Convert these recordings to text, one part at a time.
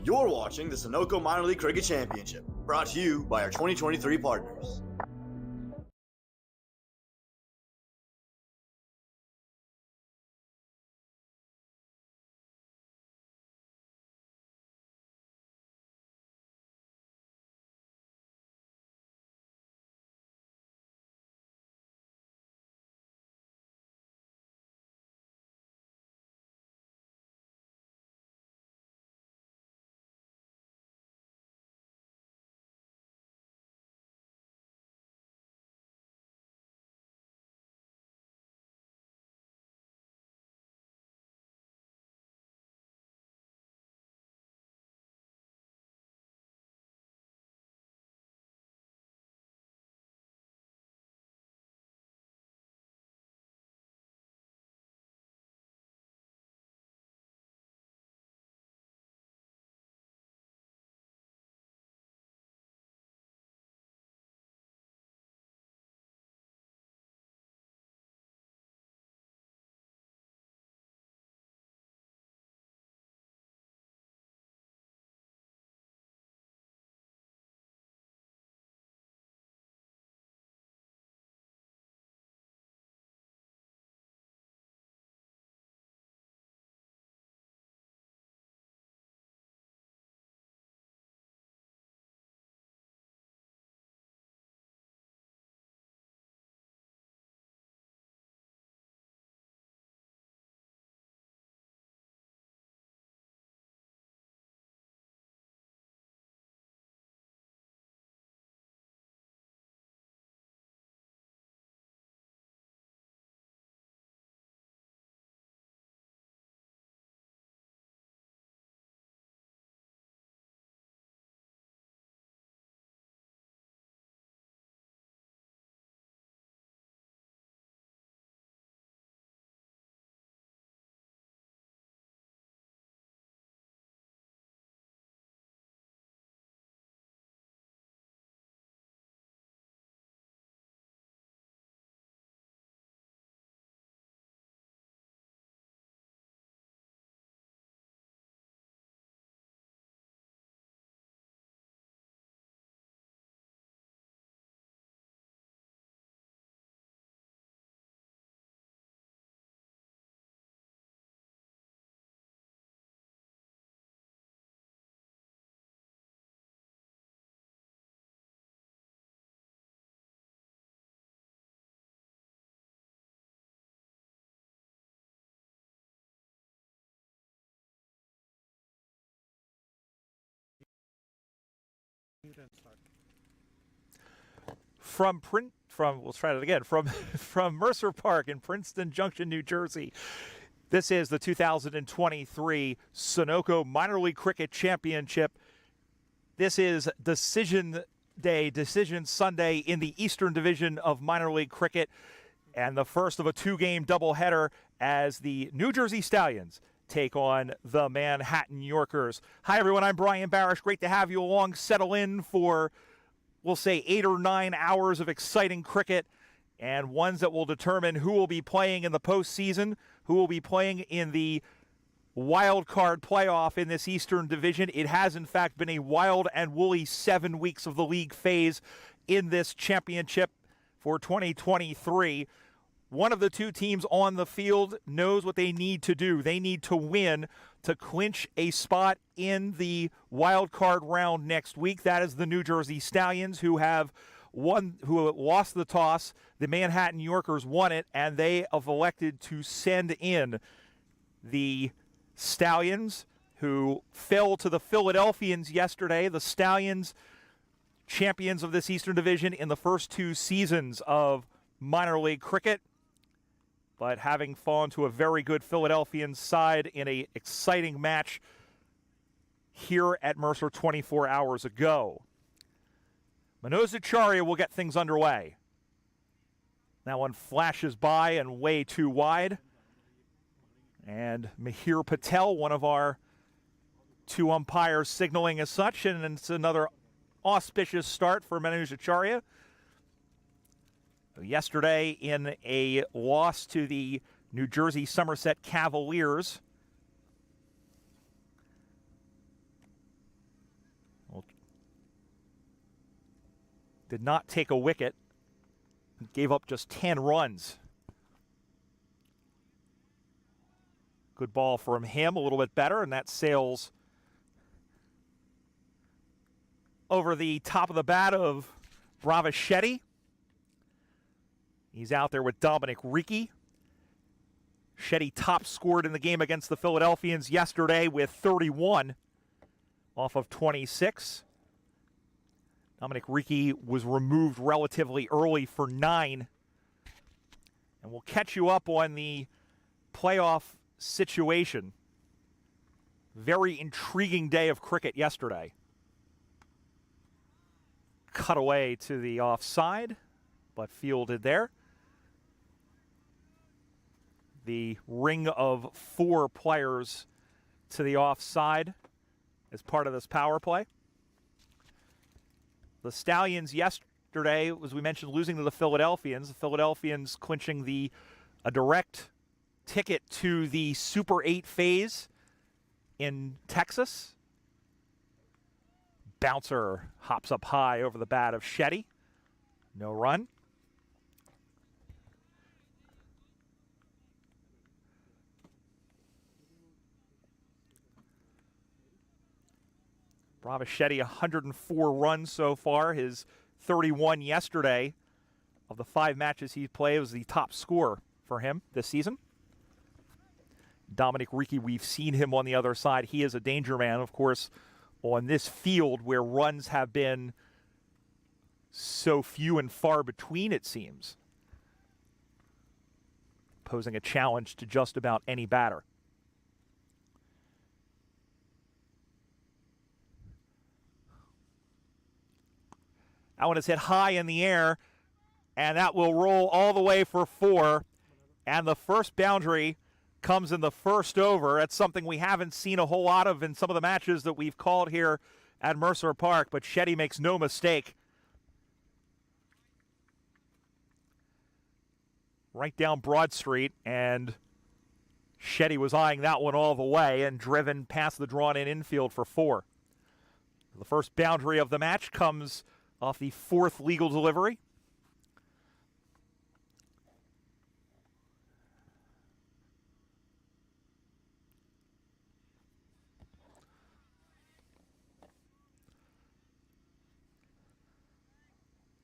You're watching the Sunoco Minor League Cricket Championship, brought to you by our 2023 partners. From Mercer Park in Princeton Junction, New Jersey. This is the 2023 Sunoco Minor League Cricket Championship. This is Decision Day, Decision Sunday in the Eastern Division of Minor League Cricket, and the first of a two-game doubleheader as the New Jersey Stallions take on the Manhattan Yorkers. Hi, everyone. I'm Brian Barish. Great to have you along. Settle in for, we'll say, 8 or 9 hours of exciting cricket, and ones that will determine who will be playing in the postseason, who will be playing in the wild card playoff in this Eastern Division. It has, in fact, been a wild and woolly 7 weeks of the league phase in this championship for 2023. One of the two teams on the field knows what they need to do. They need to win to clinch a spot in the wild card round next week. That is the New Jersey Stallions, who lost the toss. The Manhattan Yorkers won it, and they have elected to send in the Stallions, who fell to the Philadelphians yesterday. The Stallions, champions of this Eastern Division in the first two seasons of minor league cricket, but having fallen to a very good Philadelphian side in an exciting match here at Mercer 24 hours ago. Manoj Acharya will get things underway. That one flashes by and way too wide. And Mihir Patel, one of our two umpires, signaling as such, and it's another auspicious start for Manoj Acharya. Yesterday, in a loss to the New Jersey Somerset Cavaliers, did not take a wicket. Gave up just 10 runs. Good ball from him, a little bit better, and that sails over the top of the bat of Bravachetti. He's out there with Dominic Ricci. Shetty top scored in the game against the Philadelphians yesterday with 31 off of 26. Dominic Ricci was removed relatively early for 9. And we'll catch you up on the playoff situation. Very intriguing day of cricket yesterday. Cut away to the offside, but fielded there. The ring of 4 players to the offside as part of this power play. The Stallions yesterday, as we mentioned, losing to the Philadelphians. The Philadelphians clinching a direct ticket to the Super 8 phase in Texas. Bouncer hops up high over the bat of Shetty. No run. Bravachetti, 104 runs so far. His 31 yesterday. Of the 5 matches he played, was the top scorer for him this season. Dominic Ricci, we've seen him on the other side. He is a danger man, of course, on this field where runs have been so few and far between, it seems. Posing a challenge to just about any batter. That one is hit high in the air, and that will roll all the way for 4. And the first boundary comes in the first over. That's something we haven't seen a whole lot of in some of the matches that we've called here at Mercer Park, but Shetty makes no mistake. Right down Broad Street, and Shetty was eyeing that one all the way and driven past the drawn-in infield for 4. The first boundary of the match comes off the 4th legal delivery.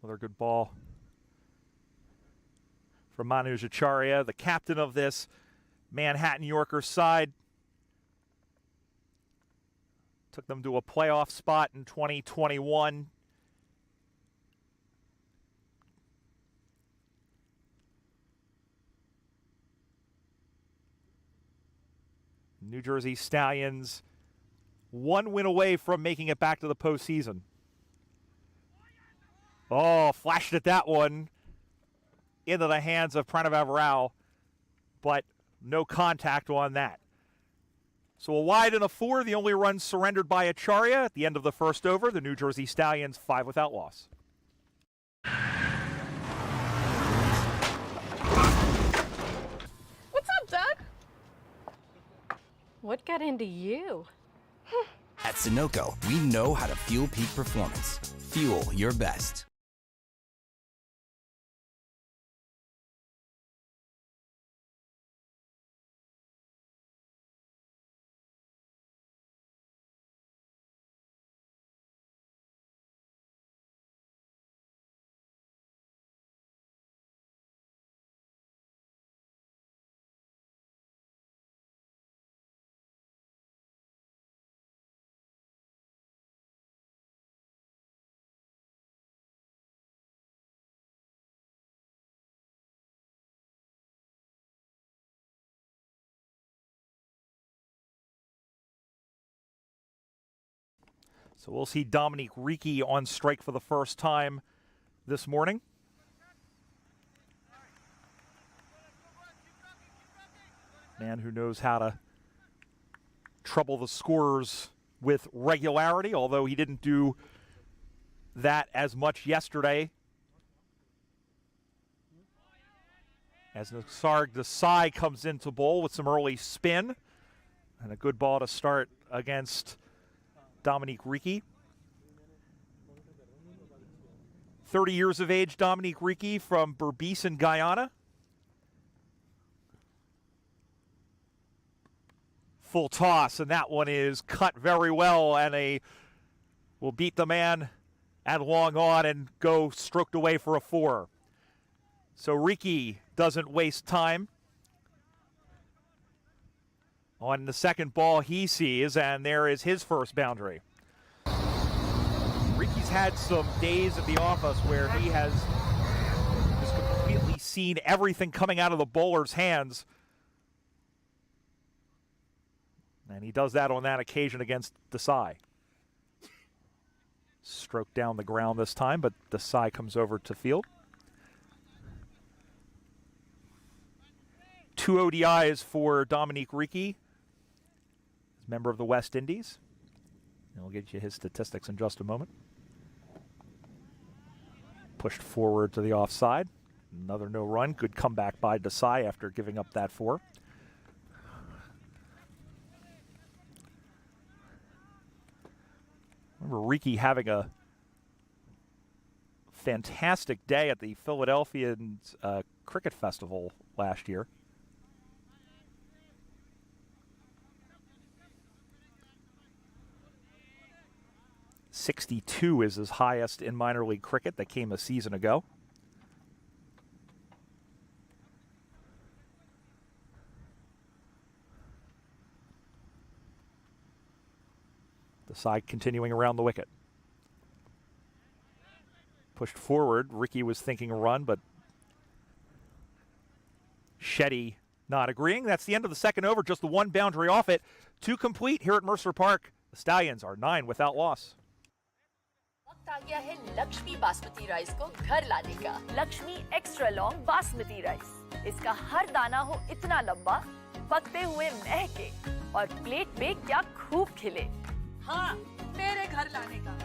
Another good ball from Manu Acharya, the captain of this Manhattan Yorker side. Took them to a playoff spot in 2021. New Jersey Stallions 1 win away from making it back to the postseason. Oh, flashed at that one into the hands of Pranav Rao, but no contact on that. So a wide and a 4, the only run surrendered by Acharya at the end of the first over. The New Jersey Stallions 5 without loss. What's up, Doug? What got into you? At Sunoco, we know how to fuel peak performance. Fuel your best. So we'll see Dominic Ricci on strike for the first time this morning. Man who knows how to trouble the scorers with regularity, although he didn't do that as much yesterday. As Sarg Desai comes into bowl with some early spin. And a good ball to start against Dominic Ricci. 30 years of age, Dominique Ricci from Berbice in Guyana. Full toss, and that one is cut very well, and will beat the man at long on and go stroked away for a 4. So Ricci doesn't waste time on the second ball he sees, and there is his first boundary. Ricci's had some days at the office where he has just completely seen everything coming out of the bowler's hands. And he does that on that occasion against Desai. Stroke down the ground this time, but Desai comes over to field. 2 ODIs for Dominique Ricci, member of the West Indies. And we'll get you his statistics in just a moment. Pushed forward to the offside. Another no run. Good comeback by Desai after giving up that 4. Remember Ricci having a fantastic day at the Philadelphians Cricket Festival last year. .62 is his highest in minor league cricket. That came a season ago. The side continuing around the wicket. Pushed forward. Ricci was thinking a run, but Shetty not agreeing. That's the end of the second over. Just the 1 boundary off it. 2 complete here at Mercer Park. The Stallions are 9 without loss. आ गया है Lakshmi basmati rice को घर लाने का। Lakshmi extra long basmati rice. इसका हर दाना हो इतना लंबा, पकते हुए महके और प्लेट पे क्या खूब खिले। हाँ, मेरे घर लाने का।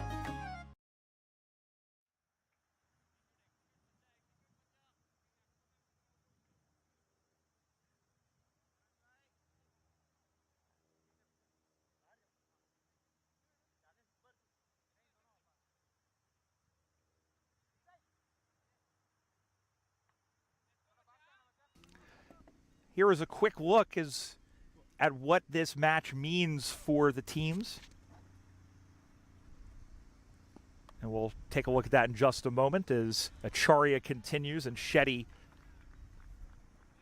Here is a quick look at what this match means for the teams. And we'll take a look at that in just a moment as Acharya continues and Shetty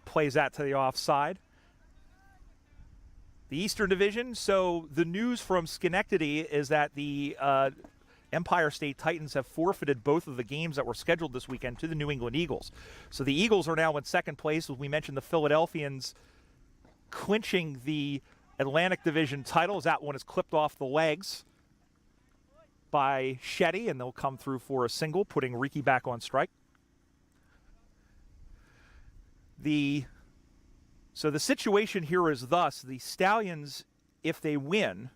plays that to the offside. The Eastern Division, so the news from Schenectady is that the Empire State Titans have forfeited both of the games that were scheduled this weekend to the New England Eagles. So the Eagles are now in second place. As we mentioned, the Philadelphians clinching the Atlantic Division title as that one is clipped off the legs by Shetty, and they'll come through for a single, putting Ricci back on strike. So the situation here is thus: the Stallions, if they win,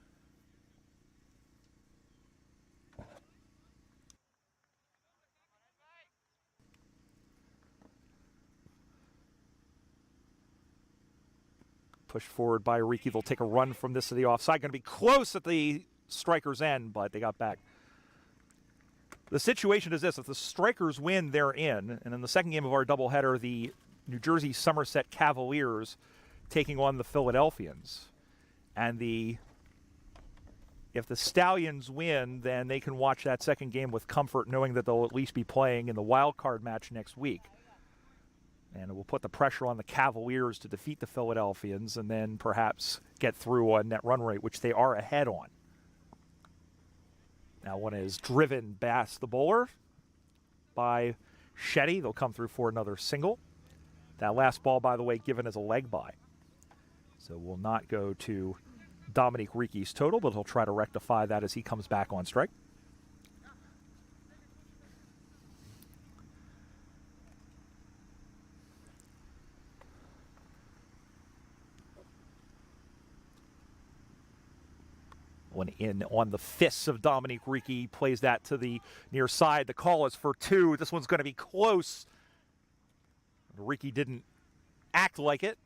pushed forward by Ricci. They'll take a run from this to the offside. Going to be close at the striker's end, but they got back. The situation is this: if the Strikers win, they're in. And in the second game of our doubleheader, the New Jersey Somerset Cavaliers taking on the Philadelphians. And if the Stallions win, then they can watch that second game with comfort, knowing that they'll at least be playing in the wild card match next week. And it will put the pressure on the Cavaliers to defeat the Philadelphians and then perhaps get through on net run rate, which they are ahead on. Now one is driven past the bowler by Shetty. They'll come through for another single. That last ball, by the way, given as a leg by. So will not go to Dominique Ricci's total, but he'll try to rectify that as he comes back on strike. One in on the fists of Dominique Ricci, plays that to the near side. The call is for 2. This one's going to be close. Ricci didn't act like it.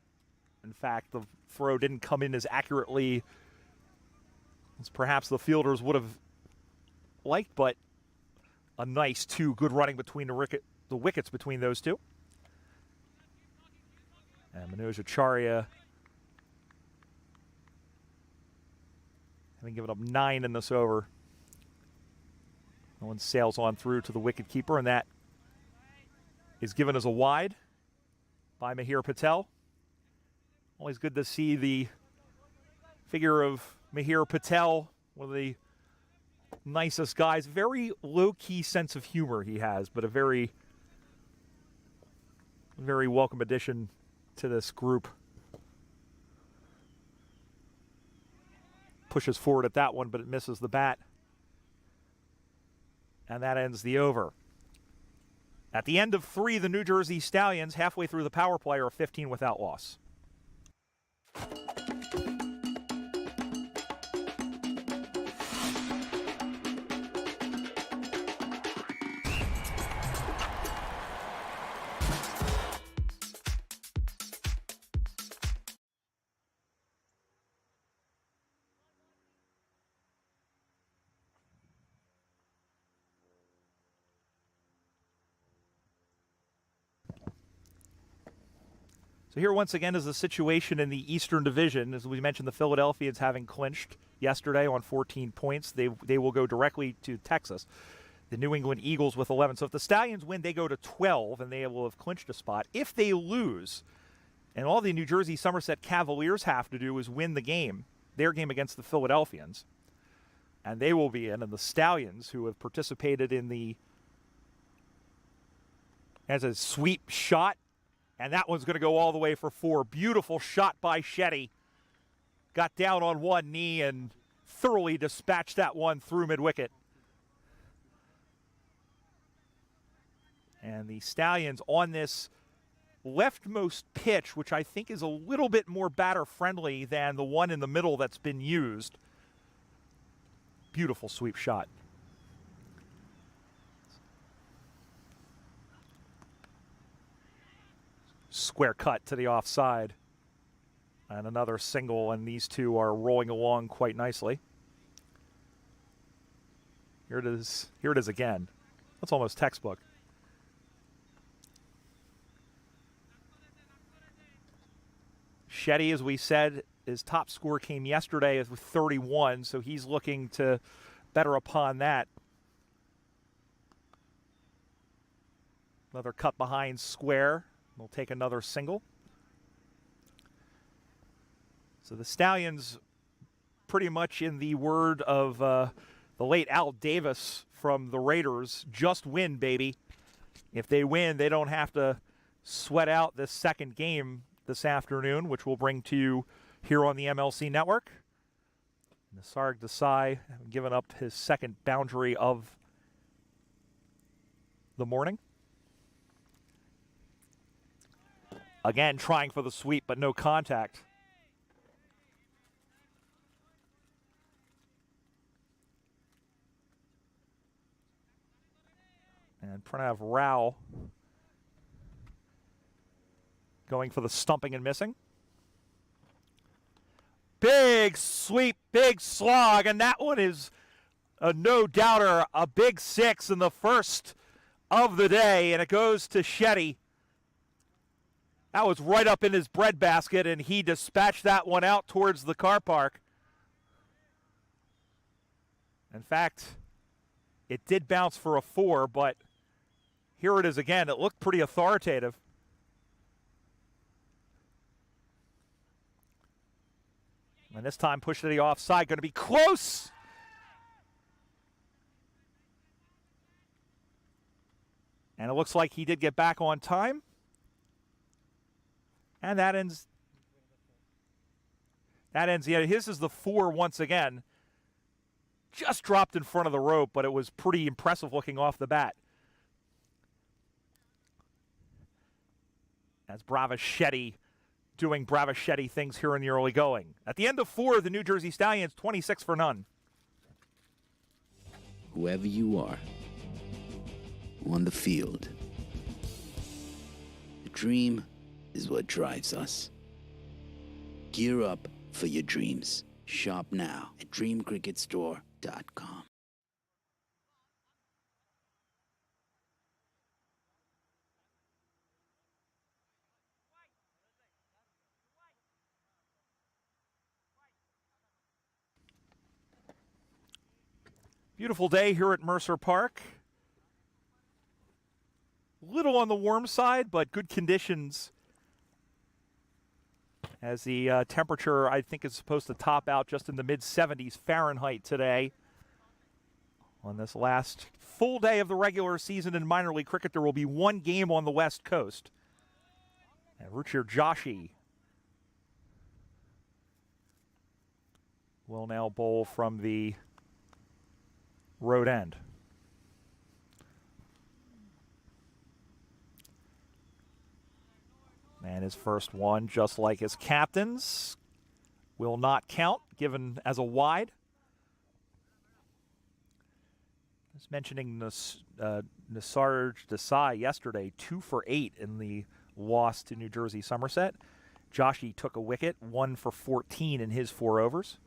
In fact, the throw didn't come in as accurately as perhaps the fielders would have liked, but a nice good running between the wickets between those two. And Manoj Acharya having given up 9 in this over. No one sails on through to the wicketkeeper, and that is given as a wide by Mahir Patel. Always good to see the figure of Mahir Patel, one of the nicest guys. Very low-key sense of humor he has, but a very, very welcome addition to this group. Pushes forward at that one, but it misses the bat. And that ends the over. At the end of 3, the New Jersey Stallions, halfway through the power play, are 15 without loss. So here once again is the situation in the Eastern Division. As we mentioned, the Philadelphians having clinched yesterday on 14 points. They will go directly to Texas. The New England Eagles with 11. So if the Stallions win, they go to 12, and they will have clinched a spot. If they lose, and all the New Jersey Somerset Cavaliers have to do is win the game, their game against the Philadelphians, and they will be in. And the Stallions, who have participated in the as a sweep shot, and that one's going to go all the way for 4. Beautiful shot by Shetty. Got down on one knee and thoroughly dispatched that one through mid-wicket. And the Stallions on this leftmost pitch, which I think is a little bit more batter-friendly than the one in the middle that's been used. Beautiful sweep shot. Square cut to the offside. And another single, and these two are rolling along quite nicely. Here it is. Here it is again. That's almost textbook. Shetty, as we said, his top score came yesterday with 31, so he's looking to better upon that. Another cut behind square. We'll take another single. So the Stallions, pretty much in the word of the late Al Davis from the Raiders, just win, baby. If they win, they don't have to sweat out this second game this afternoon, which we'll bring to you here on the MLC Network. Nassar Desai having given up his second boundary of the morning. Again, trying for the sweep, but no contact. And Pranav Rao going for the stumping and missing. Big sweep, big slog, and that one is a no-doubter, a big 6 in the first of the day, and it goes to Shetty. That was right up in his breadbasket, and he dispatched that one out towards the car park. In fact, it did bounce for a 4, but here it is again. It looked pretty authoritative. And this time pushed to the offside. Going to be close. And it looks like he did get back on time. And that ends. Yeah, his is the 4 once again. Just dropped in front of the rope, but it was pretty impressive looking off the bat. As Bravachetti doing Bravachetti things here in the early going. At the end of 4, the New Jersey Stallions, 26 for none. Whoever you are, on the field, the dream is what drives us. Gear up for your dreams. Shop now at dreamcricketstore.com. Beautiful day here at Mercer Park. Little on the warm side, but good conditions as the temperature, I think, is supposed to top out just in the mid-70s Fahrenheit today. On this last full day of the regular season in minor league cricket, there will be one game on the West Coast. And Ruchir Joshi will now bowl from the road end. And his first one, just like his captain's, will not count, given as a wide. I was mentioning Nisarg Desai yesterday, 2 for 8 in the loss to New Jersey Somerset. Joshi took a wicket, 1 for 14 in his 4 overs.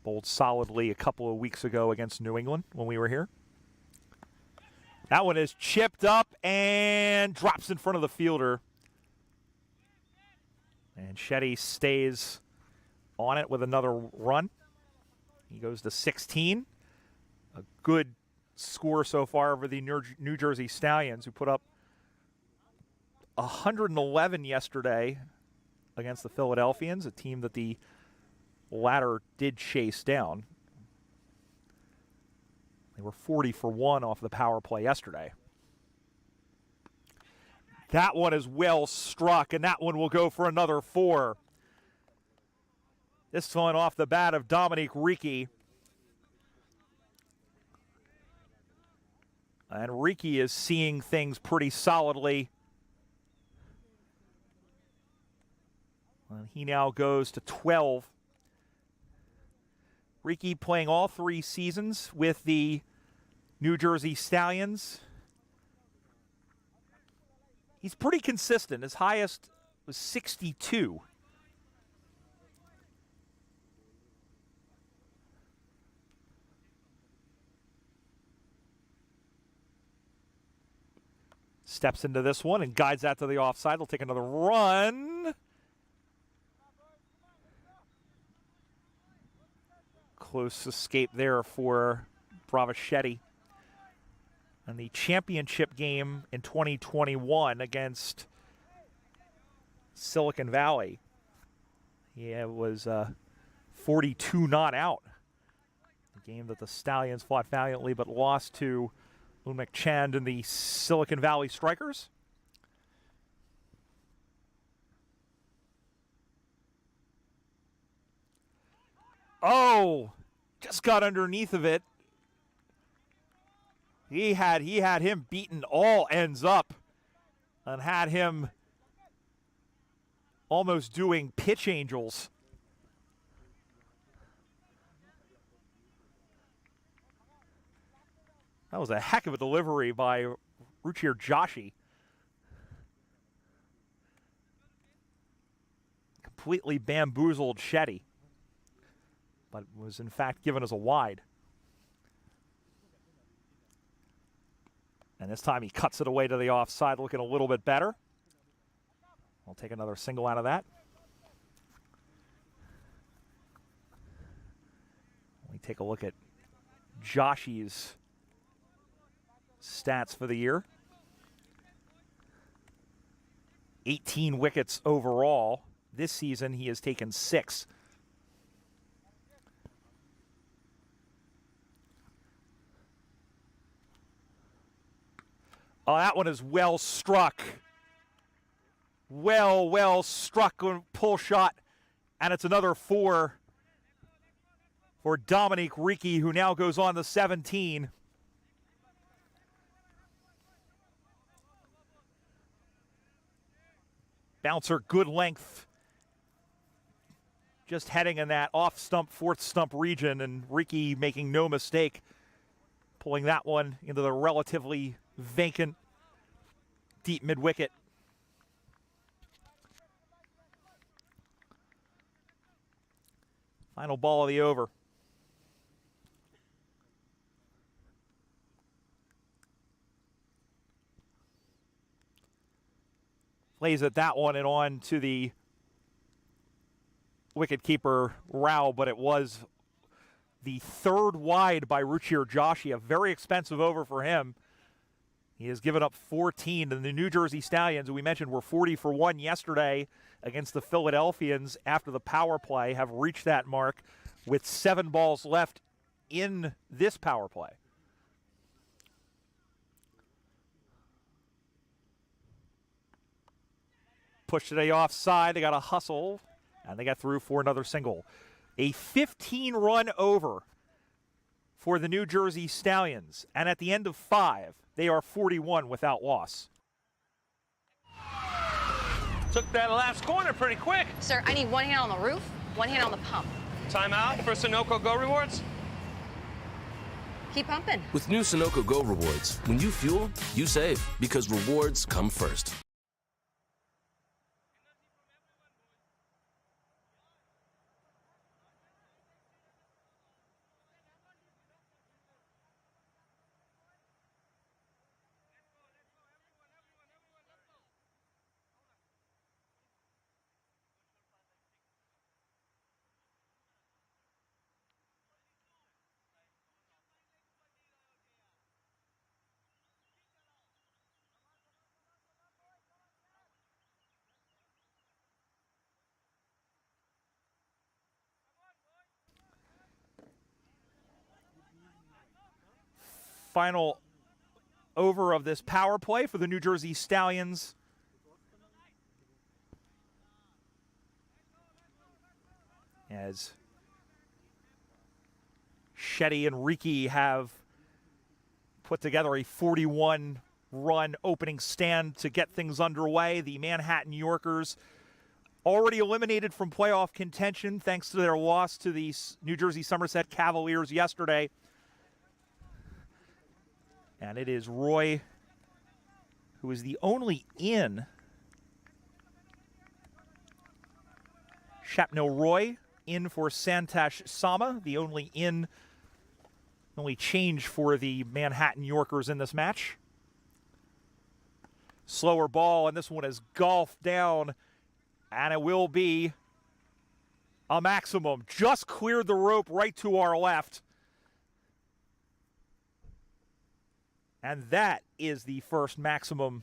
Bowled solidly a couple of weeks ago against New England when we were here. That one is chipped up and drops in front of the fielder. And Shetty stays on it with another run. He goes to 16. A good score so far over the New Jersey Stallions, who put up 111 yesterday against the Philadelphians, a team that the latter did chase down. They were 40 for 1 off the power play yesterday. That one is well struck, and that one will go for another 4. This one off the bat of Dominic Ricci. And Ricci is seeing things pretty solidly. And he now goes to 12. Ricci playing all 3 seasons with the New Jersey Stallions. He's pretty consistent. His highest was 62. Steps into this one and guides that to the offside. He'll take another run. Close escape there for Bravachetti. And the championship game in 2021 against Silicon Valley, it was 42 not out. A game that the Stallions fought valiantly but lost to Lou McChand and the Silicon Valley Strikers. Oh, just got underneath of it. He had him beaten all ends up and had him almost doing pitch angels. That was a heck of a delivery by Ruchir Joshi. Completely bamboozled Shetty, but was in fact given as a wide. And this time he cuts it away to the offside, looking a little bit better. I'll take another single out of that. We take a look at Joshi's stats for the year. 18 wickets overall. This season he has taken 6. Oh, that one is well struck. Well struck, pull shot. And it's another 4 for Dominic Ricci, who now goes on to 17. Bouncer, good length. Just heading in that off stump, 4th stump region, and Ricci making no mistake, pulling that one into the relatively vacant deep mid-wicket. Final ball of the over. Plays at that one and on to the wicketkeeper Rao, but it was the third wide by Ruchir Joshi, a very expensive over for him. He has given up 14, and the New Jersey Stallions, who we mentioned were 40 for 1 yesterday against the Philadelphians after the power play, have reached that mark with 7 balls left in this power play. Push today offside. They got a hustle, and they got through for another single. A 15-run over for the New Jersey Stallions, and at the end of 5, they are 41 without loss. Took that last corner pretty quick. Sir, I need one hand on the roof, one hand on the pump. Timeout for Sunoco Go Rewards. Keep pumping. With new Sunoco Go Rewards, when you fuel, you save, because rewards come first. Final over of this power play for the New Jersey Stallions. As Shetty and Riki have put together a 41-run opening stand to get things underway. The Manhattan Yorkers already eliminated from playoff contention thanks to their loss to the New Jersey Somerset Cavaliers yesterday. And it is Roy who is the only in. Shapno Roy in for Santash Sama, the only change for the Manhattan Yorkers in this match. Slower ball, and this one is golfed down, and it will be a maximum. Just cleared the rope right to our left. And that is the first maximum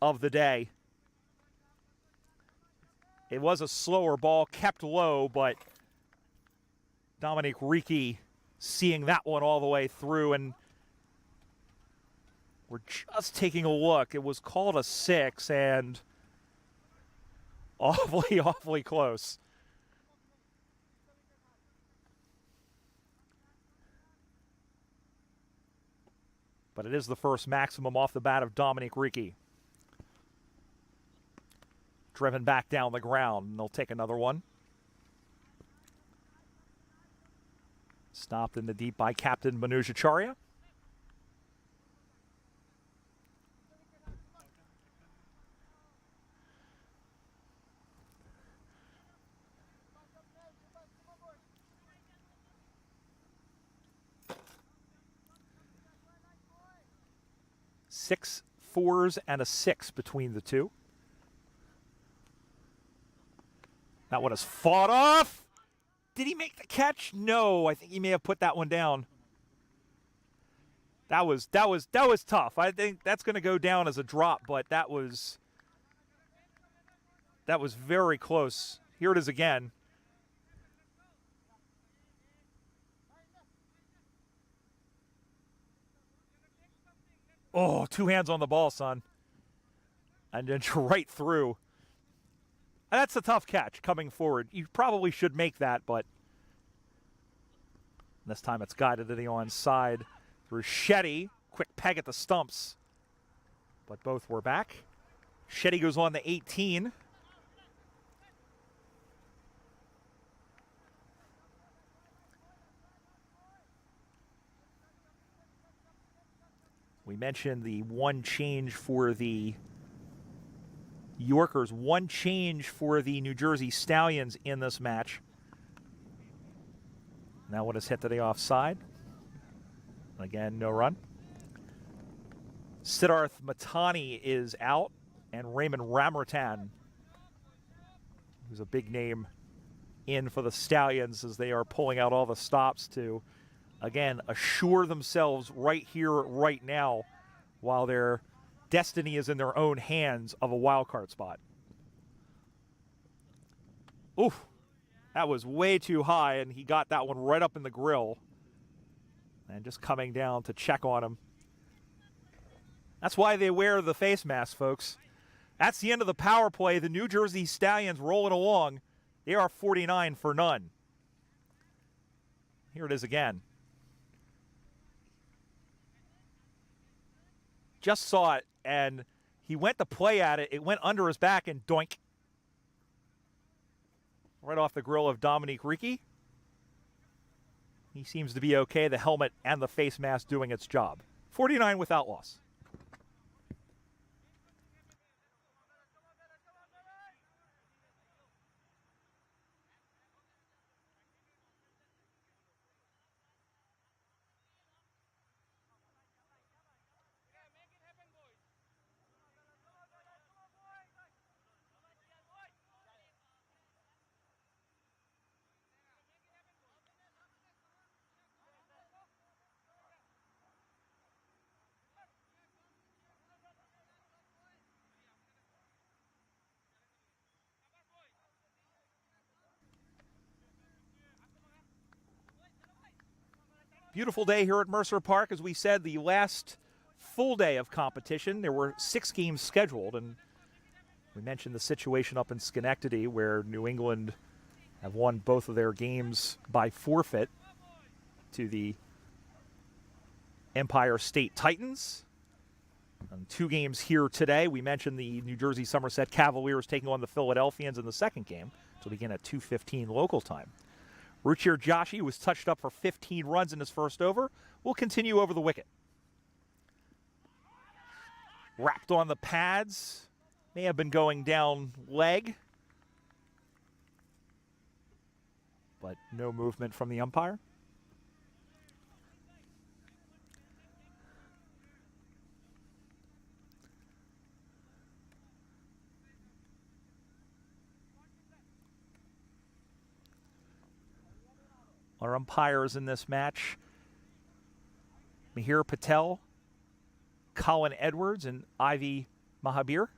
of the day. It was a slower ball, kept low, but Dominic Riki seeing that one all the way through, and we're just taking a look. It was called a 6, and awfully close. But it is the first maximum off the bat of Dominic Riki. Driven back down the ground, and they'll take another one. Stopped in the deep by Captain Manoj Acharya. Six fours and a 6 between the two. That one is fought off. Did he make the catch? No, I think he may have put that one down. That was tough. I think that's going to go down as a drop, but that was very close. Here it is again. Oh, 2 hands on the ball, son. And then right through. That's a tough catch coming forward. You probably should make that, but this time it's guided to the onside through Shetty. Quick peg at the stumps. But both were back. Shetty goes on to 18. We mentioned the one change for the Yorkers, one change for the New Jersey Stallions in this match. Now what is hit to the offside? Again, no run. Siddharth Matani is out, and Raymond Ramertan, who's a big name in for the Stallions as they are pulling out all the stops to, again, assure themselves right here, right now, while their destiny is in their own hands of a wild card spot. Oof, that was way too high, and he got that one right up in the grill. And just coming down to check on him. That's why they wear the face mask, folks. That's the end of the power play. The New Jersey Stallions rolling along. They are 49 for none. Here it is again. Just saw it, and he went to play at it. It went under his back, and doink. Right off the grill of Dominique Ricci. He seems to be okay. The helmet and the face mask doing its job. 49 without loss. Beautiful day here at Mercer Park. As we said, the last full day of competition. There were 6 games scheduled, and we mentioned the situation up in Schenectady where New England have won both of their games by forfeit to the Empire State Titans. And 2 games here today. We mentioned the New Jersey Somerset Cavaliers taking on the Philadelphians in the second game, which will begin at 2:15 local time. Ruchir Joshi was touched up for 15 runs in his first over. Will continue over the wicket. Wrapped on the pads. May have been going down leg. But no movement from the umpire. Our umpires in this match, Mihir Patel, Colin Edwards, and Ivy Mahabir.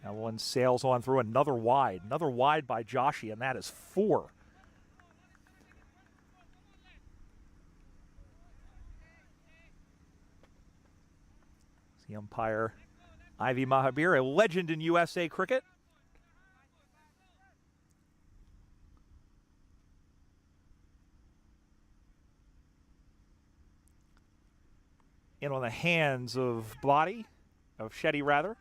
Now one sails on through another wide by Joshi, and that is 4. The umpire, Ivy Mahabir, a legend in USA cricket. In on the hands of Shetty rather.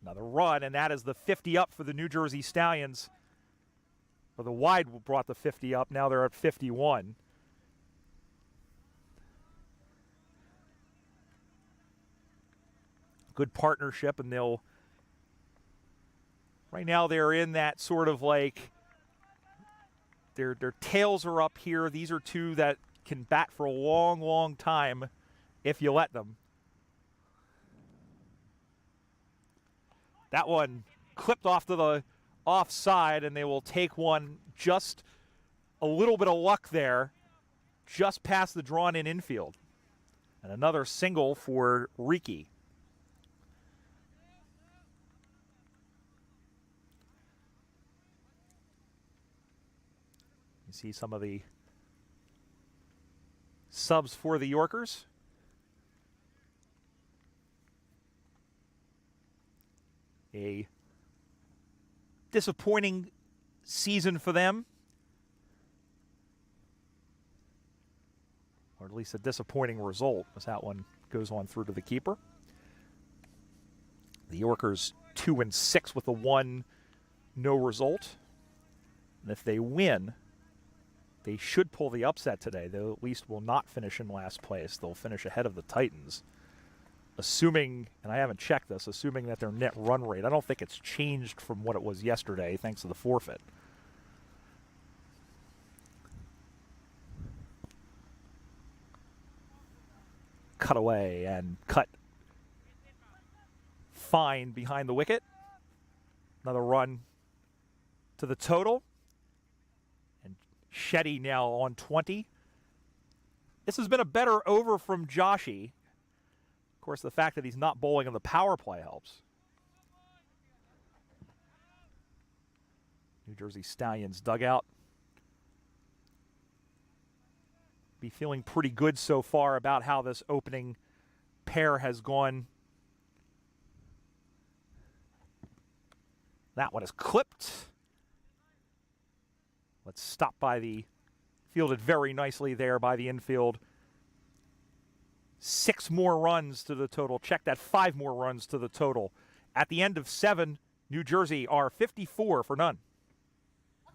Another run, and that is the 50 up for the New Jersey Stallions. Well, the wide brought the 50 up. Now they're at 51. Good partnership, and right now they're in that sort of like, their tails are up here. These are 2 that can bat for a long, long time if you let them. That one clipped off to the offside, and they will take one. Just a little bit of luck there, just past the drawn-in infield. And another single for Ricci. You see some of the subs for the Yorkers. A disappointing season for them, or at least a disappointing result, as that one goes on through to the keeper. The Yorkers 2-6 with a 1 no result, and if they win, they should pull the upset today. They at least will not finish in last place. They'll finish ahead of the Titans. Assuming, and I haven't checked this, assuming that their net run rate, I don't think it's changed from what it was yesterday thanks to the forfeit. Cut away and cut fine behind the wicket. Another run to the total. And Shetty now on 20. This has been a better over from Joshy. Of course, the fact that he's not bowling on the power play helps. New Jersey Stallions dugout. Be feeling pretty good so far about how this opening pair has gone. That one is clipped. Let's stop by the, fielded very nicely there by the infield. 6 more runs to the total. Check that, 5 more runs to the total. At the end of 7, New Jersey are 54 for none.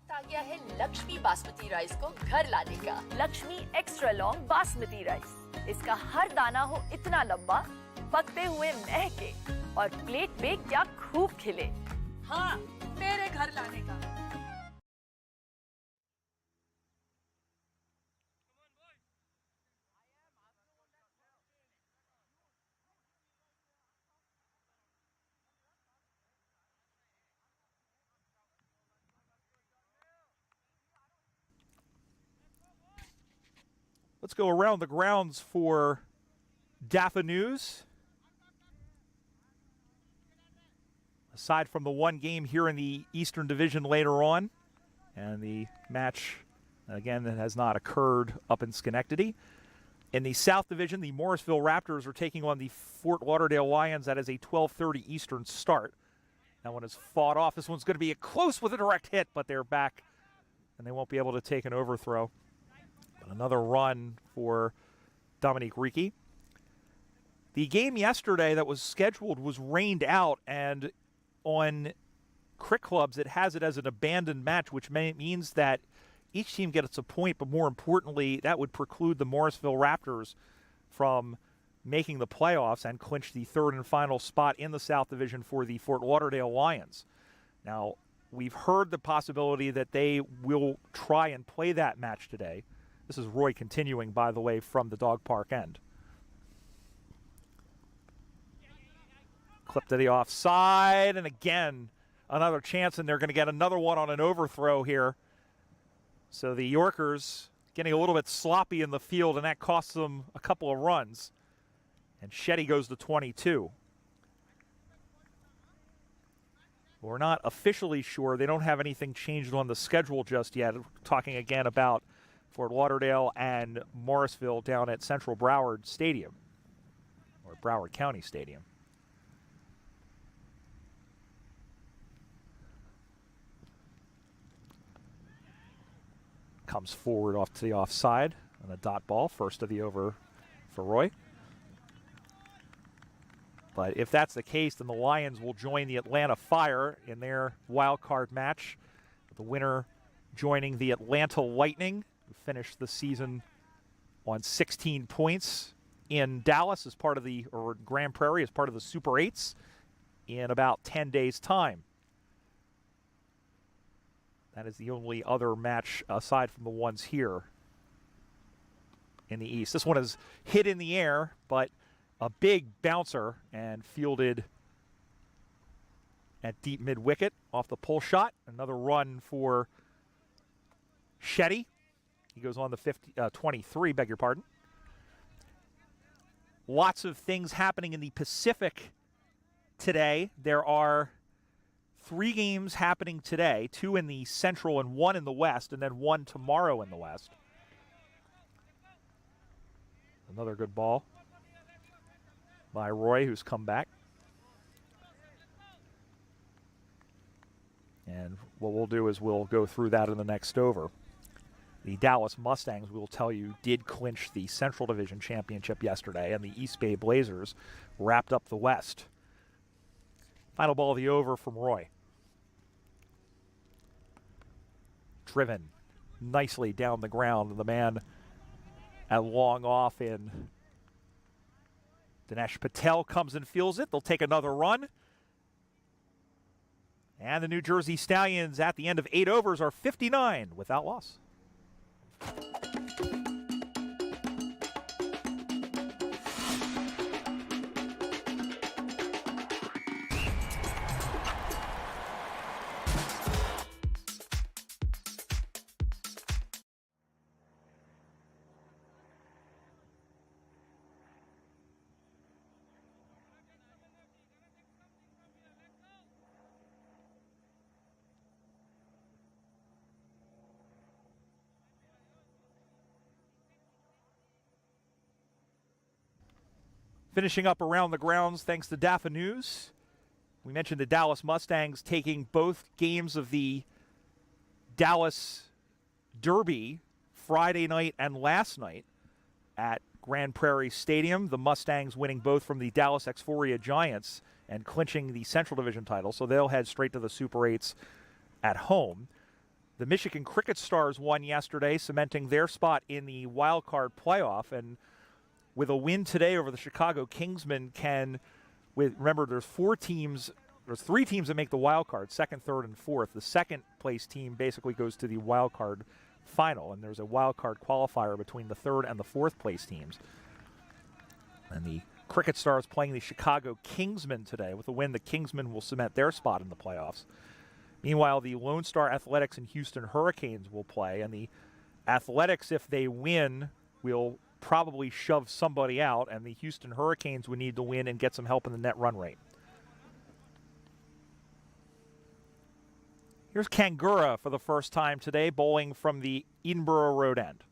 आ गया है Lakshmi basmati rice को घर लाने का। Lakshmi extra long basmati rice. इसका हर दाना हो इतना लंबा, पकते हुए महके और प्लेट पे क्या खूब खिले। हाँ, मेरे घर लाने का। Let's go around the grounds for DAFA News. Aside from the one game here in the Eastern Division later on, and the match, again, that has not occurred up in Schenectady. In the South Division, the Morrisville Raptors are taking on the Fort Lauderdale Lions. That is a 12:30 Eastern start. That one is fought off. This one's going to be close with a direct hit, but they're back, and they won't be able to take an overthrow. Another run for Dominique Ricci. The game yesterday that was scheduled was rained out, and on Crick Clubs it has it as an abandoned match, which means that each team gets a point, but more importantly, that would preclude the Morrisville Raptors from making the playoffs and clinch the 3rd and final spot in the South Division for the Fort Lauderdale Lions. Now, we've heard the possibility that they will try and play that match today. This is Roy continuing, by the way, from the dog park end. Clip to the offside, and again, another chance, and they're going to get another one on an overthrow here. So the Yorkers getting a little bit sloppy in the field, and that costs them a couple of runs. And Shetty goes to 22. We're not officially sure. They don't have anything changed on the schedule just yet. We're talking again about Fort Lauderdale and Morrisville down at Central Broward Stadium, or Broward County Stadium. Comes forward off to the offside on a dot ball, first of the over for Roy. But if that's the case, then the Lions will join the Atlanta Fire in their wild card match. The winner joining the Atlanta Lightning, who finished the season on 16 points in Dallas as part of the, or Grand Prairie as part of the Super 8s in about 10 days' time. That is the only other match aside from the ones here in the East. This one is hit in the air, but a big bouncer and fielded at deep mid-wicket off the pull shot. Another run for Shetty. He goes on the 23, beg your pardon. Lots of things happening in the Pacific today. There are 3 games happening today, 2 in the Central and 1 in the West, and then 1 tomorrow in the West. Another good ball by Roy, who's come back. And what we'll do is we'll go through that in the next over. The Dallas Mustangs, we will tell you, did clinch the Central Division Championship yesterday, and the East Bay Blazers wrapped up the West. Final ball of the over from Roy. Driven nicely down the ground. The man at long off in Dinesh Patel comes and feels it. They'll take another run. And the New Jersey Stallions at the end of 8 overs are 59 without loss. Finishing up around the grounds, thanks to DAFA News. We mentioned the Dallas Mustangs taking both games of the Dallas Derby Friday night and last night at Grand Prairie Stadium. The Mustangs winning both from the Dallas Xforia Giants and clinching the Central Division title, so they'll head straight to the Super 8s at home. The Michigan Cricket Stars won yesterday, cementing their spot in the wild card playoff, and with a win today over the Chicago Kingsmen remember there's 3 teams that make the wild card, second, third, and fourth. The second place team basically goes to the wild card final, and there's a wild card qualifier between the third and the fourth place teams. And the Cricket Stars playing the Chicago Kingsmen today. With a win, the Kingsmen will cement their spot in the playoffs. Meanwhile, the Lone Star Athletics and Houston Hurricanes will play, and the Athletics, if they win, will probably shove somebody out, and the Houston Hurricanes would need to win and get some help in the net run rate. Here's Kangura for the first time today, bowling from the Edinburgh Road end.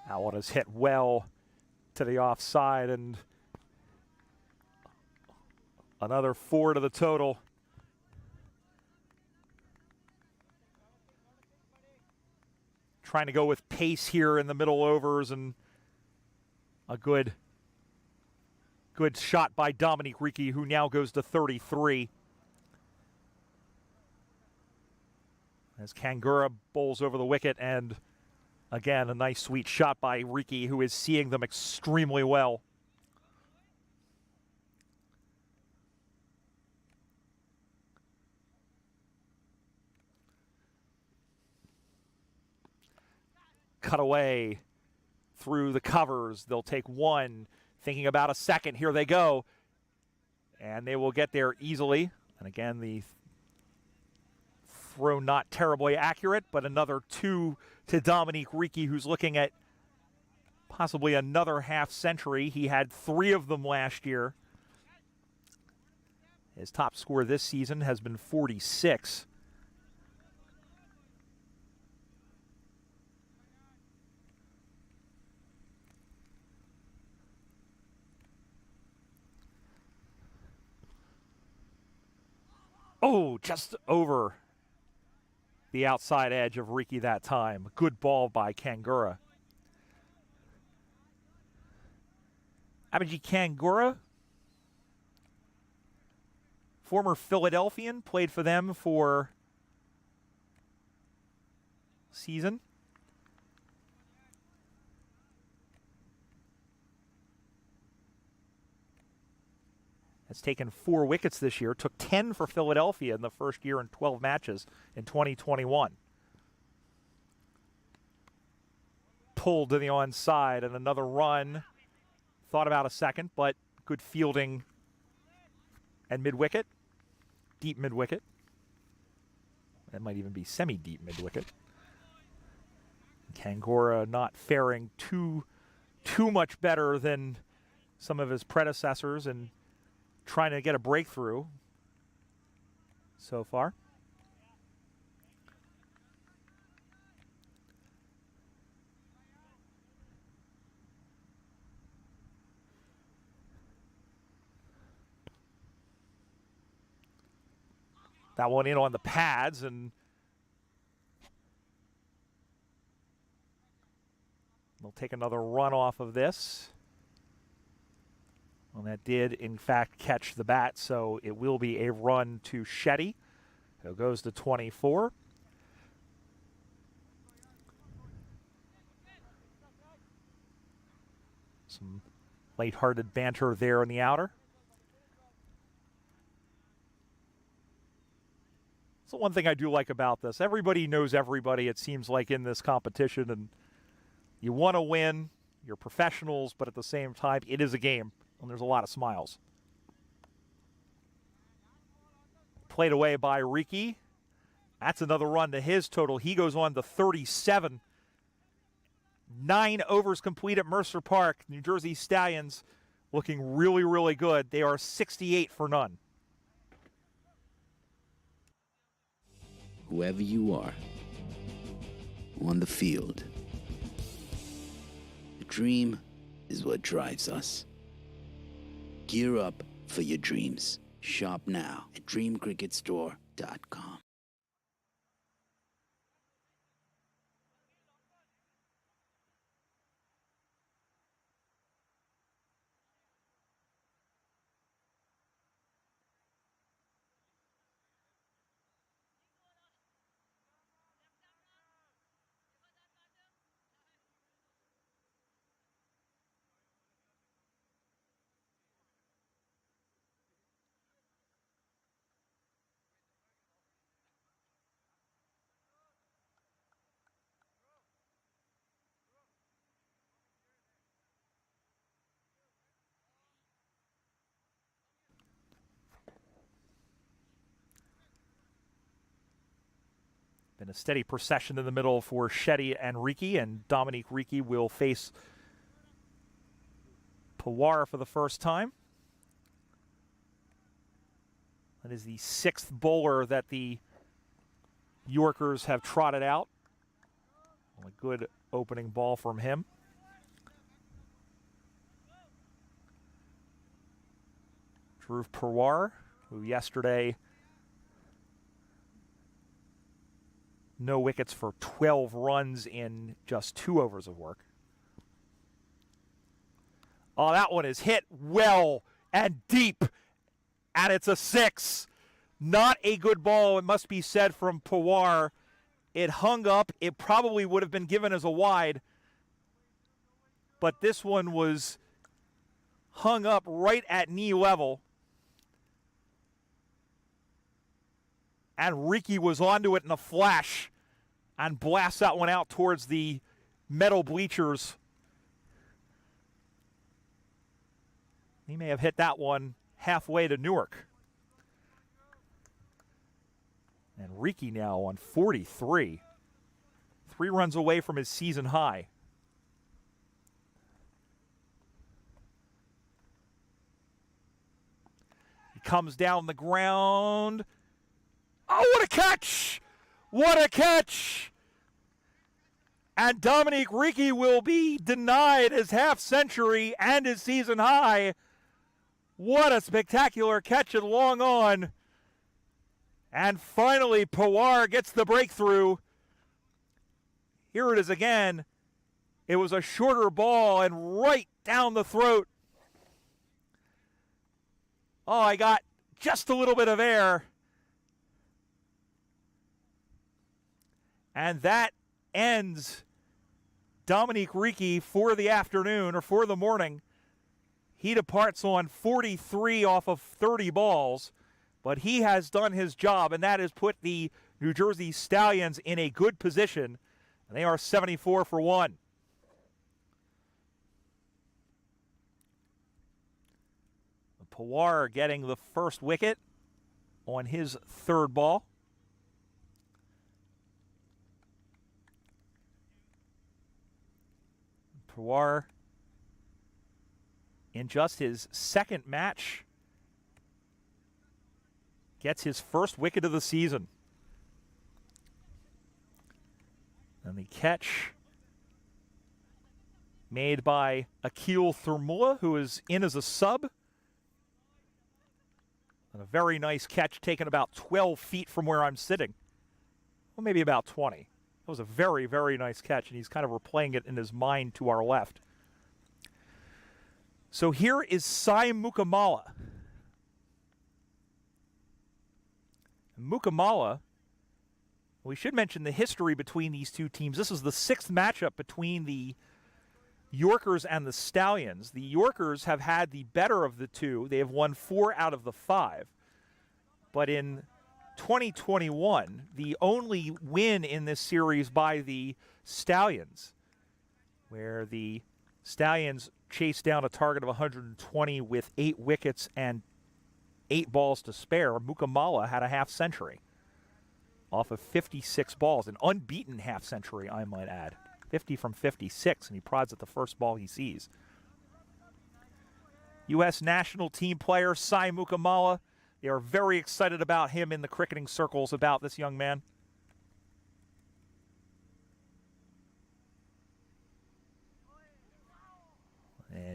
That one is hit well to the offside, and another 4 to the total. Trying to go with pace here in the middle overs, and a good shot by Dominique Ricci, who now goes to 33. As Kangura bowls over the wicket, and again, a nice sweet shot by Ricci, who is seeing them extremely well. Cut away through the covers. They'll take one, thinking about a second. Here they go. And they will get there easily. And again, the throw not terribly accurate, but another 2 to Dominique Ricci, who's looking at possibly another half century. He had 3 of them last year. His top score this season has been 46. Oh, just over the outside edge of Ricci that time. Good ball by Kangura. Abhijit Kangura, former Philadelphian, played for them for season. Has taken 4 wickets this year, took 10 for Philadelphia in the first year in 12 matches in 2021. Pulled to the onside, and another run. Thought about a second, but good fielding and mid-wicket. Deep mid-wicket. That might even be semi-deep mid-wicket. Kangura not faring too much better than some of his predecessors, and trying to get a breakthrough so far. That one in on the pads, and they'll take another run off of this. Well, that did, in fact, catch the bat, so it will be a run to Shetty, who goes to 24. Some lighthearted banter there in the outer. So one thing I do like about this, everybody knows everybody, it seems like, in this competition, and you want to win, you're professionals, but at the same time, it is a game. And there's a lot of smiles. Played away by Ricci. That's another run to his total. He goes on to 37. 9 overs complete at Mercer Park. New Jersey Stallions looking really, really good. They are 68 for none. whoever you are, on the field. The dream is what drives us. Gear up for your dreams. Shop now at dreamcricketstore.com. Been a steady procession in the middle for Shetty and Ricci, and Dominique Ricci will face Pawar for the first time. That is the sixth bowler that the Yorkers have trotted out. A good opening ball from him. Dhruv Pawar, who yesterday no wickets for 12 runs in just 2 overs of work. Oh, that one is hit well and deep, and it's a 6. Not a good ball, it must be said, from Pawar. It hung up. It probably would have been given as a wide, but this one was hung up right at knee level. And Ricci was onto it in a flash and blasts that one out towards the metal bleachers. He may have hit that one halfway to Newark. And Ricci now on 43. 3 runs away from his season high. He comes down the ground. Oh, what a catch! What a catch! And Dominique Ricci will be denied his half-century and his season high. What a spectacular catch and long on. And finally, Pawar gets the breakthrough. Here it is again. It was a shorter ball and right down the throat. Oh, I got just a little bit of air. And that ends Dominique Ricci for the afternoon, or for the morning. He departs on 43 off of 30 balls, but he has done his job, and that has put the New Jersey Stallions in a good position, and they are 74 for 1. Pawar getting the first wicket on his third ball. Pawar, in just his second match, gets his first wicket of the season. And the catch made by Akil Thurmula, who is in as a sub. And a very nice catch taken about 12 feet from where I'm sitting. Well, maybe about 20. That was a very, very nice catch, and he's kind of replaying it in his mind to our left. So here is Sai Mukamala. Mukamala, we should mention the history between these two teams. This is the 6th matchup between the Yorkers and the Stallions. The Yorkers have had the better of the two. They have won 4 out of the 5. But in 2021, the only win in this series by the Stallions, where the Stallions chased down a target of 120 with 8 wickets and 8 balls to spare. Mukamala had a half-century off of 56 balls, an unbeaten half-century, I might add. 50 from 56, and he prods at the first ball he sees. U.S. national team player Sai Mukamala. They are very excited about him in the cricketing circles, about this young man.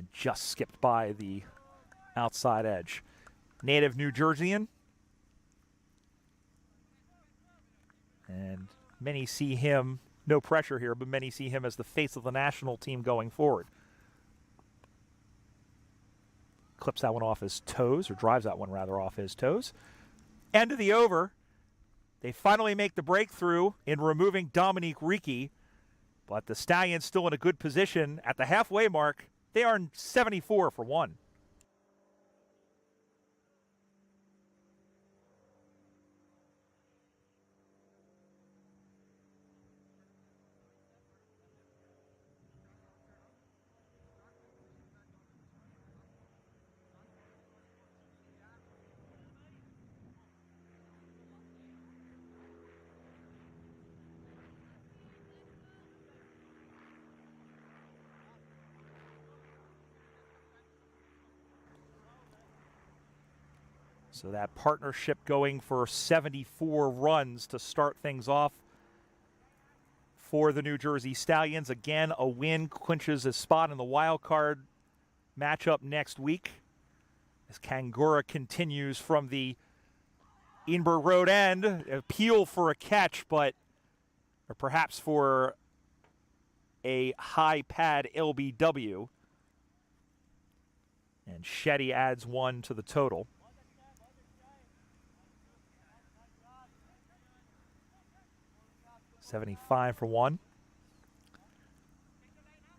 and just skipped by the outside edge. Native New Jerseyan. And many see him, no pressure here, but many see him as the face of the national team going forward. Clips that one off his toes, or drives that one rather off his toes. End of the over. They finally make the breakthrough in removing Dominique Ricci, but the Stallions still in a good position at the halfway mark. They are 74 for 1. So that partnership going for 74 runs to start things off for the New Jersey Stallions. Again, a win clinches a spot in the wild card matchup next week as Kangura continues from the Inver Road end. Appeal for a catch, or perhaps for a high pad LBW. And Shetty adds 1 to the total. $75 for 1.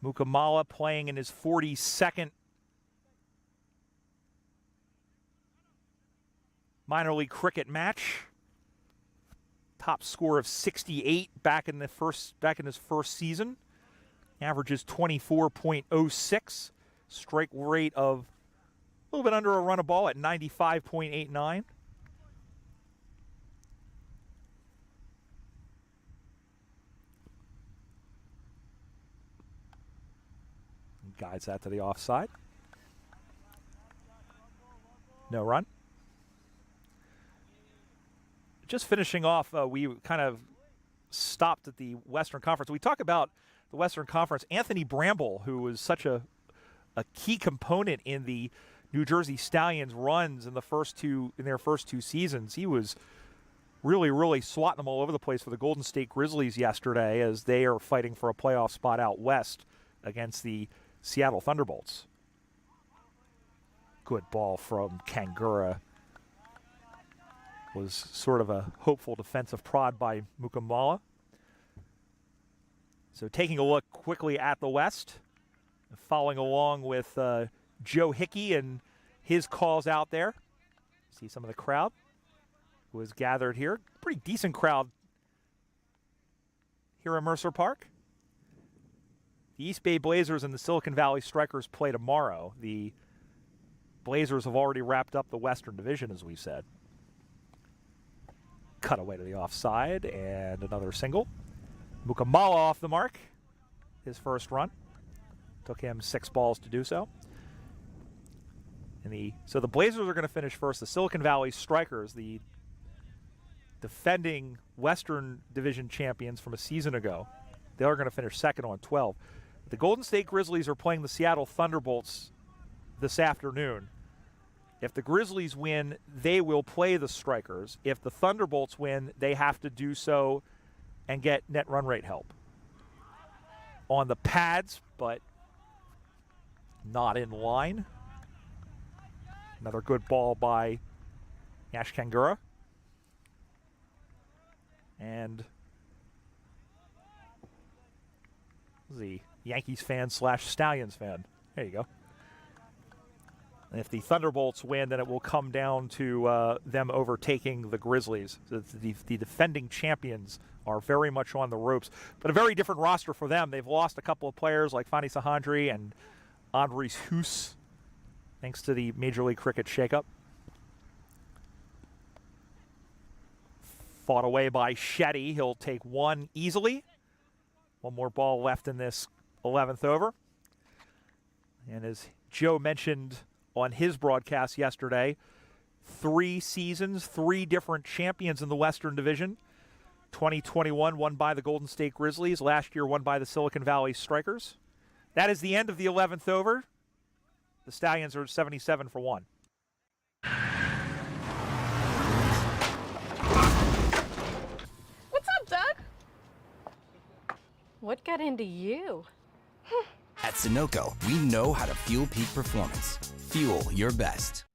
Mukamala playing in his 42nd minor league cricket match. Top score of 68 back in his first season. Averages 24.06. Strike rate of a little bit under a run a ball at 95.89. Guides that to the offside. No run. Just finishing off, we kind of stopped at the Western Conference. We talk about the Western Conference. Anthony Bramble, who was such a key component in the New Jersey Stallions runs in their first two seasons. He was really swatting them all over the place for the Golden State Grizzlies yesterday as they are fighting for a playoff spot out west against the Seattle Thunderbolts. Good ball from Kangura. Was sort of a hopeful defensive prod by Mukamala. So taking a look quickly at the West, following along with Joe Hickey and his calls out there. See some of the crowd who has gathered here. Pretty decent crowd here at Mercer Park. The East Bay Blazers and the Silicon Valley Strikers play tomorrow. The Blazers have already wrapped up the Western Division, as we said. Cut away to the offside, and another single. Mukamala off the mark. His first run. Took him 6 balls to do so. So the Blazers are going to finish first. The Silicon Valley Strikers, the defending Western Division champions from a season ago, they are going to finish second on 12. The Golden State Grizzlies are playing the Seattle Thunderbolts this afternoon. If the Grizzlies win, they will play the Strikers. If the Thunderbolts win, they have to do so and get net run rate help. On the pads, but not in line. Another good ball by Yash Kangura. And the Yankees fan / Stallions fan. There you go. And if the Thunderbolts win, then it will come down to them overtaking the Grizzlies. So the defending champions are very much on the ropes, but a very different roster for them. They've lost a couple of players like Fani Sahandri and Andres Hoos, thanks to the Major League Cricket shakeup. Fought away by Shetty. He'll take 1 easily. One more ball left in this 11th over. And as Joe mentioned on his broadcast yesterday, 3 seasons, 3 different champions in the Western Division. 2021 won by the Golden State Grizzlies. Last year won by the Silicon Valley Strikers. That is the end of the 11th over. The Stallions are 77 for 1. What's up, Doug? What got into you? At Sunoco, we know how to fuel peak performance. Fuel your best.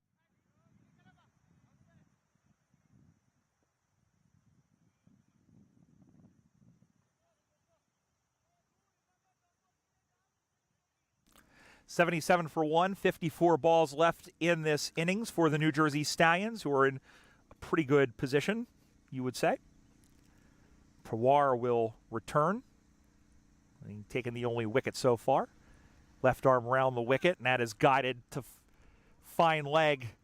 $77 for 1, 54 balls left in this innings for the New Jersey Stallions, who are in a pretty good position, you would say. Pawar will return, taking the only wicket so far. Left arm around the wicket, and that is guided to fine leg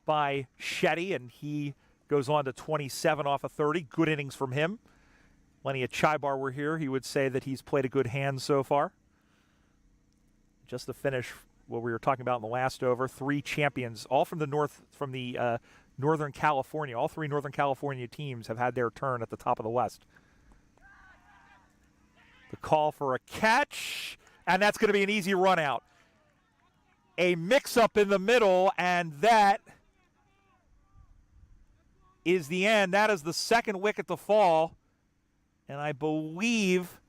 by Shetty, and he goes on to 27 off of 30. Good innings from him. Lenny Chaibar were here. He would say that he's played a good hand so far. Just to finish what we were talking about in the last over, 3 champions, all from the Northern California. All 3 Northern California teams have had their turn at the top of the West. The call for a catch, and that's going to be an easy run out. A mix-up in the middle, and that is the end. That is the second wicket to fall, and I believe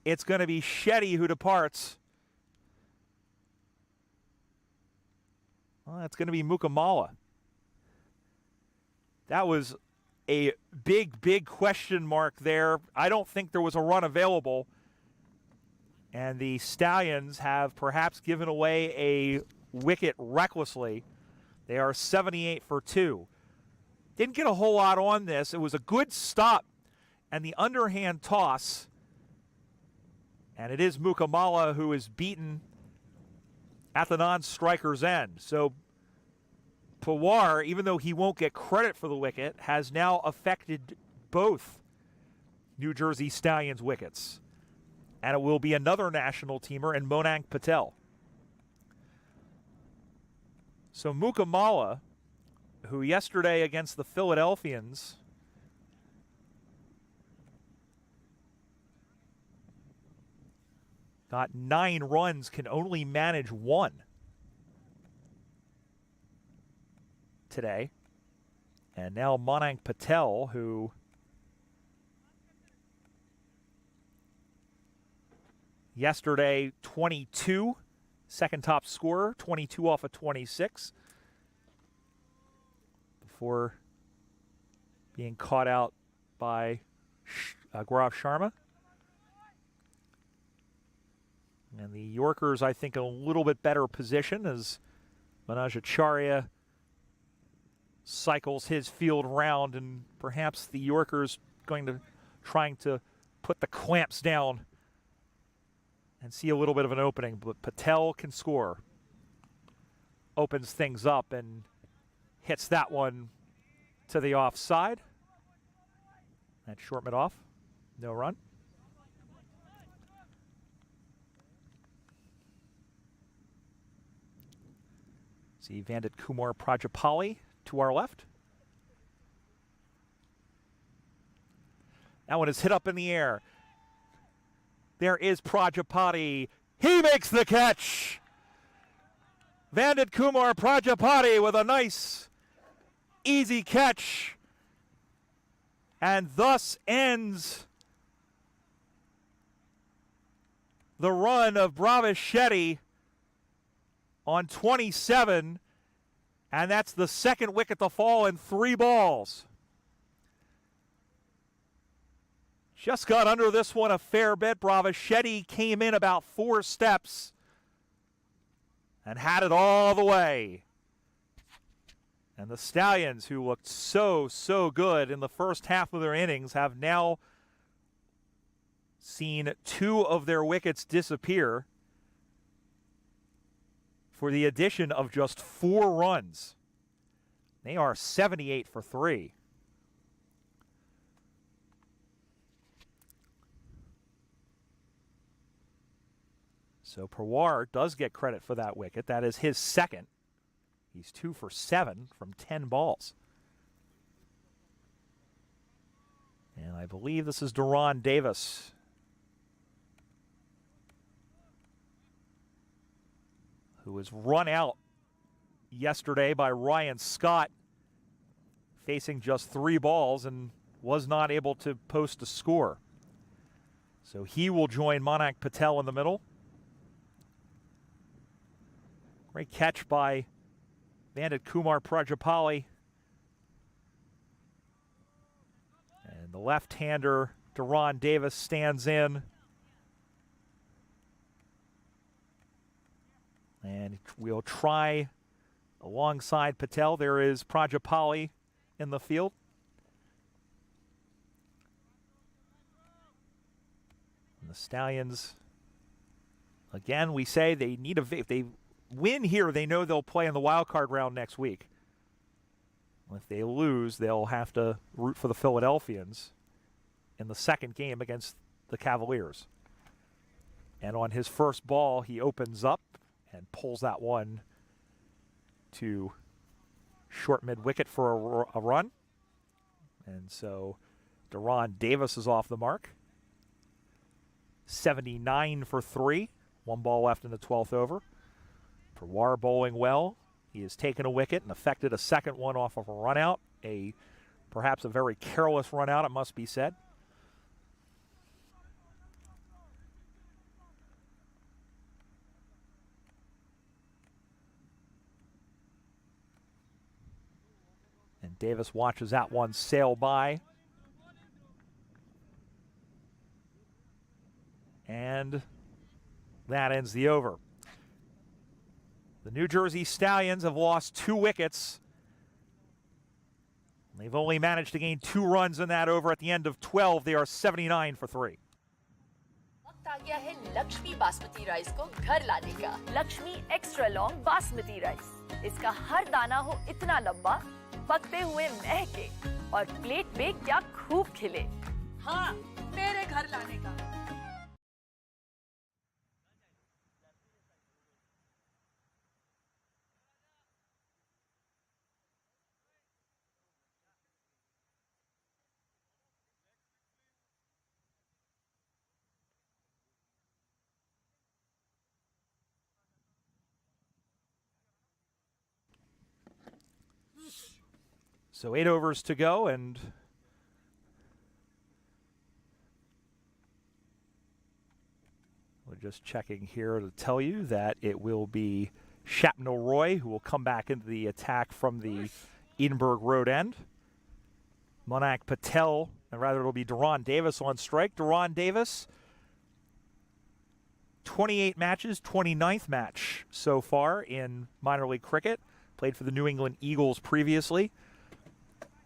it's going to be Shetty who departs. Well, that's going to be Mukamala. That was a big, big question mark there. I don't think there was a run available. And the Stallions have perhaps given away a wicket recklessly. They are 78 for 2. Didn't get a whole lot on this. It was a good stop and the underhand toss. And it is Mukamala who is beaten at the non-striker's end. So Pawar, even though he won't get credit for the wicket, has now affected both New Jersey Stallions wickets. And it will be another national teamer in Monank Patel. So Mukamala, who yesterday against the Philadelphians got 9 runs, can only manage 1 today. And now Monank Patel, who yesterday 22, second top scorer, 22 off of 26, before being caught out by Gaurav Sharma. And the Yorkers, I think, in a little bit better position as Manoj Acharya cycles his field round, and perhaps the Yorkers trying to put the clamps down and see a little bit of an opening. But Patel can score. Opens things up and hits that one to the offside. That's short mid off. No run. See Vandit Kumar Prajapali to our left. That one is hit up in the air. There is Prajapati. He makes the catch. Vandit Kumar Prajapati with a nice, easy catch. And thus ends the run of Bravish Shetty on 27, and that's the second wicket to fall in 3 balls. Just got under this one a fair bit. Bravish Shetty came in about 4 steps and had it all the way. And the Stallions, who looked so good in the first half of their innings, have now seen 2 of their wickets disappear for the addition of just 4 runs. They are 78 for 3. So Pawar does get credit for that wicket. That is his second. He's 2 for 7 from 10 balls. And I believe this is Deron Davis. who was run out yesterday by Ryan Scott, facing just 3 balls and was not able to post a score. So he will join Manak Patel in the middle. Great catch by Bandit Kumar Prajapali. And the left-hander, Deron Davis, stands in. And we'll try alongside Patel. There is Prajapali in the field. And the Stallions, again, we say they need if they win here, they know they'll play in the wild card round next week. If they lose, they'll have to root for the Philadelphians in the second game against the Cavaliers. And on his first ball, he opens up and pulls that one to short mid-wicket for a run. And so Deron Davis is off the mark. 79 for 3. 1 ball left in the 12th over. Pawar bowling well. He has taken a wicket and affected a second one off of a run out. Perhaps a very careless run out, it must be said. And Davis watches that one sail by. And that ends the over. The New Jersey Stallions have lost 2 wickets. They've only managed to gain 2 runs in that over. At the end of 12, they are 79 for 3. वक्त आ गया है Lakshmi basmati rice को घर लाने का। Lakshmi extra long basmati rice. इसका हर दाना हो इतना लंबा, पकते हुए महके और प्लेट पे क्या खूब खिले। हाँ, मेरे घर लाने का। So 8 overs to go, and we're just checking here to tell you that it will be Shapnel Roy who will come back into the attack from the Edinburgh Road end. Manak Patel, and rather it'll be Deron Davis on strike. Deron Davis, 28 matches, 29th match so far in minor league cricket. Played for the New England Eagles previously.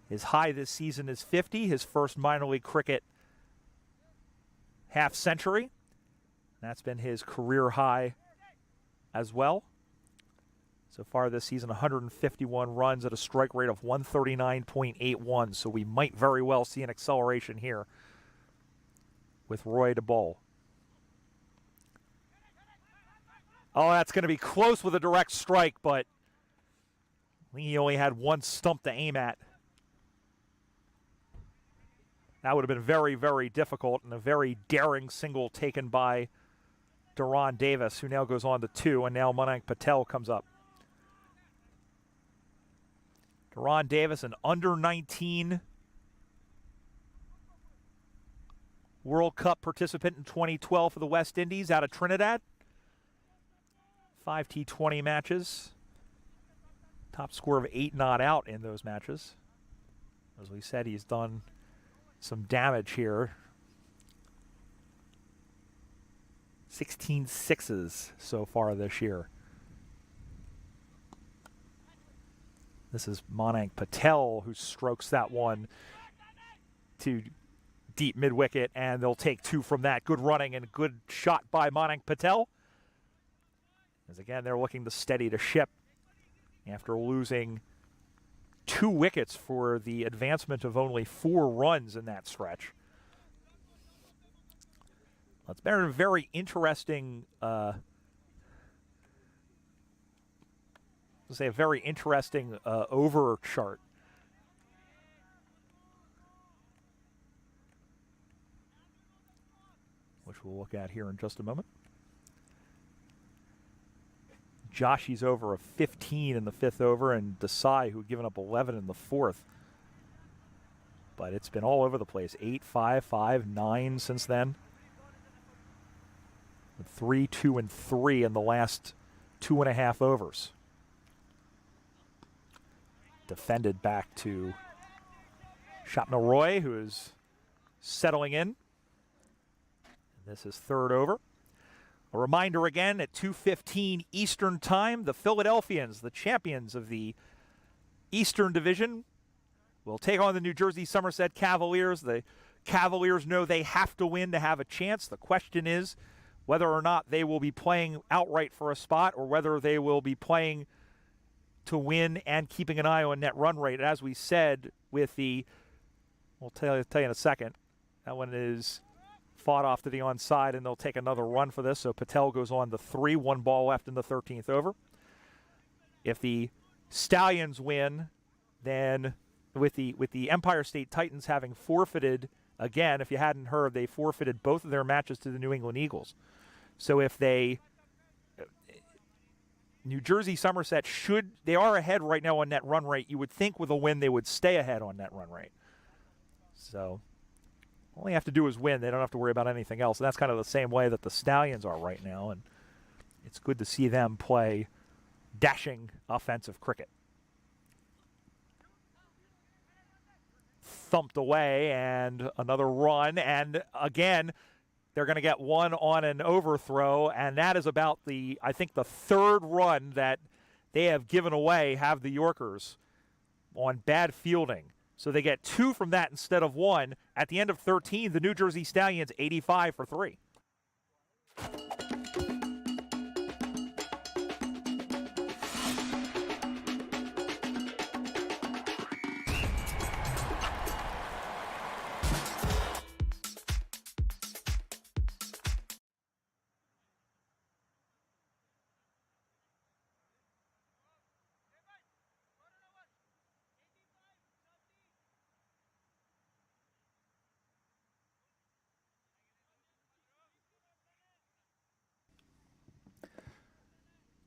His high this season is 50, his first minor league cricket half century. That's been his career high as well. So far this season, 151 runs at a strike rate of 139.81. So we might very well see an acceleration here with Roy to bowl. Oh, that's going to be close with a direct strike, but I think he only had 1 stump to aim at. That would have been very, very difficult, and a very daring single taken by Deron Davis, who now goes on to 2, and now Manak Patel comes up. Deron Davis, an under-19 World Cup participant in 2012 for the West Indies out of Trinidad. 5 T20 matches. Top score of 8 not out in those matches. As we said, he's done some damage here. 16 sixes so far this year. This is Manak Patel who strokes that one to deep mid-wicket, and they'll take 2 from that. Good running and good shot by Manak Patel. As again, they're looking to steady the ship after losing 2 wickets for the advancement of only 4 runs in that stretch. It's been a very interesting, a very interesting over chart. Which we'll look at here in just a moment. Joshi's over a 15 in the 5th over, and Desai, who had given up 11 in the 4th. But it's been all over the place. 8, 5, 5, 9 since then. 3, 2, and 3 in the last 2.5 overs. Defended back to Shapna-Roy, who is settling in. This is 3rd over. A reminder again, at 2:15 Eastern Time, the Philadelphians, the champions of the Eastern Division, will take on the New Jersey Somerset Cavaliers. The Cavaliers know they have to win to have a chance. The question is whether or not they will be playing outright for a spot or whether they will be playing to win and keeping an eye on net run rate. As we said with the, we'll tell you in a second, that one is fought off to the onside, and they'll take another run for this. So Patel goes on the 3, 1 ball left in the 13th over. If the Stallions win, then with the Empire State Titans having forfeited, again, if you hadn't heard, they forfeited both of their matches to the New England Eagles. So if they, New Jersey Somerset they are ahead right now on net run rate. You would think with a win they would stay ahead on net run rate. So all they have to do is win. They don't have to worry about anything else. And that's kind of the same way that the Stallions are right now. And it's good to see them play dashing offensive cricket. Thumped away, and another run. And again, they're going to get one on an overthrow. And that is about I think the 3rd run that they have given away, have the Yorkers, on bad fielding. So they get 2 from that instead of 1. At the end of 13, the New Jersey Stallions 85 for 3.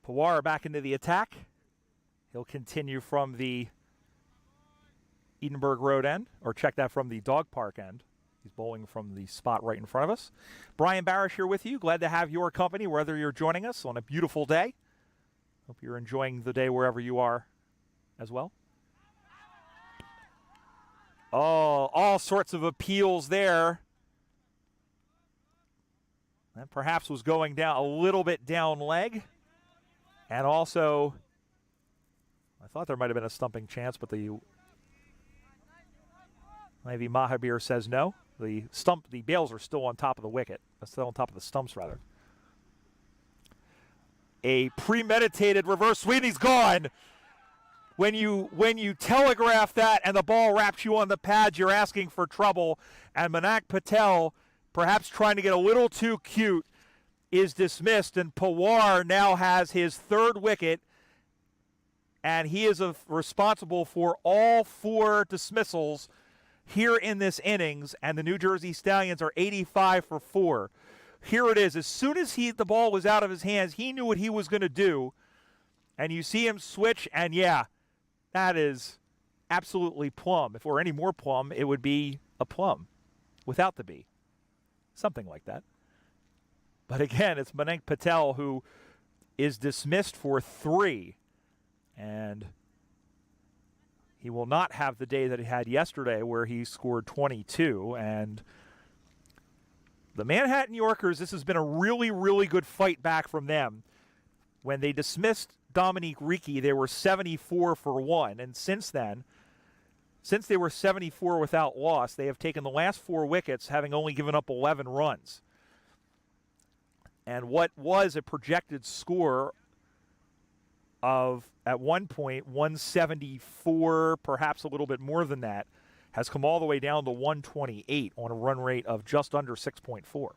Pawar back into the attack. He'll continue from the Edinburgh Road end, or check that from the Dog Park end. He's bowling from the spot right in front of us. Brian Barish here with you. Glad to have your company, whether you're joining us on a beautiful day. Hope you're enjoying the day wherever you are as well. Oh, all sorts of appeals there. That perhaps was going down a little bit down leg. And also, I thought there might have been a stumping chance, but maybe Mahabir says no. The bails are still on top of the wicket. Still on top of the stumps, rather. A premeditated reverse swing. He's gone. When you telegraph that and the ball wraps you on the pads, you're asking for trouble. And Manak Patel, perhaps trying to get a little too cute, is dismissed, and Pawar now has his 3rd wicket, and he is responsible for all 4 dismissals here in this innings, and the New Jersey Stallions are 85 for 4. Here it is. As soon as the ball was out of his hands, he knew what he was going to do, and you see him switch, and yeah, that is absolutely plum. If it were any more plum, it would be a plum without the B. Something like that. But again, it's Manik Patel who is dismissed for 3. And he will not have the day that he had yesterday where he scored 22. And the Manhattan Yorkers, this has been a really, really good fight back from them. When they dismissed Dominique Ricci, they were 74 for 1. And since then, since they were 74 without loss, they have taken the last 4 wickets, having only given up 11 runs. And what was a projected score of, at one point, 174, perhaps a little bit more than that, has come all the way down to 128 on a run rate of just under 6.4.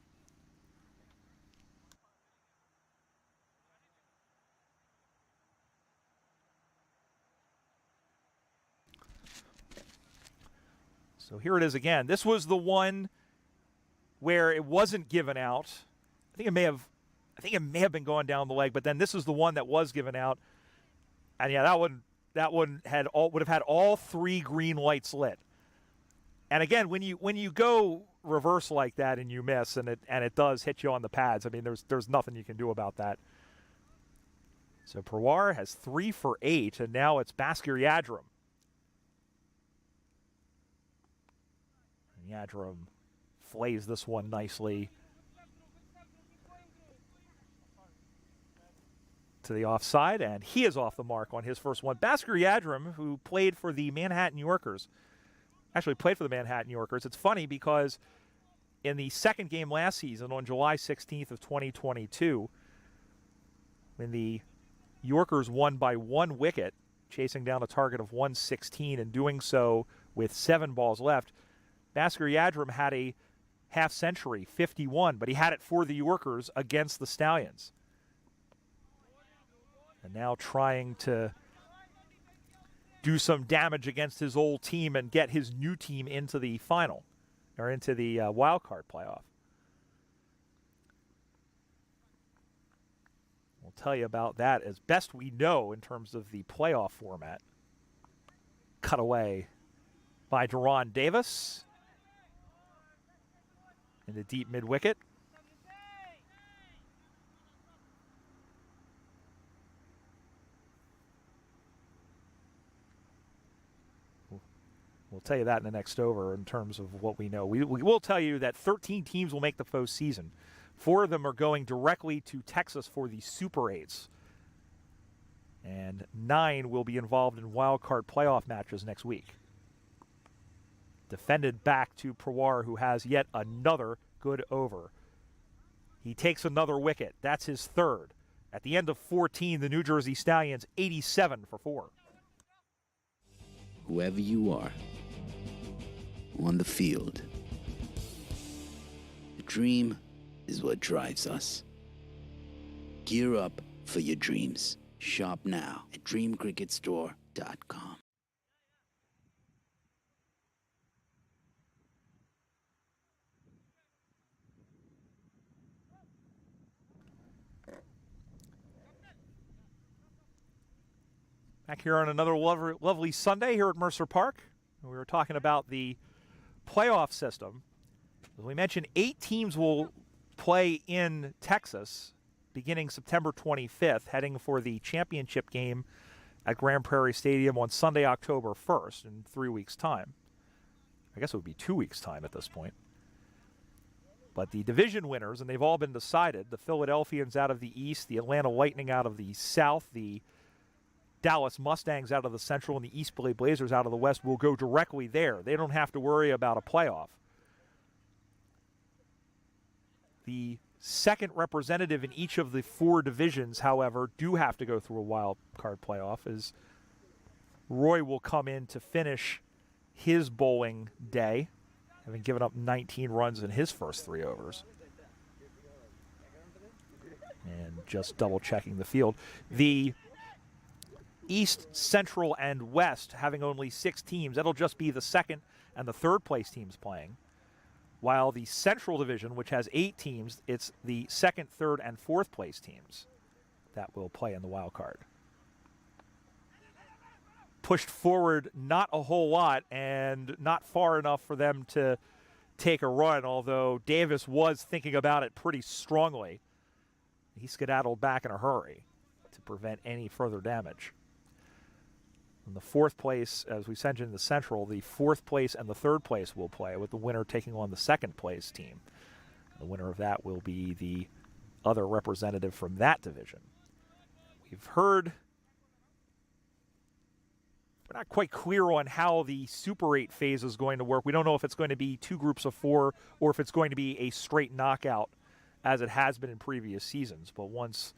So here it is again. This was the one where it wasn't given out. I think it may have I think it may have been going down the leg, but then this is the one that was given out. And yeah, that one would have had all 3 green lights lit. And again, when you go reverse like that and you miss and it does hit you on the pads, I mean there's nothing you can do about that. So Pawar has 3 for 8, and now it's Basker Yadrum. And Yadrum flays this one nicely to the offside, and he is off the mark on his first one. Basker Yadrum, who played for the Manhattan Yorkers, It's funny because in the second game last season on July 16th of 2022, when the Yorkers won by 1 wicket, chasing down a target of 116 and doing so with 7 balls left, Basker Yadrum had a half-century, 51, but he had it for the Yorkers against the Stallions. And now trying to do some damage against his old team and get his new team into the final, or into the wild card playoff. We'll tell you about that as best we know in terms of the playoff format. Cut away by Deron Davis in the deep mid-wicket. We'll tell you that in the next over in terms of what we know. We will tell you that 13 teams will make the postseason. 4 of them are going directly to Texas for the Super 8s. And 9 will be involved in wild card playoff matches next week. Defended back to Pawar, who has yet another good over. He takes another wicket. That's his 3rd. At the end of 14, the New Jersey Stallions 87 for 4. Whoever you are on the field, the dream is what drives us. Gear up for your dreams. Shop now at dreamcricketstore.com. Back here on another lovely Sunday here at Mercer Park. We were talking about the playoff system. As we mentioned, 8 teams will play in Texas beginning September 25th, heading for the championship game at Grand Prairie Stadium on Sunday, October 1st, in 3 weeks' time. I guess it would be 2 weeks' time at this point. But the division winners, and they've all been decided, the Philadelphians out of the East, the Atlanta Lightning out of the South, the Dallas Mustangs out of the Central, and the East Bay Blazers out of the West will go directly there. They don't have to worry about a playoff. The second representative in each of the 4 divisions, however, do have to go through a wild card playoff, as Roy will come in to finish his bowling day, having given up 19 runs in his first 3 overs. And just double-checking the field. The East, Central, and West having only 6 teams. That'll just be the second and the third place teams playing. While the Central Division, which has 8 teams, it's the second, third, and fourth place teams that will play in the wild card. Pushed forward not a whole lot and not far enough for them to take a run, although Davis was thinking about it pretty strongly. He skedaddled back in a hurry to prevent any further damage. In the fourth place, as we mentioned in the Central, the fourth place and the third place will play, with the winner taking on the second place team. The winner of that will be the other representative from that division. We've heard, we're not quite clear on how the Super 8 phase is going to work. We don't know if it's going to be 2 groups of 4 or if it's going to be a straight knockout as it has been in previous seasons. But once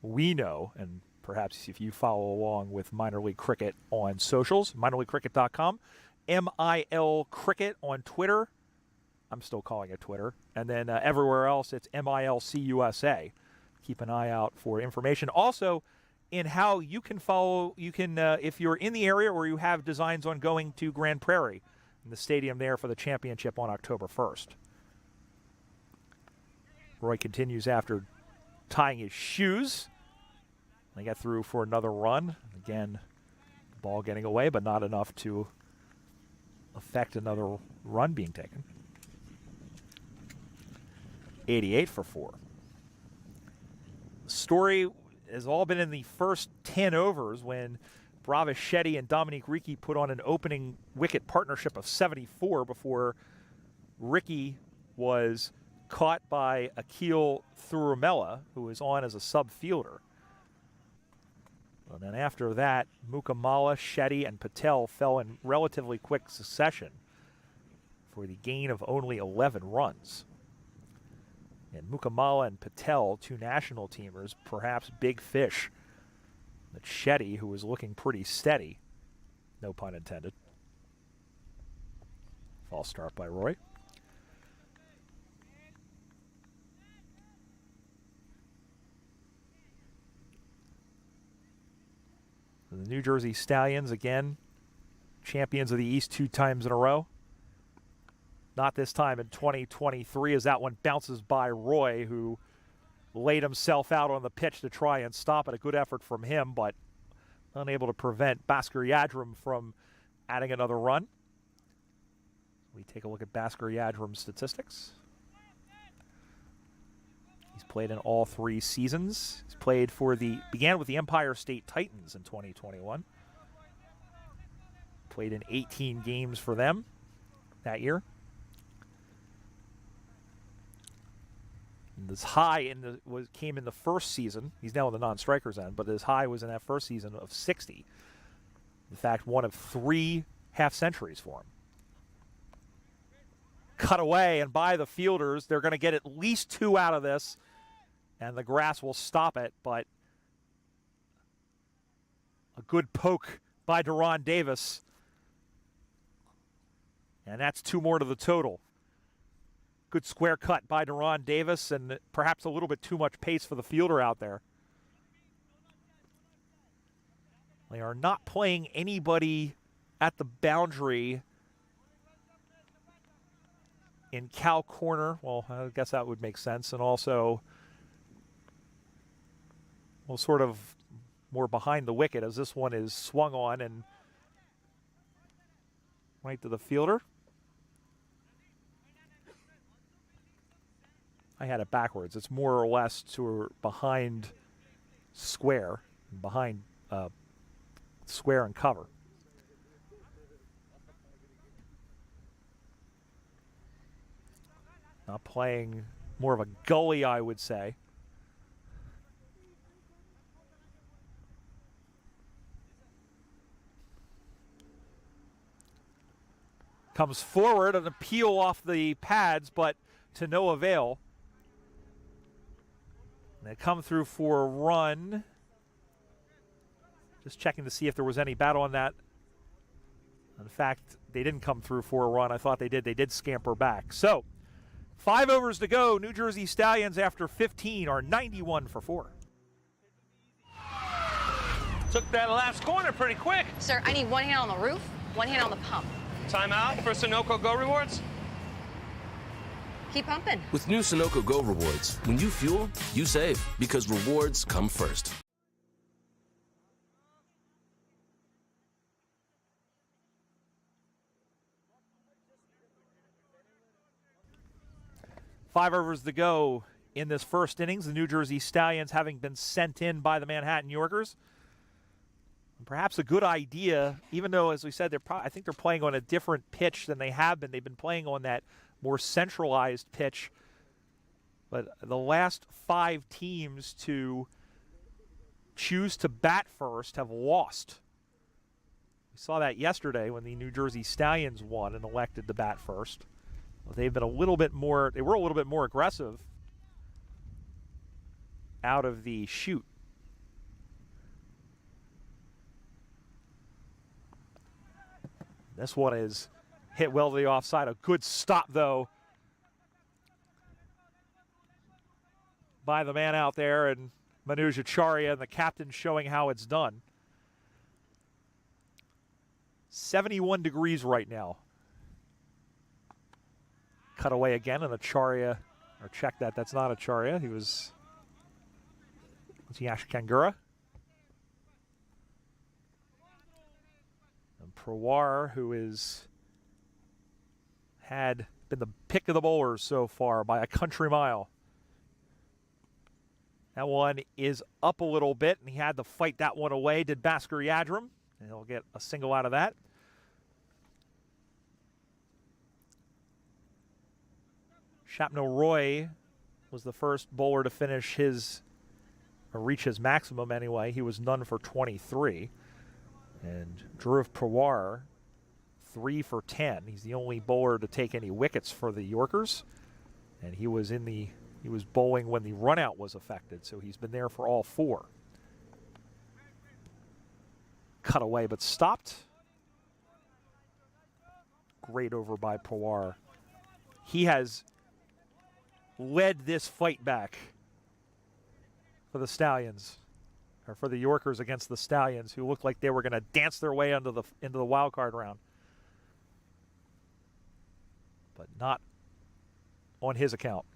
we know, and perhaps if you follow along with minor league cricket on socials, minorleaguecricket.com, MIL Cricket on Twitter. I'm still calling it Twitter. And then everywhere else, it's MILCUSA. Keep an eye out for information. Also, in how you can follow, if you're in the area or you have designs on going to Grand Prairie, in the stadium there for the championship on October 1st. Roy continues after tying his shoes. They get through for another run. Again, the ball getting away, but not enough to affect another run being taken. 88 for 4. The story has all been in the first 10 overs when Bravaschetti and Dominique Ricci put on an opening wicket partnership of 74 before Ricci was caught by Akil Thurumela, who was on as a sub-fielder. And then after that, Mukamala, Shetty, and Patel fell in relatively quick succession for the gain of only 11 runs. And Mukamala and Patel, two national teamers, perhaps big fish. But Shetty, who was looking pretty steady, no pun intended. False start by Roy. The New Jersey Stallions, again, champions of the East 2 times in a row. Not this time in 2023, as that one bounces by Roy, who laid himself out on the pitch to try and stop it. A good effort from him, but unable to prevent Bhaskar Yadram from adding another run. We take a look at Bhaskar Yadram's statistics. He's played in all 3 seasons. He's played for began with the Empire State Titans in 2021. Played in 18 games for them that year. And his high came in the first season. He's now in the non-strikers end, but his high was in that first season of 60. In fact, one of 3 half-centuries for him. Cut away and by the fielders. They're going to get at least 2 out of this, and the grass will stop it, but a good poke by Deron Davis. And that's 2 more to the total. Good square cut by Deron Davis, and perhaps a little bit too much pace for the fielder out there. They are not playing anybody at the boundary in cow corner. Well, I guess that would make sense. And also, well, sort of more behind the wicket, as this one is swung on and right to the fielder. I had it backwards. It's more or less to behind square, behind square and cover. Not playing, more of a gully, I would say. Comes forward, an appeal off the pads, but to no avail. They come through for a run. Just checking to see if there was any battle on that. In fact, they didn't come through for a run. I thought they did. They did scamper back. So, 5 overs to go. New Jersey Stallions, after 15, are 91 for 4. Took that last corner pretty quick. Sir, I need 1 hand on the roof, 1 hand on the pump. Timeout for Sunoco Go Rewards. Keep pumping. With new Sunoco Go rewards, when you fuel, you save because rewards come first. Five overs to go in this first innings. The New Jersey Stallions having been sent in by the Manhattan Yorkers. And perhaps a good idea, even though, as we said, I think they're playing on a different pitch than they have been. They've been playing on that more centralized pitch. But the last 5 teams to choose to bat first have lost. We saw that yesterday when the New Jersey Stallions won and elected to bat first. They've been a little bit more, they were a little bit more aggressive out of the chute. This one is hit well to the offside. A good stop, though, by the man out there, and Manoj Acharya and the captain showing how it's done. 71 degrees right now. Cut away again, and Acharya, or check that, that's not Acharya. He was It's Yash Kangura. And Prawar, who had been the pick of the bowlers so far by a country mile. That one is up a little bit, and he had to fight that one away, did Bhaskar Yadram, and he'll get a single out of that. Shapno Roy was the first bowler to finish or reach his maximum anyway. He was none for 23. And Dhruv Prawar, 3 for 10. He's the only bowler to take any wickets for the Yorkers. And he was bowling when the run out was affected, so he's been there for all 4. Cut away but stopped. Great over by Prawar. He has led this fight back for the Stallions, or for the Yorkers against the Stallions, who looked like they were going to dance their way into the wild card round. But not on his account.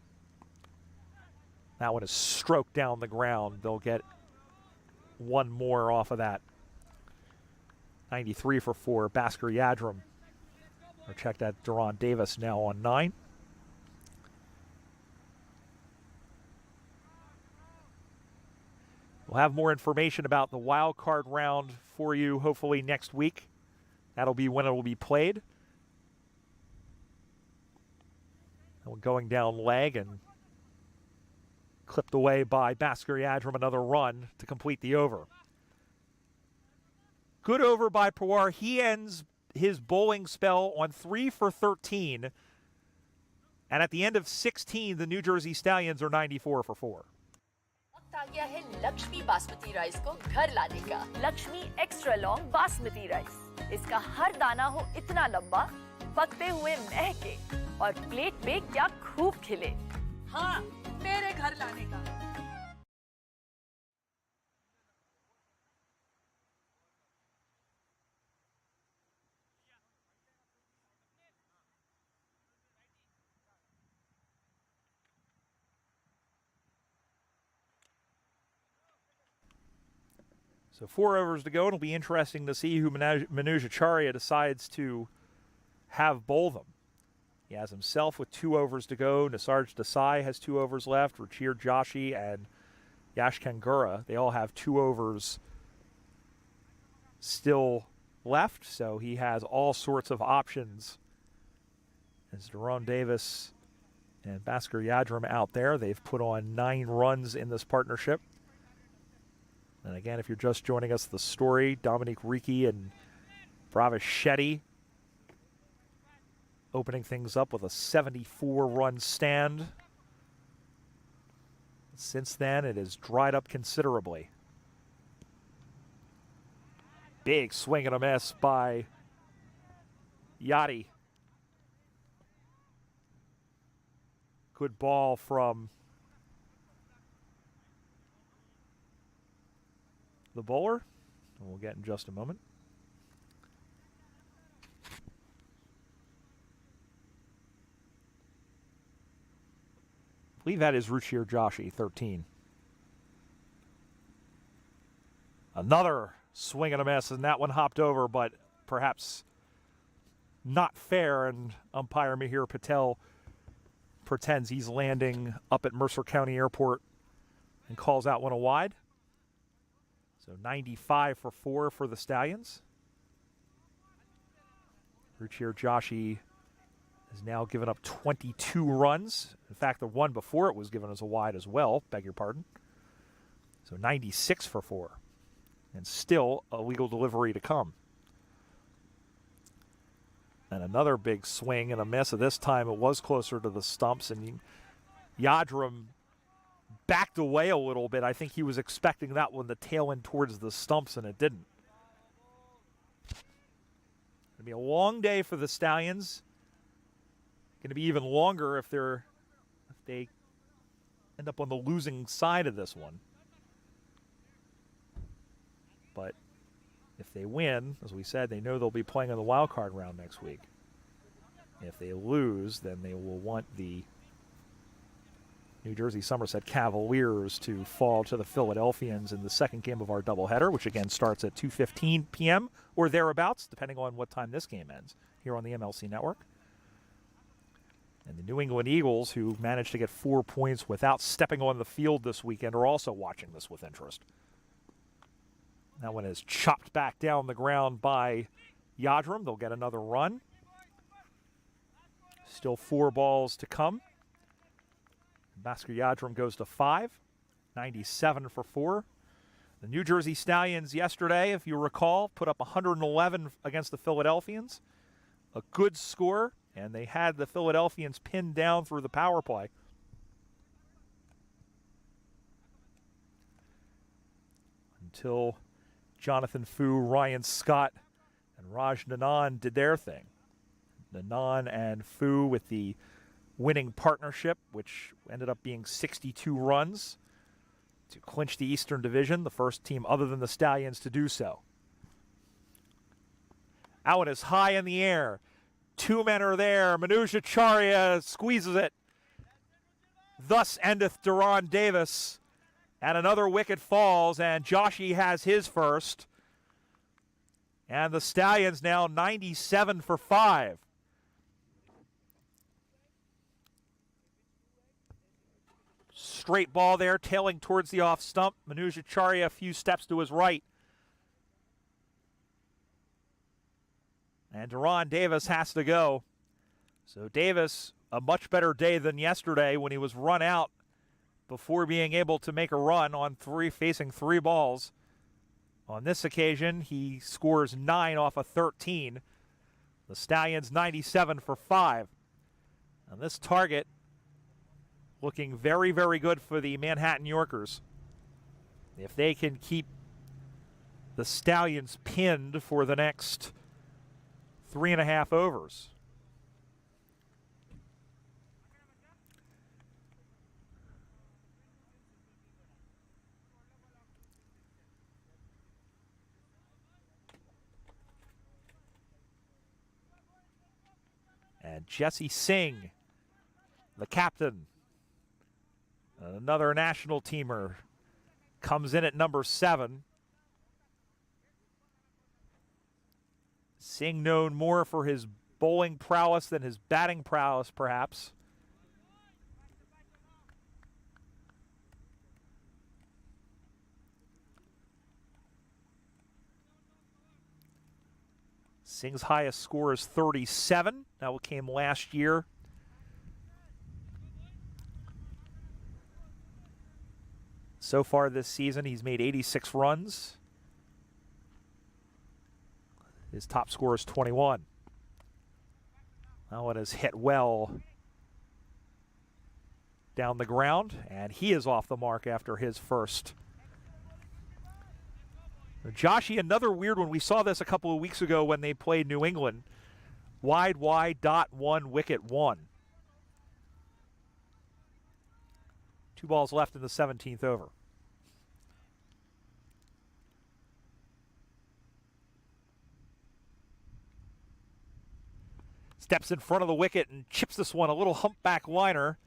That one is stroked down the ground. They'll get one more off of that. 93 for 4, Bhaskar Yadram. Or check that, Duran Davis now on 9. We'll have more information about the wild card round for you hopefully next week. That'll be when it will be played. And we're going down leg and clipped away by Bhaskar Yadram, another run to complete the over. Good over by Prawar. He ends his bowling spell on 3 for 13. And at the end of 16, the New Jersey Stallions are 94 for 4. आ गया है Lakshmi basmati rice को घर लाने का। Lakshmi extra long basmati rice. इसका हर दाना हो इतना लंबा, पकते हुए महके और प्लेट पे क्या खूब खिले। हाँ, मेरे घर लाने का। So 4 overs to go. It'll be interesting to see who Manoj Acharya decides to have bowl them. He has himself with 2 overs to go. Nisarg Desai has 2 overs left. Ruchir Joshi and Yash Kangura, they all have 2 overs still left. So he has all sorts of options. As Duran Davis and Bhaskar Yadram out there, they've put on 9 runs in this partnership. And again, if you're just joining us, the story, Dominique Ricci and Bravish Shetty opening things up with a 74-run stand. Since then, it has dried up considerably. Big swing and a miss by Yachty. Good ball from the bowler, and we'll get in just a moment. I believe that is Ruchir Joshi, 13. Another swing and a miss, and that one hopped over, but perhaps not fair, and umpire Mihir Patel pretends he's landing up at Mercer County Airport and calls out one a wide. So 95 for 4 for the Stallions. Ruchir Joshi has now given up 22 runs. In fact, the one before it was given as a wide as well, beg your pardon. So 96 for 4. And still a legal delivery to come. And another big swing and a miss. At this time it was closer to the stumps, and Yadram backed away a little bit. I think he was expecting that one to tail in towards the stumps, and it didn't. Going to be a long day for the Stallions. Going to be even longer if they end up on the losing side of this one. But if they win, as we said, they know they'll be playing in the wild card round next week. If they lose, then they will want the New Jersey Somerset Cavaliers to fall to the Philadelphians in the second game of our doubleheader, which again starts at 2:15 p.m. or thereabouts, depending on what time this game ends here on the MLC Network. And the New England Eagles, who managed to get 4 points without stepping on the field this weekend, are also watching this with interest. That one is chopped back down the ground by Yadrum. They'll get another run. Still 4 balls to come. Bhaskar Yadrum goes to 5, 97 for 4. The New Jersey Stallions yesterday, if you recall, put up 111 against the Philadelphians. A good score, and they had the Philadelphians pinned down through the power play. Until Jonathan Fu, Ryan Scott, and Raj Nanan did their thing. Nanan and Fu with the winning partnership, which ended up being 62 runs to clinch the Eastern Division, the first team other than the Stallions to do so. Out is high in the air. 2 men are there. Manoj Acharya squeezes it. Thus endeth Duran Davis. And another wicket falls, and Joshi has his first. And the Stallions now 97 for 5. Straight ball there, tailing towards the off stump. Manoj Acharya a few steps to his right. And Duran Davis has to go. So Davis, a much better day than yesterday when he was run out before being able to make a run on facing 3 balls. On this occasion, he scores 9 off of 13. The Stallions 97 for 5. And this target looking very, very good for the Manhattan Yorkers. If they can keep the Stallions pinned for the next 3.5 overs. And Jesse Singh, the captain, another national teamer, comes in at number 7. Singh known more for his bowling prowess than his batting prowess, perhaps. Singh's highest score is 37. That came last year. So far this season, he's made 86 runs. His top score is 21. That one is hit well down the ground, and he is off the mark after his first. Joshi, another weird one. We saw this a couple of weeks ago when they played New England. Wide, dot, 1, wicket, 1. 2 balls left in the 17th over. Steps in front of the wicket and chips this one. A little humpback liner.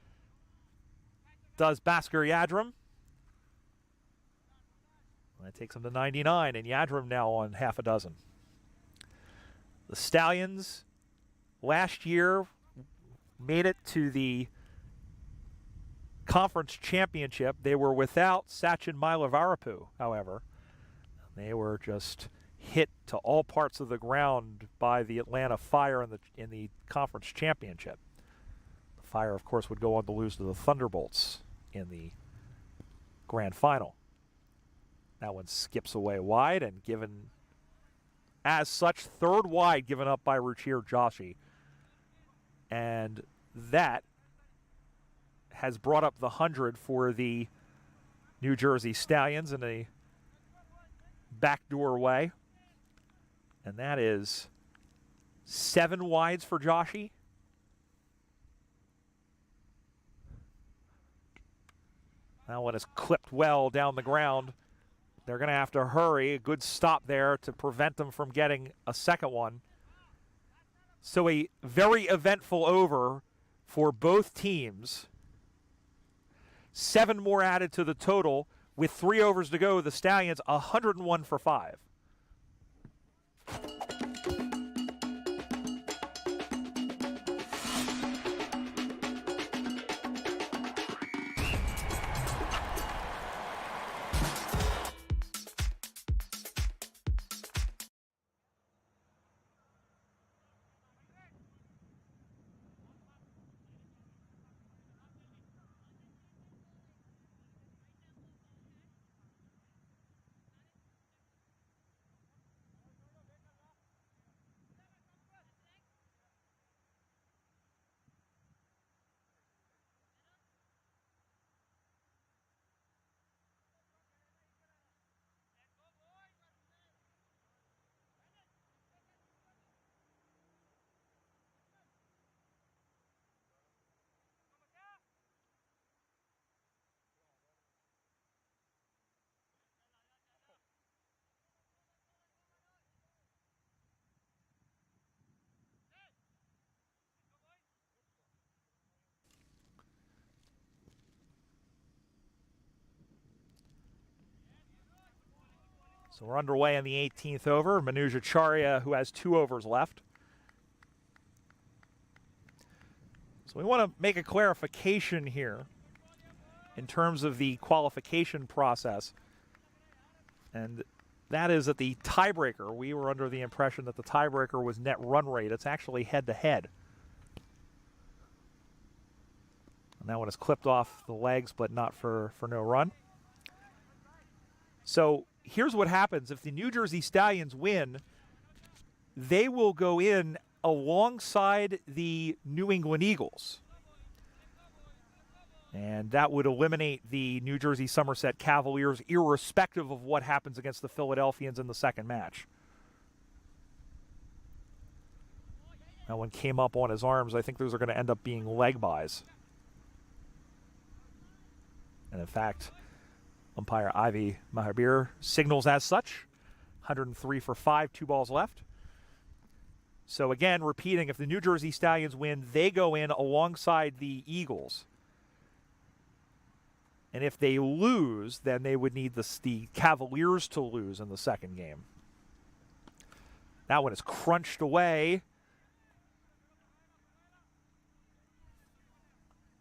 Does Bhaskar Yadrum. That takes him to 99, and Yadrum now on half a dozen. The Stallions last year made it to the conference championship. They were without Sachin Mailavarapu, however. They were just hit to all parts of the ground by the Atlanta Fire in the conference championship. The Fire, of course, would go on to lose to the Thunderbolts in the grand final. That one skips away wide and given, as such, third wide given up by Ruchir Joshi. And that has brought up the 100 for the New Jersey Stallions in a backdoor way. And that is 7 wides for Joshi. That one is clipped well down the ground. They're going to have to hurry. A good stop there to prevent them from getting a second one. So a very eventful over for both teams. 7 more added to the total. With 3 overs to go, the Stallions 101 for 5. So we're underway in the 18th over. Manu Acharya, who has 2 overs left. So we want to make a clarification here in terms of the qualification process. And that is that the tiebreaker, we were under the impression that the tiebreaker was net run rate. It's actually head-to-head. And that one is clipped off the legs, but not for no run. So here's what happens. If the New Jersey Stallions win, they will go in alongside the New England Eagles. And that would eliminate the New Jersey Somerset Cavaliers, irrespective of what happens against the Philadelphians in the second match. That one came up on his arms. I think those are going to end up being leg buys. And in fact, umpire Ivy Mahabir signals as such. 103 for 5, 2 balls left. So again, repeating, if the New Jersey Stallions win, they go in alongside the Eagles. And if they lose, then they would need the Cavaliers to lose in the second game. That one is crunched away.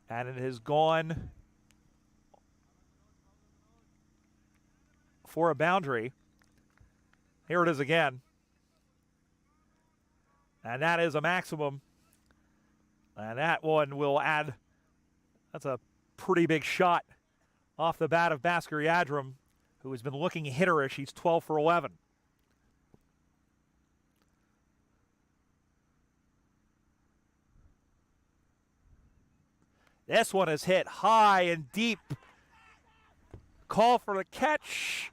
And it has gone for a boundary. Here it is again. And that is a maximum. And that one will add, that's a pretty big shot off the bat of Bhaskar Yadram, who has been looking hitterish. He's 12 for 11. This one is hit high and deep. Call for the catch.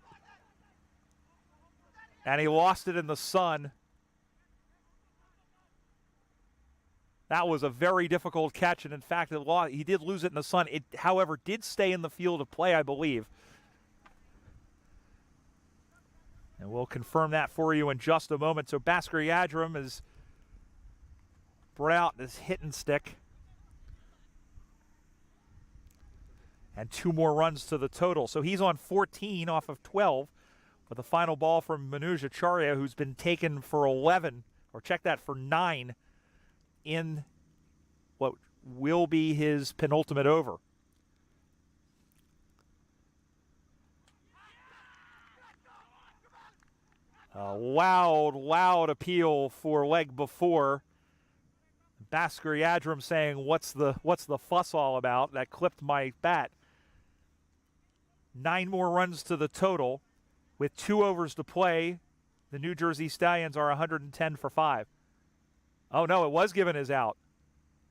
And he lost it in the sun. That was a very difficult catch, and in fact, he did lose it in the sun. It, however, did stay in the field of play, I believe. And we'll confirm that for you in just a moment. So Bhaskar Yadram is brought out this hitting stick. And 2 more runs to the total. So he's on 14 off of 12 with the final ball from Manu Acharya, who's been taken for 11, or check that, for 9 in what will be his penultimate over. A loud appeal for leg before. Bhaskar Yadram saying, what's the fuss all about? That clipped my bat. 9 more runs to the total. With 2 overs to play, the New Jersey Stallions are 110 for 5. Oh, no, it was given as out.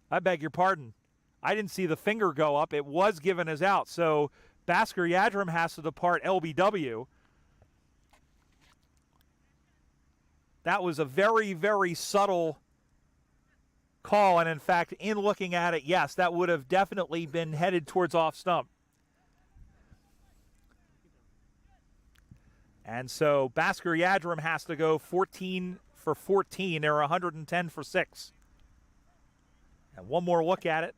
I beg your pardon. I didn't see the finger go up. It was given as out. So Bhaskar Yadram has to depart LBW. That was a very, very subtle call. And in fact, in looking at it, yes, that would have definitely been headed towards off stump. And so Bhaskar Yadram has to go 14 for 14. They're 110 for 6. And one more look at it.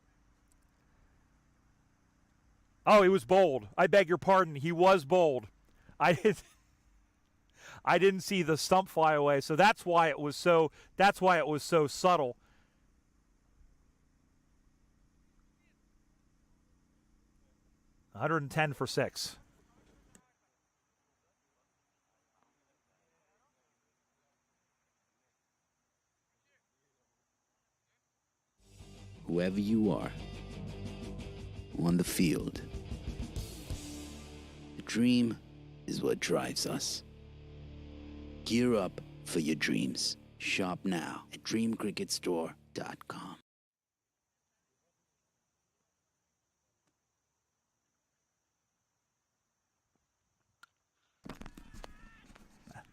Oh, he was bold. I beg your pardon. He was bold. I didn't see the stump fly away, so that's why it was so subtle. $110 for 6. Whoever you are on the field, the dream is what drives us. Gear up for your dreams. Shop now at dreamcricketstore.com.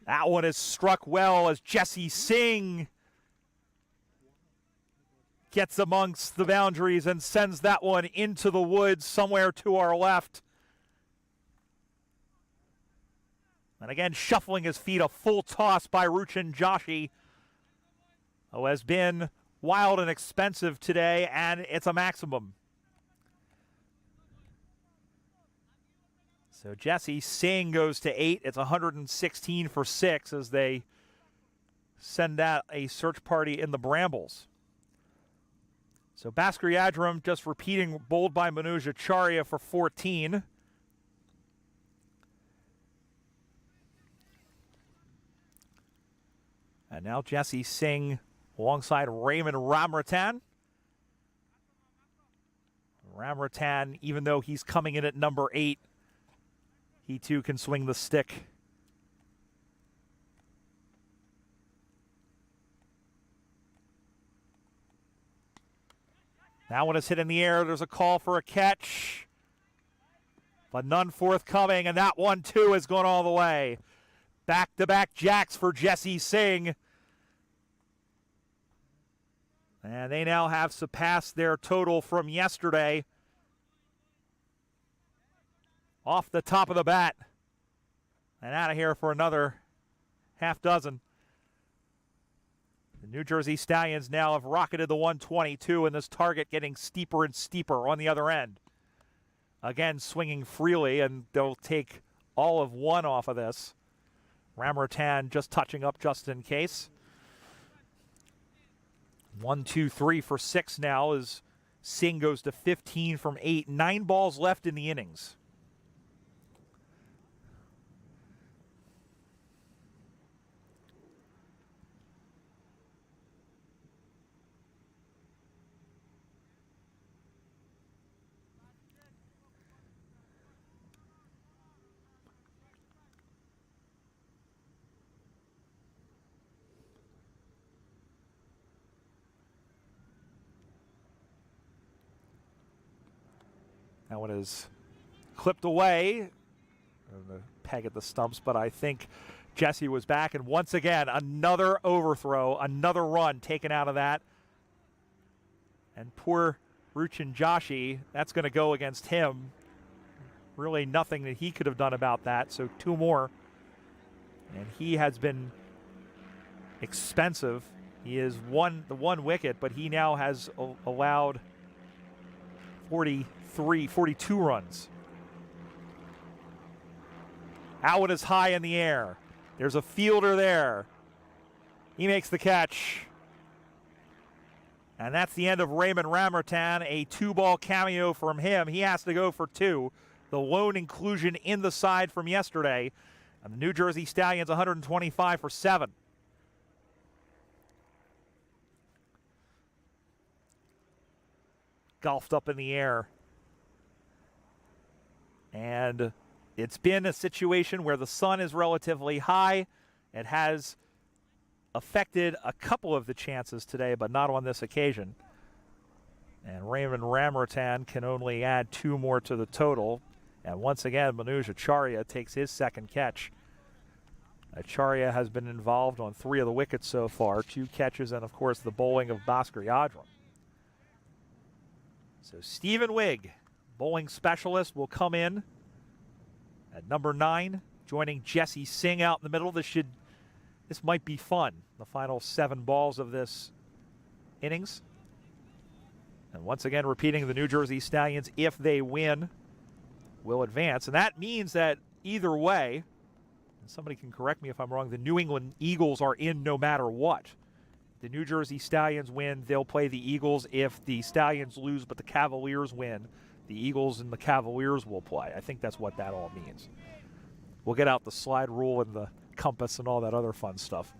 That one is struck well as Jesse Singh gets amongst the boundaries and sends that one into the woods somewhere to our left. And again, shuffling his feet, a full toss by Ruchin Joshi, who has been wild and expensive today, and it's a maximum. So Jesse Singh goes to 8. It's 116 for 6 as they send out a search party in the brambles. So Bhaskar Yadram just repeating, bowled by Manoj Acharya for 14. And now Jesse Singh alongside Raymond Ramratan. Ramratan, even though he's coming in at number 8, he too can swing the stick. That one is hit in the air. There's a call for a catch, but none forthcoming, and that one too has gone all the way. Back-to-back jacks for Jesse Singh. And they now have surpassed their total from yesterday. Off the top of the bat. And out of here for another half dozen. The New Jersey Stallions now have rocketed the 122, and this target getting steeper and steeper on the other end. Again, swinging freely, and they'll take all of one off of this. Ramratan just touching up just in case. 1, 2, 3 for 6 now as Singh goes to 15 from 8. 9 balls left in the innings. That one is clipped away. The peg at the stumps, but I think Jesse was back. And once again, another overthrow, another run taken out of that. And poor Ruchin Joshi, that's going to go against him. Really nothing that he could have done about that. So 2 more. And he has been expensive. He is the one wicket, but he now has allowed 42 runs. That one is high in the air. There's a fielder there. He makes the catch. And that's the end of Raymond Ramratan, a 2-ball cameo from him. He has to go for 2. The lone inclusion in the side from yesterday. And the New Jersey Stallions 125 for 7. Golfed up in the air. And it's been a situation where the sun is relatively high. It has affected a couple of the chances today, but not on this occasion. And Raymond Ramratan can only add 2 more to the total. And once again, Manoj Acharya takes his second catch. Acharya has been involved on 3 of the wickets so far, 2 catches, and of course the bowling of Bhaskar Yadram. So Stephen Wigg, bowling specialist, will come in at number 9, joining Jesse Singh out in the middle. This might be fun, the final 7 balls of this innings. And once again, repeating, the New Jersey Stallions, if they win, will advance. And that means that either way, and somebody can correct me if I'm wrong, the New England Eagles are in no matter what. The New Jersey Stallions win, they'll play the Eagles. If the Stallions lose but the Cavaliers win, the Eagles and the Cavaliers will play. I think that's what that all means. We'll get out the slide rule and the compass and all that other fun stuff.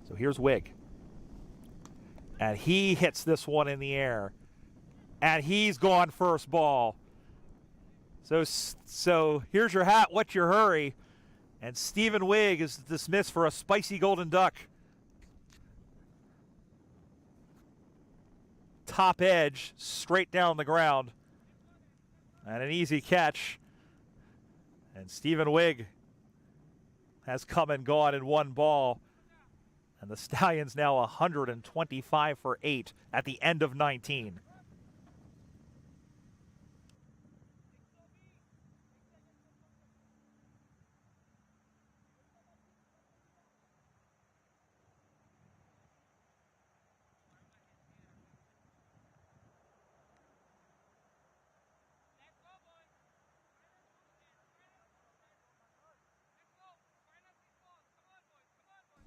So here's Wig. And he hits this one in the air. And he's gone first ball. So here's your hat, what's your hurry? And Stephen Wig is dismissed for a spicy golden duck. Top edge, straight down the ground. And an easy catch. And Stephen Wig has come and gone in one ball. And the Stallions now 125 for 8 at the end of 19.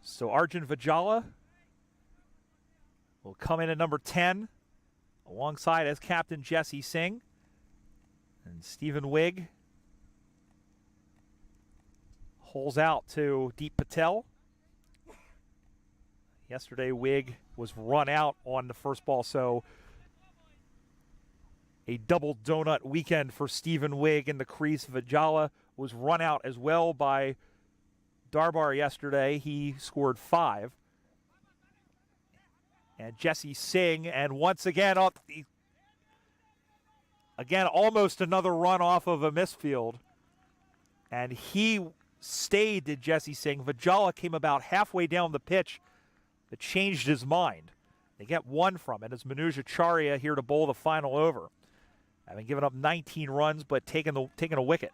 So Arjun Vijala will come in at number 10 alongside as captain Jesse Singh. And Stephen Wig holes out to Deep Patel. Yesterday Wig was run out on the first ball, so a double donut weekend for Stephen Wig in the crease. Vijala was run out as well by Darbar yesterday. He scored 5. And Jesse Singh, and once again, almost another run off of a misfield. And he stayed, did Jesse Singh. Vijala came about halfway down the pitch, but changed his mind. They get 1 from it as Manoj Acharya here to bowl the final over. Having given up 19 runs, but taking a wicket.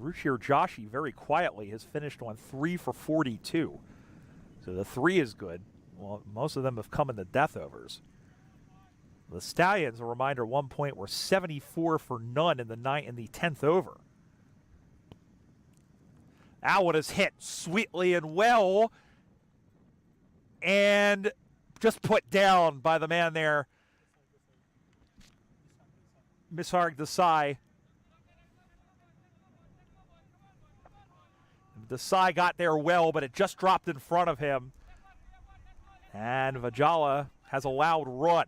Ruchir Joshi very quietly has finished on 3 for 42. So the 3 is good. Well, most of them have come in the death overs. The Stallions, a reminder, at one point were 74 for none in the 10th over. That one is hit sweetly and well, and just put down by the man there, Misharg Desai. Desai got there well, but it just dropped in front of him. And Vijala has a loud run.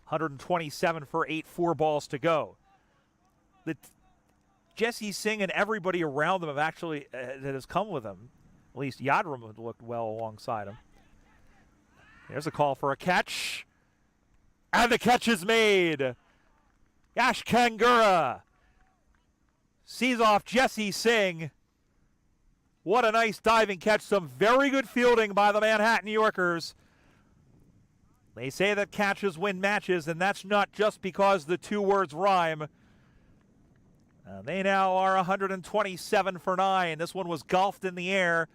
127 for 8, 4 balls to go. Jesse Singh and everybody around them have actually, that has come with him. At least Yadram had looked well alongside him. There's a call for a catch. And the catch is made. Yash Kangura sees off Jesse Singh. What a nice diving catch. Some very good fielding by the Manhattan Yorkers. They say that catches win matches, and that's not just because the 2 words rhyme. They now are 127 for 9. This one was golfed in the air.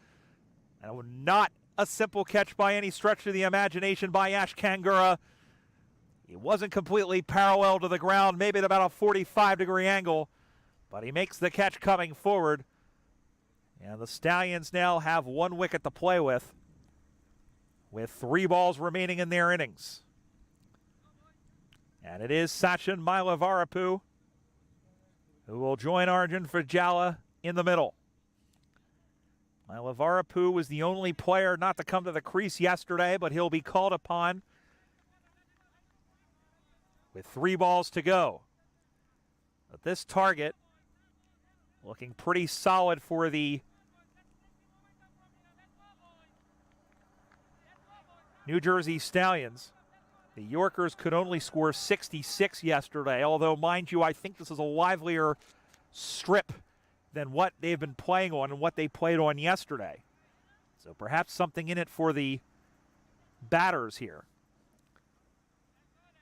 And not a simple catch by any stretch of the imagination by Yash Kangura. He wasn't completely parallel to the ground, maybe at about a 45-degree angle, but he makes the catch coming forward. And the Stallions now have 1 wicket to play with 3 balls remaining in their innings. And it is Sachin Mailavarapu who will join Arjun Vijala in the middle. Mailavarapu was the only player not to come to the crease yesterday, but he'll be called upon with 3 balls to go. But this target looking pretty solid for the New Jersey Stallions. The Yorkers could only score 66 yesterday, although, mind you, I think this is a livelier strip than what they've been playing on and what they played on yesterday. So perhaps something in it for the batters here.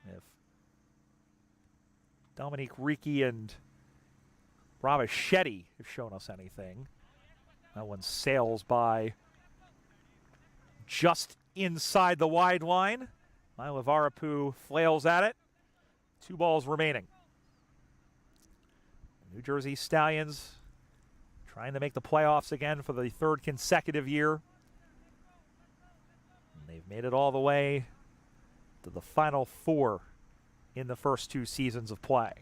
If Dominique Ricci and Bravachetti has shown us anything. That one sails by just inside the wide line. Mailevarapu flails at it. 2 balls remaining. New Jersey Stallions trying to make the playoffs again for the 3rd consecutive year. And they've made it all the way to the Final 4 in the first 2 seasons of play.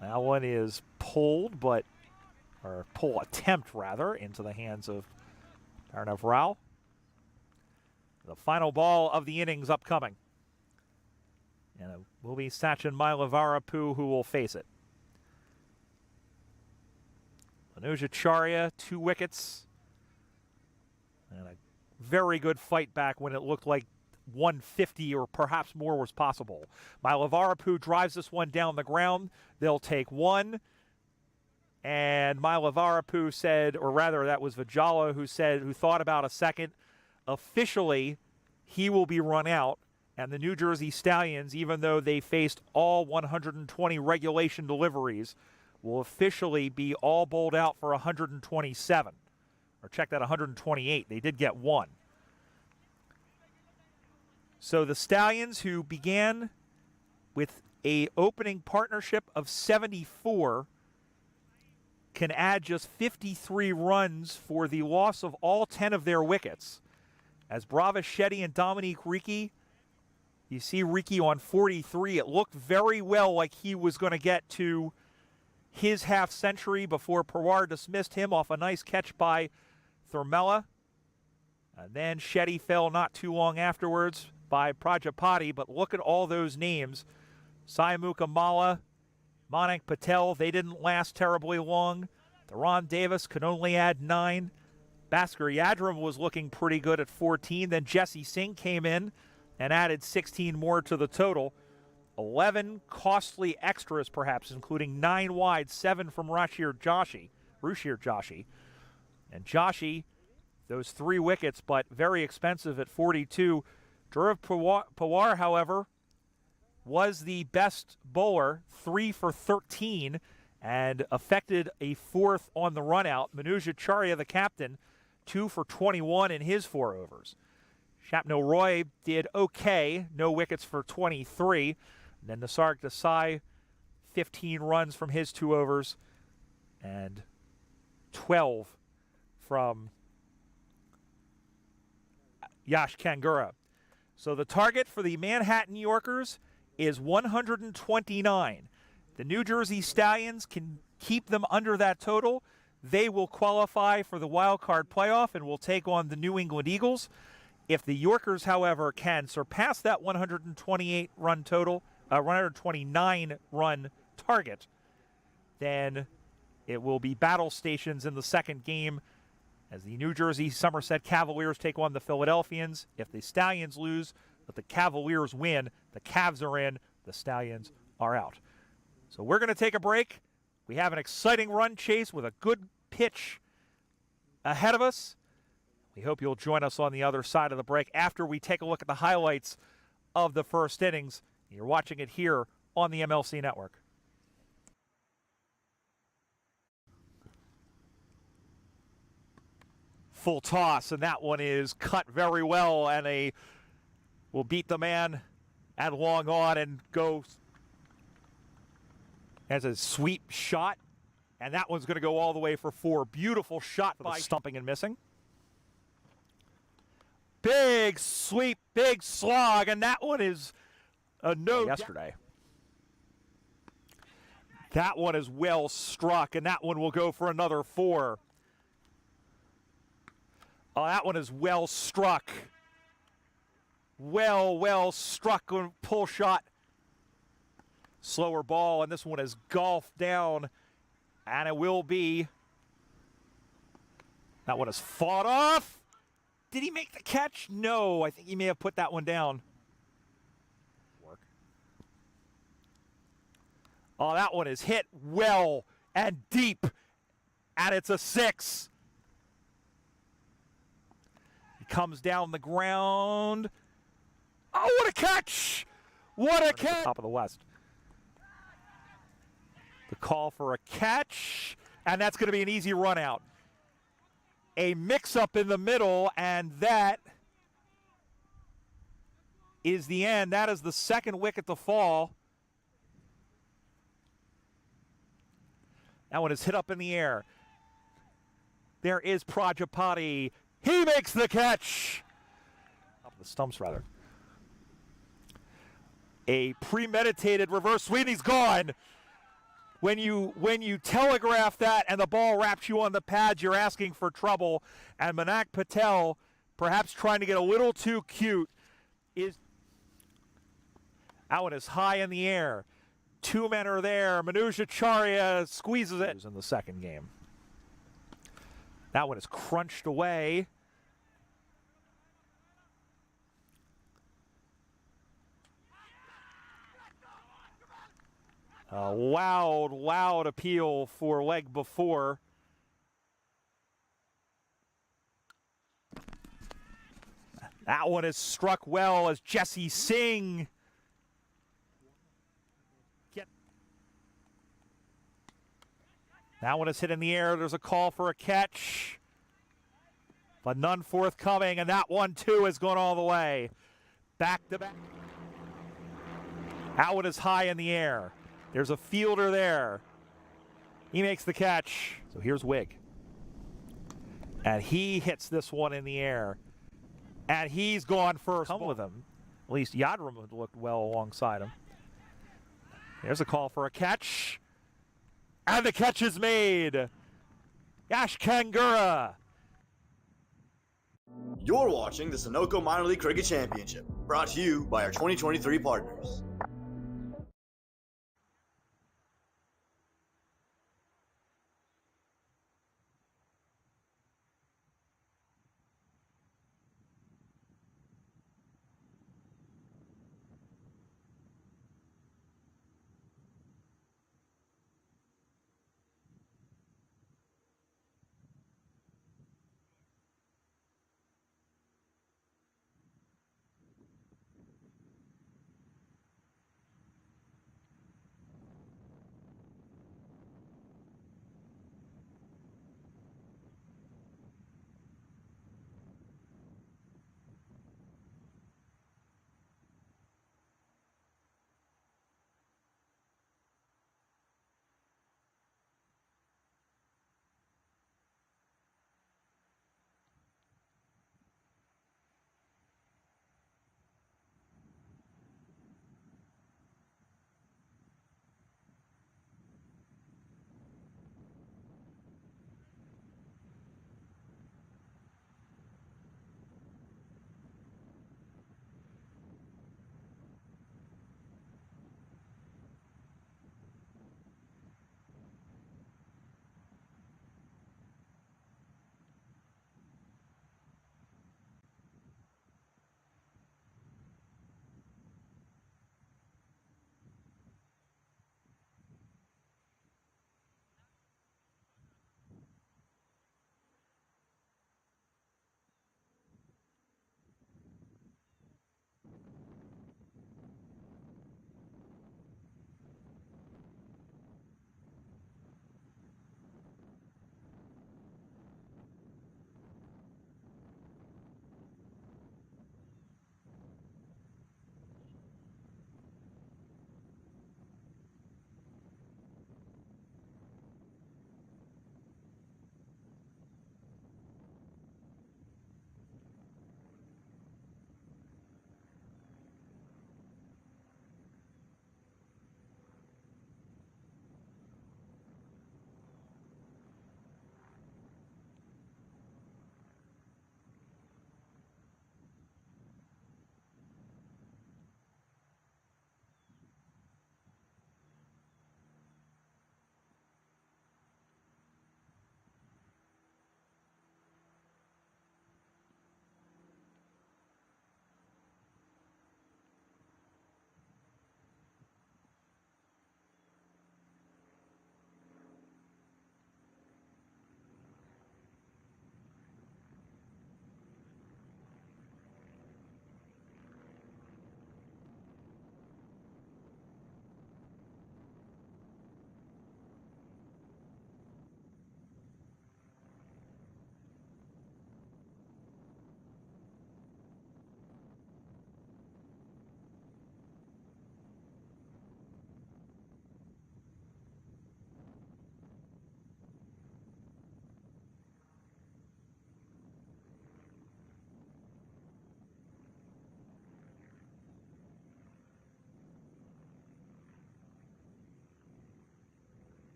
That one is pulled, or pull attempt rather, into the hands of Arnav Rao. The final ball of the innings upcoming. And it will be Sachin Mailevarapu who will face it. Anuja Charya, 2 wickets. And a very good fight back when it looked like 150 or perhaps more was possible. Mailevarapu drives this one down the ground. They'll take 1. And Mailevarapu said, or rather that was Vijala who thought about a second. Officially, he will be run out. And the New Jersey Stallions, even though they faced all 120 regulation deliveries, will officially be all bowled out for 127. Or check that, 128. They did get 1. So the Stallions, who began with an opening partnership of 74, can add just 53 runs for the loss of all 10 of their wickets. As Bravachetti and Dominique Ricci, you see Ricci on 43. It looked very well like he was going to get to his half century before Pawar dismissed him off a nice catch by Thurmella. And then Shetty fell not too long afterwards by Prajapati. But look at all those names. Saimuka Mala, Manik Patel, they didn't last terribly long. Theron Davis could only add 9. Bhaskar Yadram was looking pretty good at 14. Then Jesse Singh came in and added 16 more to the total. 11 costly extras, perhaps, including 9 wide, 7 from Rushir Joshi. And Joshi, those 3 wickets, but very expensive at 42. Dhruv Pawar, however, was the best bowler, 3 for 13, and affected a 4th on the run-out. Manuja Charya, the captain, 2 for 21 in his 4 overs. Shapno Roy did okay, no wickets for 23. And then Nisarg Desai, 15 runs from his 2 overs, and 12 from Yash Kangura. So the target for the Manhattan Yorkers is 129. The New Jersey Stallions can keep them under that total. They will qualify for the wild card playoff and will take on the New England Eagles. If the Yorkers, however, can surpass that 128-run total, 129-run target, then it will be battle stations in the second game as the New Jersey Somerset Cavaliers take on the Philadelphians. If the Stallions lose, but the Cavaliers win, the Cavs are in, the Stallions are out. So we're going to take a break. We have an exciting run chase with a good pitch ahead of us. We hope you'll join us on the other side of the break after we take a look at the highlights of the first innings. You're watching it here on the MLC Network. Full toss, and that one is cut very well, and will beat the man at long on and go as a sweep shot, and that one's going to go all the way for 4. Beautiful shot by stumping and missing. Big sweep, big slog, and that one is a no yesterday. That one is well struck, and that one will go for another 4. Oh, that one is well struck. Well struck, pull shot. Slower ball, and this one is golfed down, and it will be. That one is fought off. Did he make the catch? No, I think he may have put that one down. Work. Oh, that one is hit well and deep, and it's a 6. He comes down the ground. Oh, what a catch! What a catch! Top of the West. The call for a catch, and that's going to be an easy run out. A mix-up in the middle, and that is the end. That is the second wicket to fall. That one is hit up in the air. There is Prajapati. He makes the catch. Up the stumps, rather. A premeditated reverse swing. He's gone. When you telegraph that and the ball wraps you on the pads, you're asking for trouble. And Manak Patel, perhaps trying to get a little too cute, is out as high in the air. Two men are there. Manoj Acharya squeezes it in the second game. That one is crunched away. A loud appeal for leg before. That one is struck well as Jesse Singh. That one is hit in the air. There's a call for a catch, but none forthcoming, and that one too has gone all the way. Back to back. That one is high in the air. There's a fielder there. He makes the catch. So here's Wig. And he hits this one in the air. And he's gone first. Come with him. At least Yadram looked well alongside him. There's a call for a catch. And the catch is made. Yash Kangura. You're watching the Sunoco Minor League Cricket Championship, brought to you by our 2023 partners.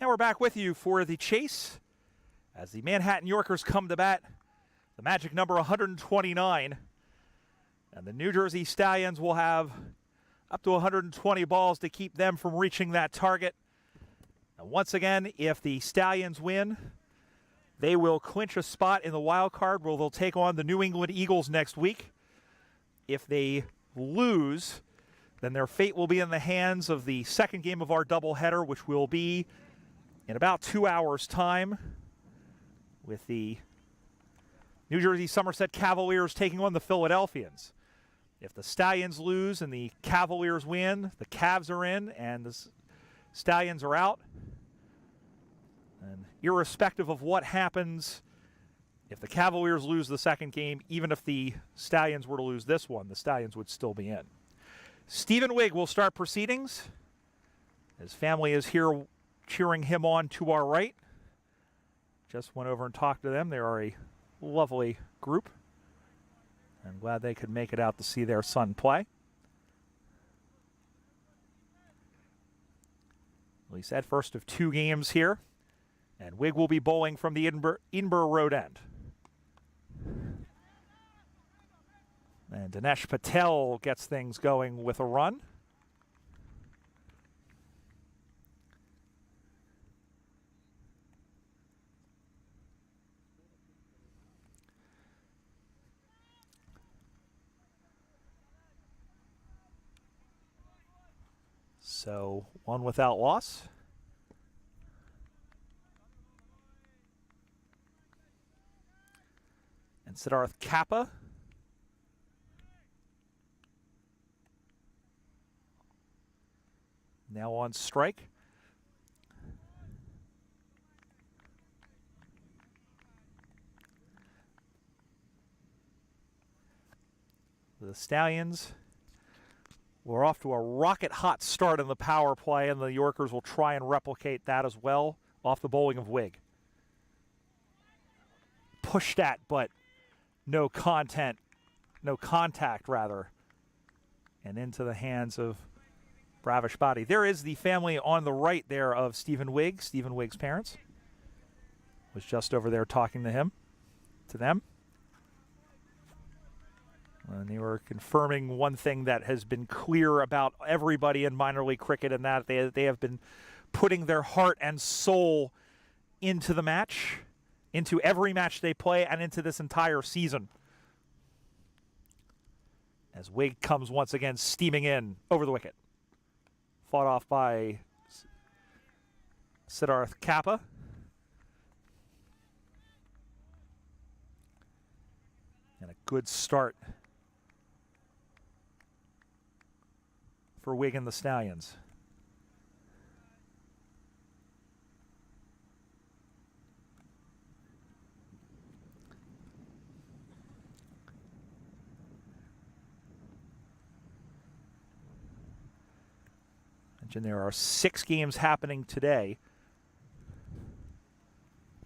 And we're back with you for the chase as the Manhattan Yorkers come to bat. The magic number 129. And the New Jersey Stallions will have up to 120 balls to keep them from reaching that target. And once again, if the Stallions win, they will clinch a spot in the wild card where they'll take on the New England Eagles next week. If they lose, then their fate will be in the hands of the second game of our doubleheader, which will be in about 2 hours' time, with the New Jersey Somerset Cavaliers taking on the Philadelphians. If the Stallions lose and the Cavaliers win, the Cavs are in and the Stallions are out. And irrespective of what happens, if the Cavaliers lose the second game, even if the Stallions were to lose this one, the Stallions would still be in. Stephen Wigg will start proceedings. His family is here cheering him on to our right. Just went over and talked to them. They are a lovely group. I'm glad they could make it out to see their son play. Well, he said first of 2 games here. And Wigg will be bowling from the Edinburgh Road end. And Dinesh Patel gets things going with a run. So 1 without loss. And Siddharth Kappa now on strike. The Stallions were off to a rocket-hot start in the power play, and the Yorkers will try and replicate that as well off the bowling of Wigg. Pushed at, but no contact, and into the hands of Bravish Body. There is the family on the right there of Stephen Wigg, Stephen Wigg's parents. Was just over there talking to them. And they were confirming one thing that has been clear about everybody in minor league cricket, and that they have been putting their heart and soul into the match, into every match they play, and into this entire season. As Wigg comes once again steaming in over the wicket. Fought off by Siddharth Kappa. And a good start for Wigg and the Stallions. And there are 6 games happening today.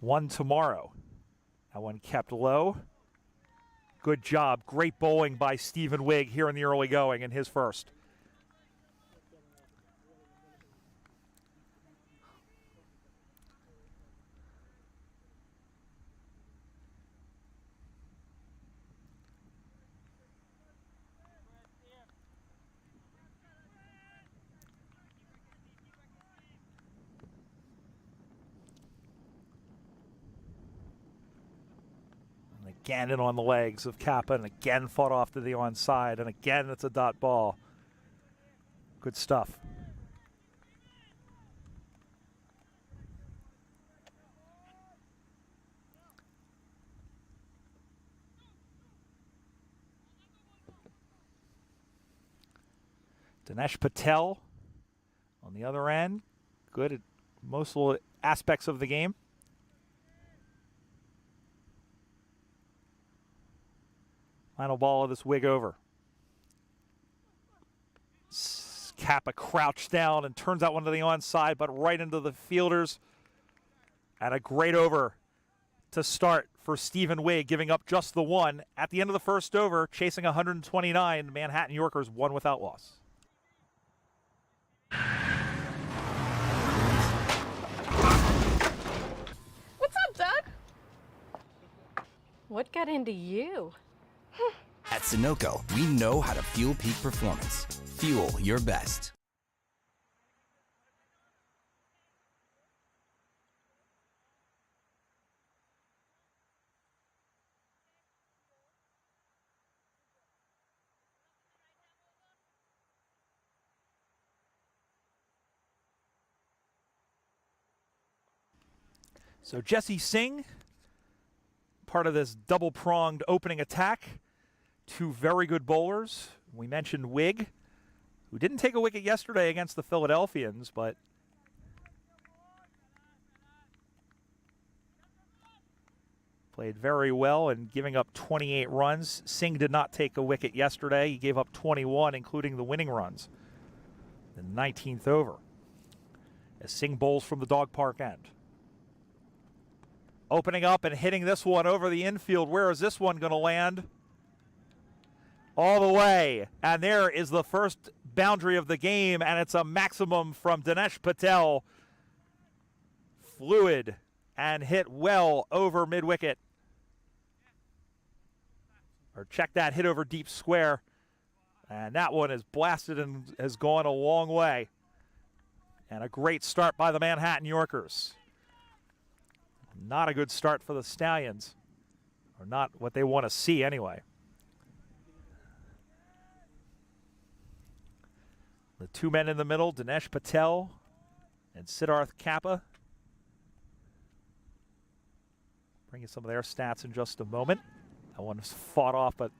1 tomorrow. That one kept low. Good job. Great bowling by Stephen Wigg here in the early going in his first. Again in on the legs of Kappa, and again fought off to the onside, and again it's a dot ball. Good stuff. Dinesh Patel on the other end, good at most aspects of the game. Final ball of this Wigg over. Kappa crouched down and turns out one to the onside, but right into the fielders. And a great over to start for Stephen Wigg, giving up just the 1. At the end of the first over, chasing 129, Manhattan Yorkers 1 without loss. What got into you? At Sunoco, we know how to fuel peak performance. Fuel your best. So Jesse Singh, part of this double-pronged opening attack. Two very good bowlers. We mentioned Wig, who didn't take a wicket yesterday against the Philadelphians, but played very well and giving up 28 runs. Singh did not take a wicket yesterday. He gave up 21, including the winning runs in the 19th over, as Singh bowls from the dog park end. Opening up and hitting this one over the infield. Where is this one going to land? All the way. And there is the first boundary of the game, and it's a maximum from Dinesh Patel. Fluid and hit well over mid-wicket. Or check that, hit over deep square. And that one is blasted and has gone a long way. And a great start by the Manhattan Yorkers. Not a good start for the Stallions, or not what they want to see anyway. The two men in the middle, Dinesh Patel and Siddharth Kappa. Bring you some of their stats in just a moment. That one was fought off, but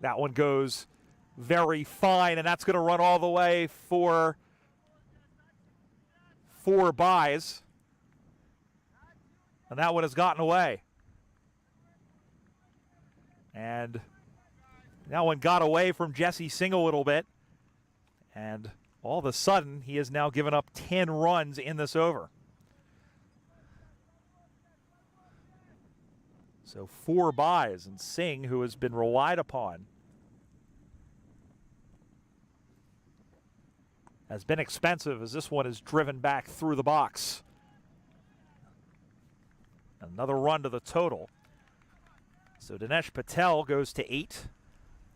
that one goes very fine, and that's going to run all the way for 4 byes. And that one has gotten away. And that one got away from Jesse Singh a little bit. And all of a sudden, he has now given up 10 runs in this over. So 4 byes, and Singh, who has been relied upon, has been expensive as this one is driven back through the box. Another run to the total. So Dinesh Patel goes to 8,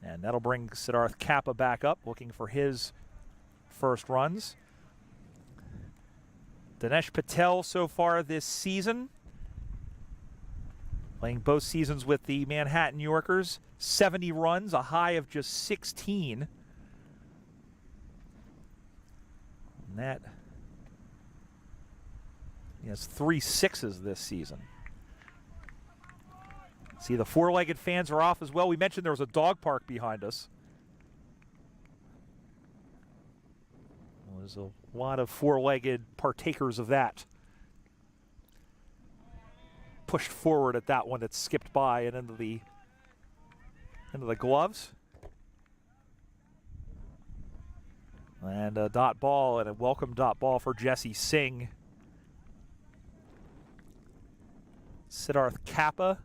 and that'll bring Siddharth Kappa back up, looking for his first runs. Dinesh Patel so far this season, playing both seasons with the Manhattan Yorkers, 70 runs, a high of just 16. And that, he has 3 sixes this season. See, the four-legged fans are off as well. We mentioned there was a dog park behind us. Well, there's a lot of four-legged partakers of that. Pushed forward at that one that skipped by and into the gloves. And a dot ball, and a welcome dot ball for Jesse Singh. Siddharth Kappa.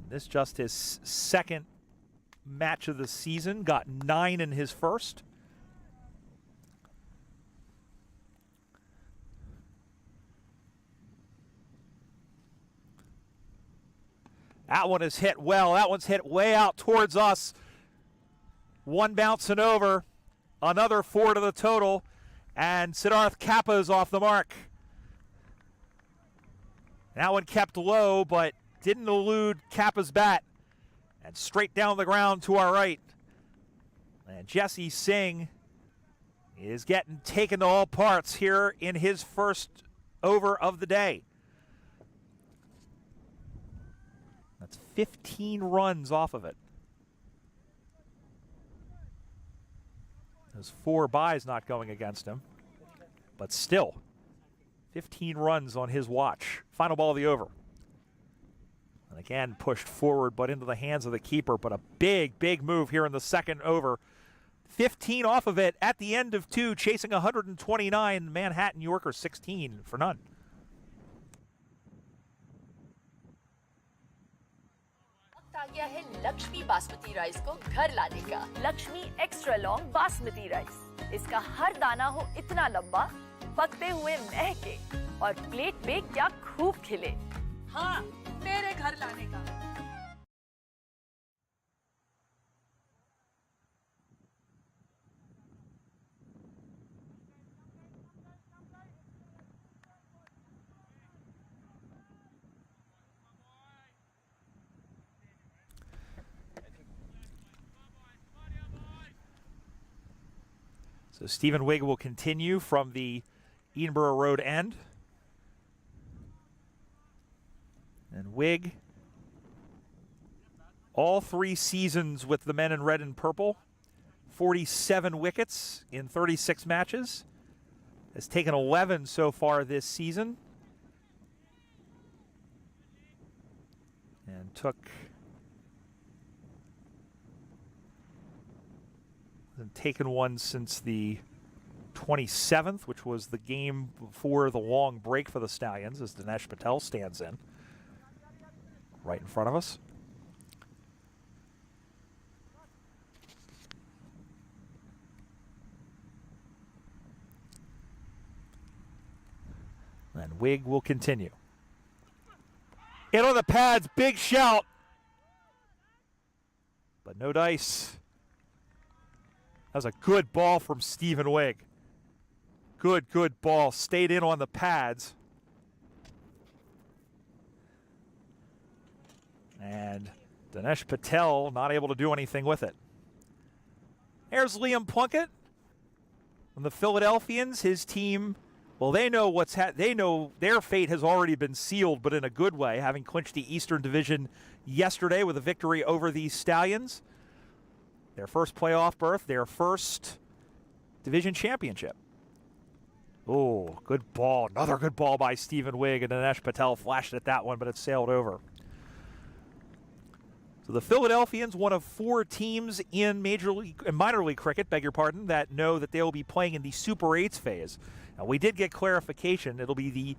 This just his second match of the season. Got 9 in his first. That one is hit well. That one's hit way out towards us. One bouncing over. Another 4 to the total. And Siddharth Kappa is off the mark. That one kept low, but didn't elude Kappa's bat. And straight down the ground to our right. And Jesse Singh is getting taken to all parts here in his first over of the day. That's 15 runs off of it. Those 4 byes not going against him. But still, 15 runs on his watch. Final ball of the over. And again, pushed forward, but into the hands of the keeper. But a big, big move here in the second over. 15 off of it at the end of 2, chasing 129. Manhattan Yorker 16 for none. आ गया है Lakshmi basmati rice को घर लाने का। Lakshmi extra long basmati rice. इसका हर दाना हो इतना लंबा, पकते हुए महके और प्लेट पे क्या खूब खिले। हाँ, मेरे घर लाने का। So Stephen Wigg will continue from the Edenborough Road end. And Wigg, all 3 seasons with the men in red and purple, 47 wickets in 36 matches, has taken 11 so far this season, and taken one since the 27th, which was the game before the long break for the Stallions, as Dinesh Patel stands in right in front of us. And Wigg will continue. In on the pads, big shout. But no dice. That was a good ball from Stephen Wigg. Good ball. Stayed in on the pads. And Dinesh Patel not able to do anything with it. There's Liam Plunkett from the Philadelphians. His team, well, they know they know their fate has already been sealed, but in a good way, having clinched the Eastern Division yesterday with a victory over the Stallions. Their first playoff berth, their first division championship. Oh, good ball. Another good ball by Stephen Wigg, and Dinesh Patel flashed at that one, but it sailed over. So the Philadelphians, one of 4 teams in minor league cricket, that know that they will be playing in the Super 8s phase. Now, we did get clarification. It'll be the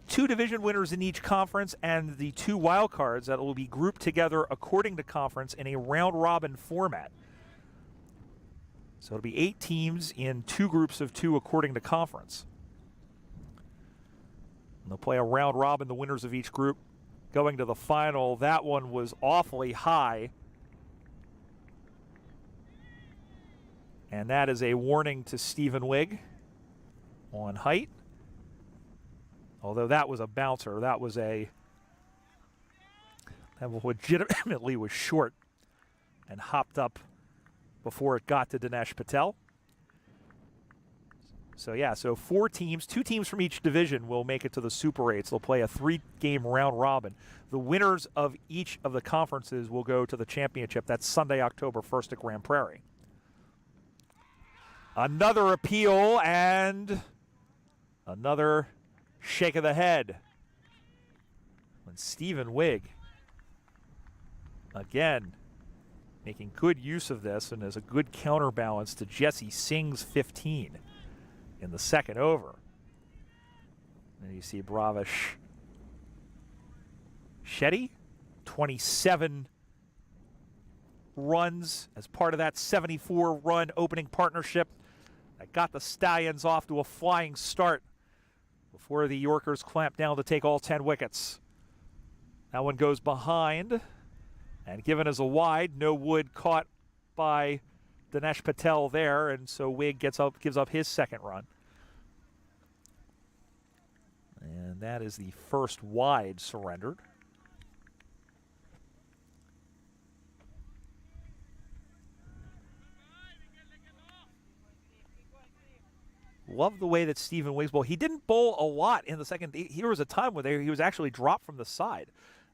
2 division winners in each conference and the 2 wild cards that will be grouped together according to conference in a round-robin format. So it'll be 8 teams in 2 groups of 2 according to conference. And they'll play a round-robin, the winners of each group going to the final. That one was awfully high. And that is a warning to Stephen Wigg on height. Although that was a bouncer. That legitimately was short and hopped up before it got to Dinesh Patel. So yeah, so 4 teams, 2 teams from each division will make it to the Super 8s. They'll play a 3-game round robin. The winners of each of the conferences will go to the championship. That's Sunday, October 1st at Grand Prairie. Another appeal and another shake of the head. When Stephen Wigg, again, making good use of this and as a good counterbalance to Jesse Singh's 15 in the second over. And you see Bravish Shetty, 27 runs as part of that 74-run opening partnership that got the Stallions off to a flying start before the Yorkers clamped down to take all 10 wickets. That one goes behind and given as a wide. No wood caught by Dinesh Patel there, and so Wigg gives up his second run. And that is the first wide surrendered. Love the way that Stephen Wigg's bowl. He didn't bowl a lot in the second. There was a time where he was actually dropped from the side.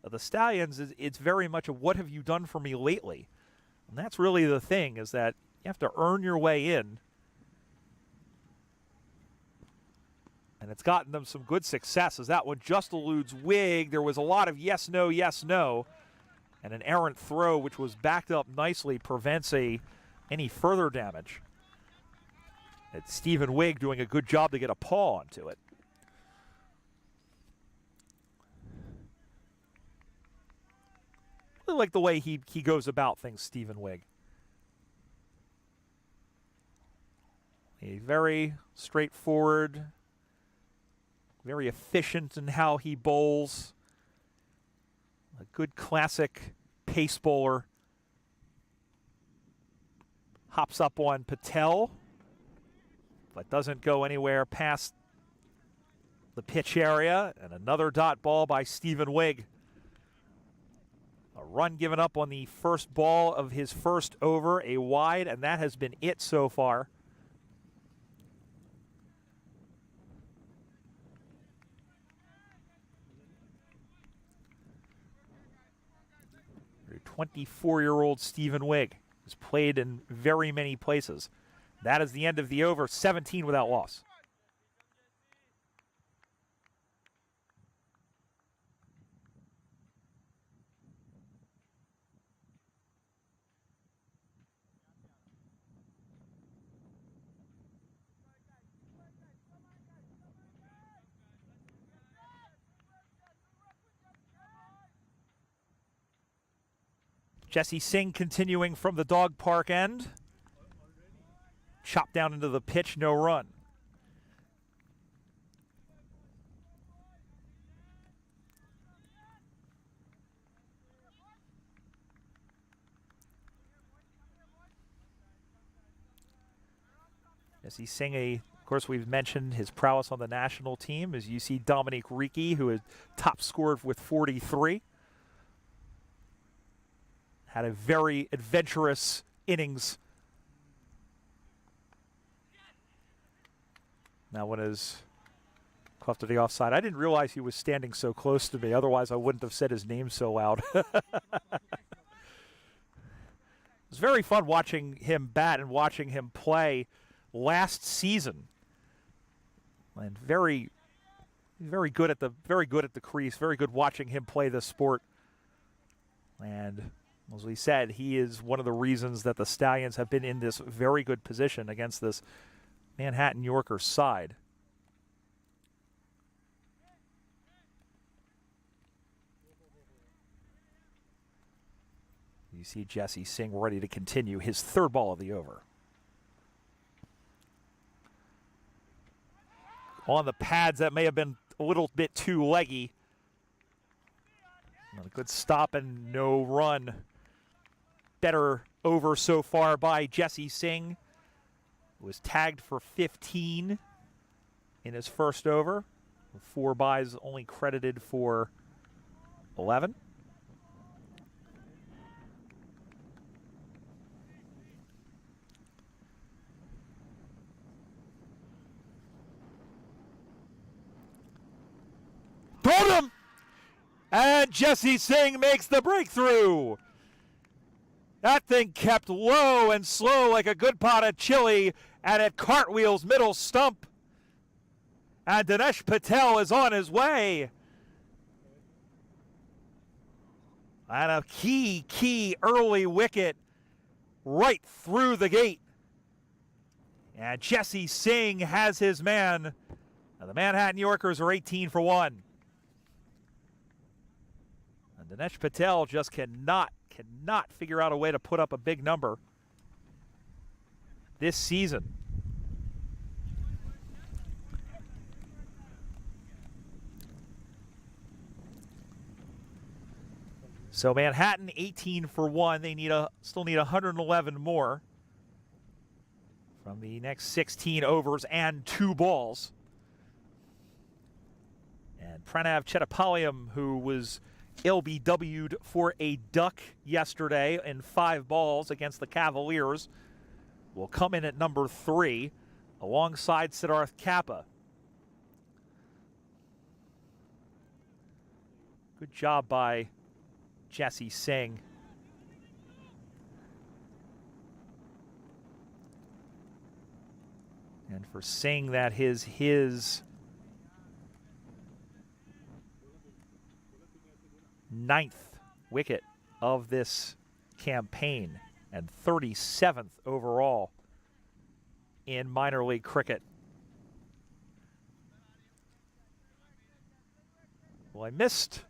The Stallions, it's very much a what have you done for me lately? And that's really the thing, is that you have to earn your way in. And it's gotten them some good success, as that one just eludes Wigg. There was a lot of yes, no, and an errant throw, which was backed up nicely, prevents any further damage. It's Stephen Wigg doing a good job to get a paw onto it. I like the way he goes about things, Stephen Wigg. A very straightforward, Very efficient in how he bowls. A good classic pace bowler. Hops up on Patel, but doesn't go anywhere past the pitch area. And another dot ball by Stephen Wigg. A run given up on the first ball of his first over, a wide, and that has been it so far. 24-year-old Stephen Wigg has played in very many places. That is the end of the over, 17 without loss. Jesse Singh continuing from the dog park end. Chopped down into the pitch, no run. Jesse Singh, of course, we've mentioned his prowess on the national team, as you see Dominique Ricci, who is top scored with 43. Had a very adventurous innings. That one is cleft to the offside. I didn't realize he was standing so close to me. Otherwise, I wouldn't have said his name so loud. It was very fun watching him bat and watching him play last season. And very good at the crease. Very good watching him play this sport. And as we said, he is one of the reasons that the Stallions have been in this very good position against this Manhattan Yorker side. You see Jesse Singh ready to continue his third ball of the over. On the pads, that may have been a little bit too leggy. A good stop and no run. Better over so far by Jesse Singh. Was tagged for 15 in his first over. 4 byes only credited for 11. Told him! And Jesse Singh makes the breakthrough. That thing kept low and slow like a good pot of chili, and it cartwheels middle stump. And Dinesh Patel is on his way. And a key early wicket right through the gate. And Jesse Singh has his man. And the Manhattan Yorkers are 18 for 1. And Dinesh Patel just cannot figure out a way to put up a big number this season. So Manhattan 18 for 1. They still need 111 more from the next 16 overs and 2 balls. And Pranav Chetapalliam, who was LBW'd for a duck yesterday in 5 balls against the Cavaliers, will come in at number 3 alongside Siddharth Kappa. Good job by Jesse Singh. And for Singh, that is his 9th wicket of this campaign and 37th overall in minor league cricket. Well, I missed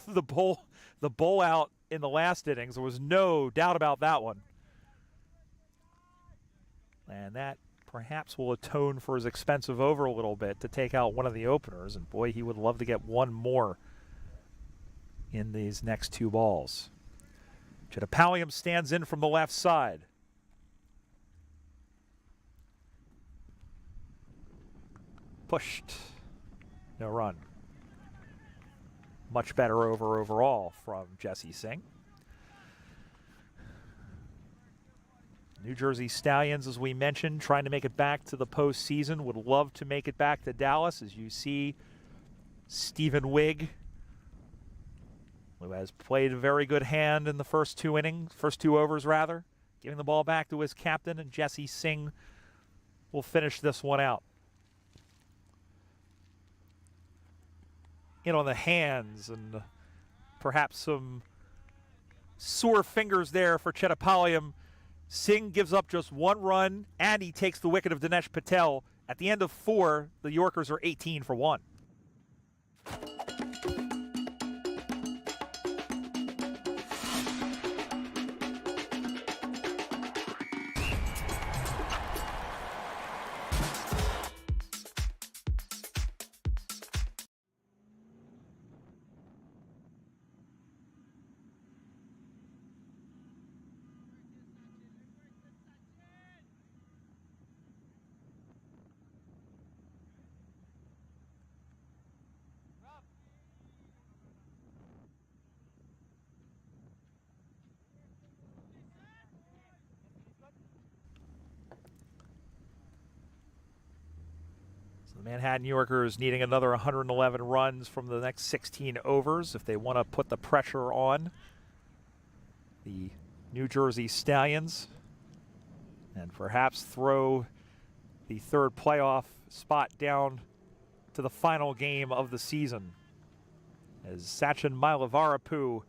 the bowl out in the last innings. There was no doubt about that one. And that perhaps will atone for his expensive over a little bit to take out one of the openers. And boy, he would love to get one more in these next two balls. Chittapallium stands in from the left side. Pushed. No run. Much better over overall from Jesse Singh. New Jersey Stallions, as we mentioned, trying to make it back to the postseason. Would love to make it back to Dallas. As you see, Stephen Wigg, who has played a very good hand in the first two overs, giving the ball back to his captain, and Jesse Singh will finish this one out. In on the hands, and perhaps some sore fingers there for Chittapallium. Singh gives up just one run, and he takes the wicket of Dinesh Patel. At the end of 4, the Yorkers are 18 for 1. The Manhattan Yorkers needing another 111 runs from the next 16 overs if they want to put the pressure on the New Jersey Stallions and perhaps throw the third playoff spot down to the final game of the season, as Sachin Mailavarapu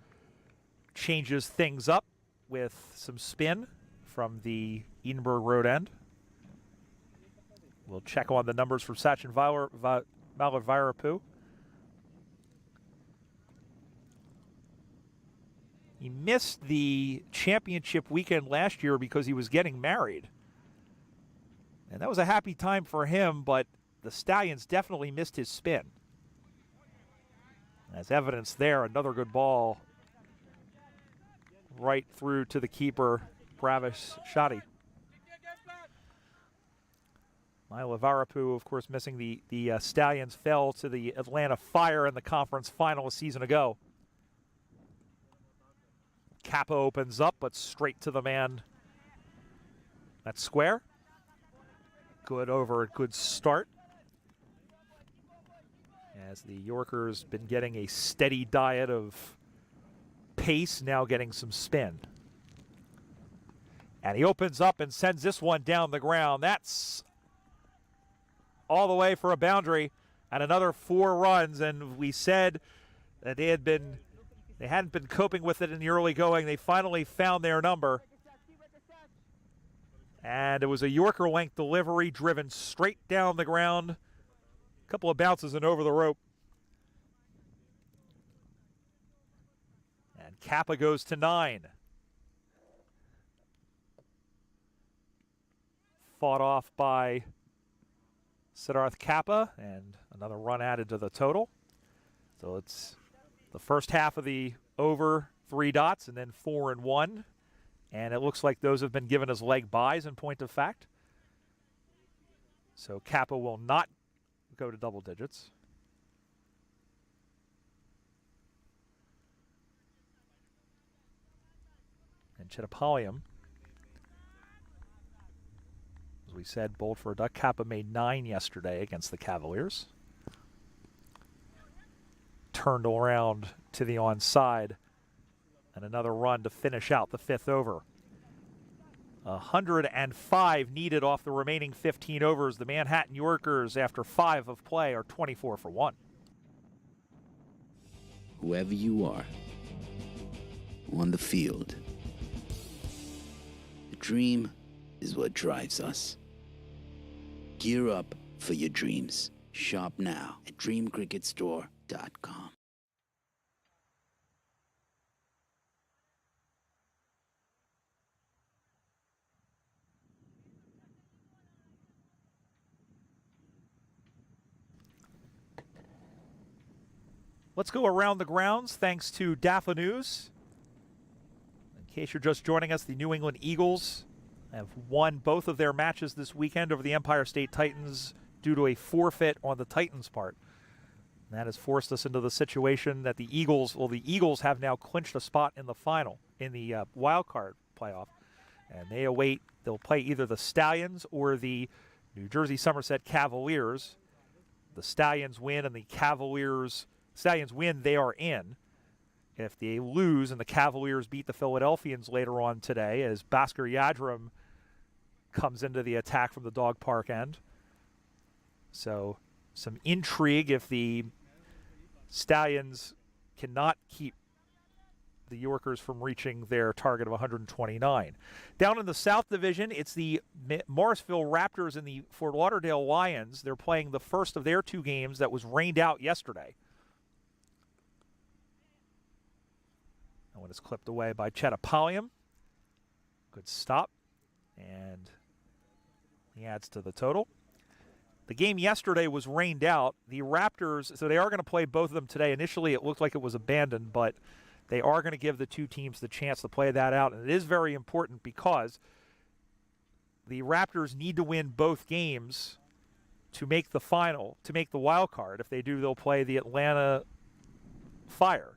changes things up with some spin from the Edinburgh Road end. We'll check on the numbers for Sachin Mailavarapu. He missed the championship weekend last year because he was getting married. And that was a happy time for him, but the Stallions definitely missed his spin. As evidence there, another good ball right through to the keeper, Bravish Shadi. Mailavarapu, of course, missing the Stallions fell to the Atlanta Fire in the conference final a season ago. Kappa opens up, but straight to the man. That's square. Good over, good start. As the Yorkers been getting a steady diet of pace, now getting some spin. And he opens up and sends this one down the ground. That's all the way for a boundary and another 4 runs. And we said that they hadn't been coping with it in the early going. They finally found their number. And it was a Yorker length delivery driven straight down the ground. A couple of bounces and over the rope. And Kappa goes to 9. Fought off by Siddharth Kappa, and another run added to the total. So it's the first half of the over 3 dots and then 4 and 1. And it looks like those have been given as leg byes in point of fact. So Kappa will not go to double digits. And Chittapallium, as we said, bowled for a duck. Kappa made 9 yesterday against the Cavaliers. Turned around to the onside. And another run to finish out the 5th over. 105 needed off the remaining 15 overs. The Manhattan Yorkers, after 5 of play, are 24 for 1. Whoever you are, on the field, the dream is what drives us. Gear up for your dreams. Shop now at dreamcricketstore.com. Let's go around the grounds thanks to DAFA News. In case you're just joining us, the New England Eagles have won both of their matches this weekend over the Empire State Titans due to a forfeit on the Titans' part. And that has forced us into the situation that the Eagles have now clinched a spot in the final, in the wild card playoff. And they'll play either the Stallions or the New Jersey Somerset Cavaliers. The Stallions win and the Stallions win, they are in. If they lose and the Cavaliers beat the Philadelphians later on today, as Bhaskar Yadram comes into the attack from the dog park end. So some intrigue if the Stallions cannot keep the Yorkers from reaching their target of 129. Down in the South Division, it's the Morrisville Raptors and the Fort Lauderdale Lions. They're playing the first of their two games that was rained out yesterday. That one is clipped away by Chetapalium. Good stop. And he adds to the total. The game yesterday was rained out. The Raptors, so they are going to play both of them today. Initially, it looked like it was abandoned, but they are going to give the two teams the chance to play that out. And it is very important because the Raptors need to win both games to make the final, to make the wild card. If they do, they'll play the Atlanta Fire.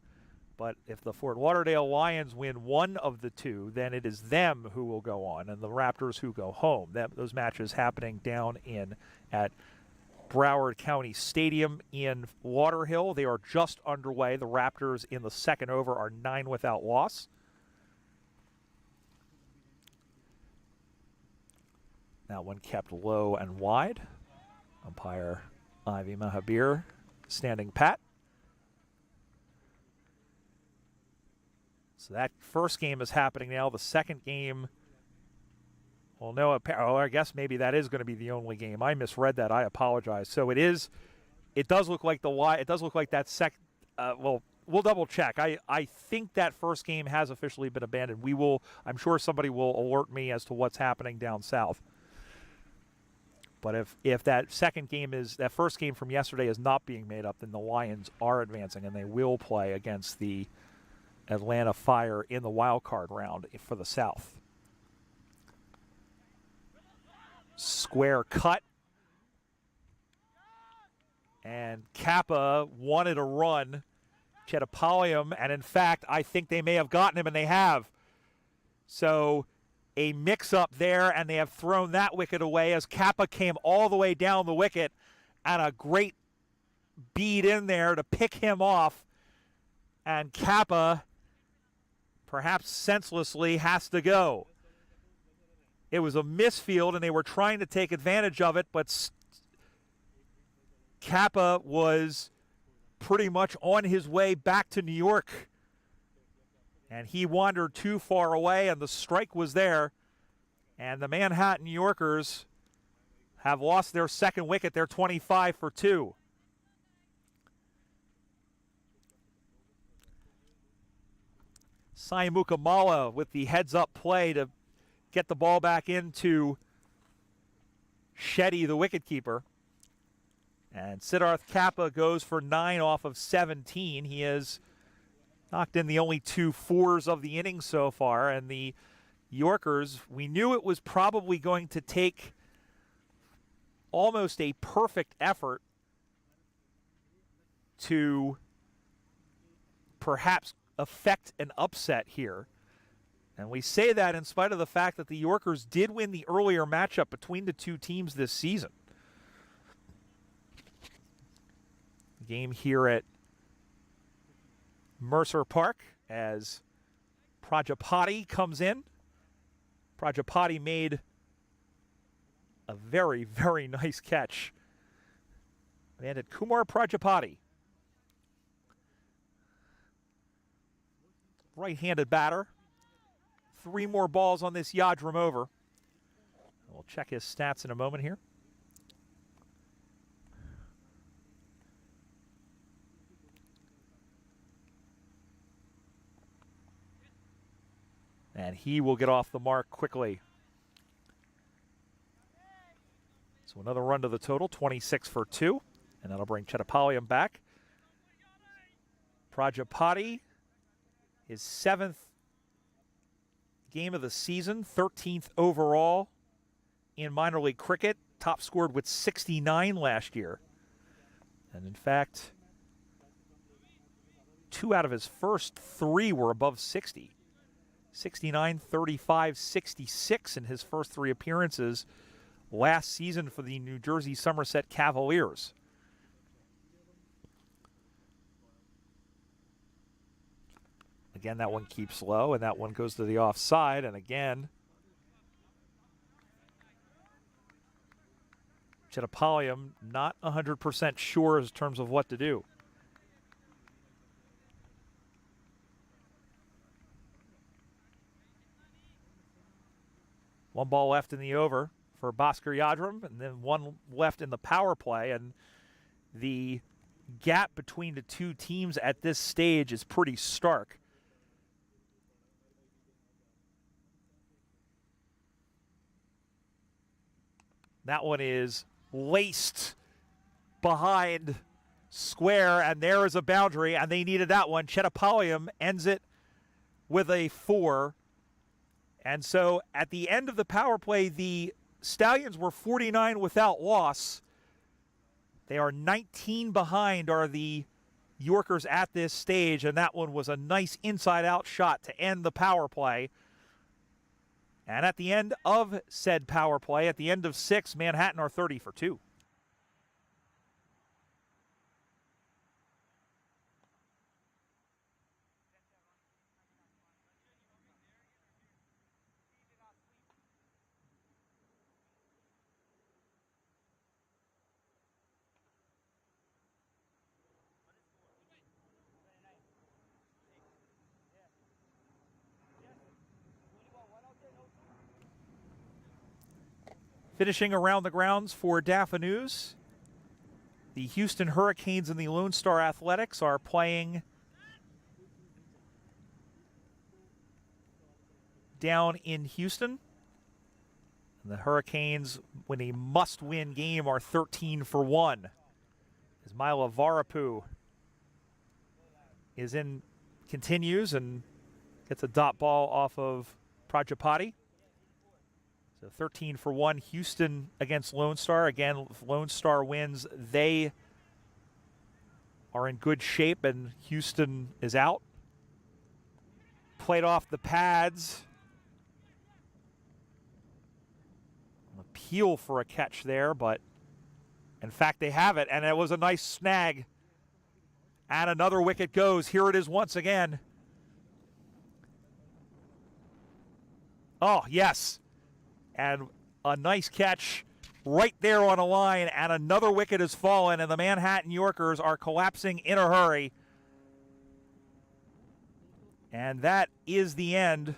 But if the Fort Lauderdale Lions win one of the two, then it is them who will go on and the Raptors who go home. Those matches happening down at Broward County Stadium in Lauderhill. They are just underway. The Raptors in the second over are 9 without loss. That one kept low and wide. Umpire Ivy Mahabir standing pat. So that first game is happening now. The second game, well, no, I guess maybe that is going to be the only game. I misread that. I apologize. So it is. It does look like that second. Well, we'll double check. I think that first game has officially been abandoned. I'm sure somebody will alert me as to what's happening down south. But if that first game from yesterday is not being made up, then the Lions are advancing and they will play against the Atlanta Fire in the wild card round for the South. Square cut. And Kappa wanted a run. Chetapalium, and in fact, I think they may have gotten him, and they have. So a mix-up there, and they have thrown that wicket away as Kappa came all the way down the wicket, and a great bead in there to pick him off. And Kappa, perhaps senselessly, has to go. It was a misfield, and they were trying to take advantage of it, but Kappa was pretty much on his way back to New York. And he wandered too far away, and the strike was there. And the Manhattan Yorkers have lost their second wicket. They're 25 for 2. Sayamukhamala with the heads-up play to get the ball back into Shetty, the wicketkeeper. And Siddharth Kappa goes for 9 off of 17. He has knocked in the only 2 fours of the inning so far. And the Yorkers, we knew it was probably going to take almost a perfect effort to perhaps affect an upset here. And we say that in spite of the fact that the Yorkers did win the earlier matchup between the two teams this season. Game here at Mercer Park as Prajapati comes in. Prajapati made a very, very nice catch. Landed Kumar Prajapati. Right-handed batter. 3 more balls on this Yadram over. We'll check his stats in a moment here. And he will get off the mark quickly. So another run to the total, 26 for 2. And that'll bring Chetapalium back. Prajapati, his 7th game of the season, 13th overall in minor league cricket, top scored with 69 last year. And in fact, 2 out of his first 3 were above 60. 69, 35, 66 in his first 3 appearances last season for the New Jersey Somerset Cavaliers. Again, that one keeps low, and that one goes to the offside. And again, Chettapalliam not 100% sure in terms of what to do. One ball left in the over for Bhaskar Yadram, and then one left in the power play. And the gap between the two teams at this stage is pretty stark. That one is laced behind square, and there is a boundary, and they needed that one. Chettapalliam ends it with a 4. And so at the end of the power play, the Stallions were 49 without loss. They are 19 behind are the Yorkers at this stage, and that one was a nice inside-out shot to end the power play. And at the end of said power play, at the end of 6, Manhattan are 30 for 2. Finishing around the grounds for Dafa News, the Houston Hurricanes and the Lone Star Athletics are playing down in Houston. And the Hurricanes, when a must-win game, are 13 for 1. As Mila Varapu continues and gets a dot ball off of Prajapati. So 13 for 1, Houston against Lone Star. Again, if Lone Star wins, they are in good shape, and Houston is out. Played off the pads. An appeal for a catch there, but in fact they have it, and it was a nice snag. And another wicket goes. Here it is once again. Oh, yes. And a nice catch right there on a line, and another wicket has fallen, and the Manhattan Yorkers are collapsing in a hurry. And that is the end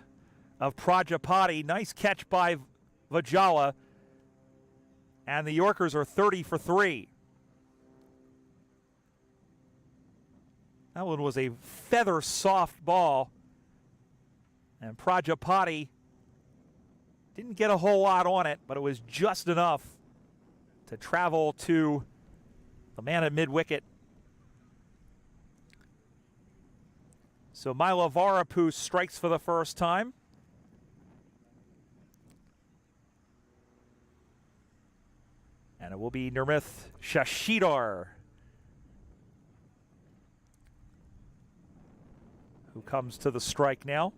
of Prajapati. Nice catch by Vajala. And the Yorkers are 30 for 3. That one was a feather soft ball. And Prajapati didn't get a whole lot on it, but it was just enough to travel to the man at mid-wicket. So Mila Varapu strikes for the first time. And it will be Nirmith Shashidar who comes to the strike now.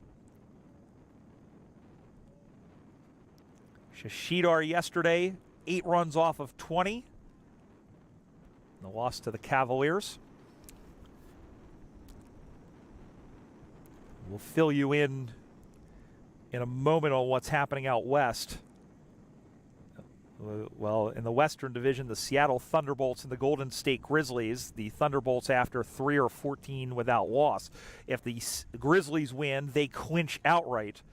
Shashidar yesterday, 8 runs off of 20. The loss to the Cavaliers. We'll fill you in a moment on what's happening out west. Well, in the Western Division, the Seattle Thunderbolts and the Golden State Grizzlies. The Thunderbolts after 3 or 14 without loss. If the Grizzlies win, they clinch outright.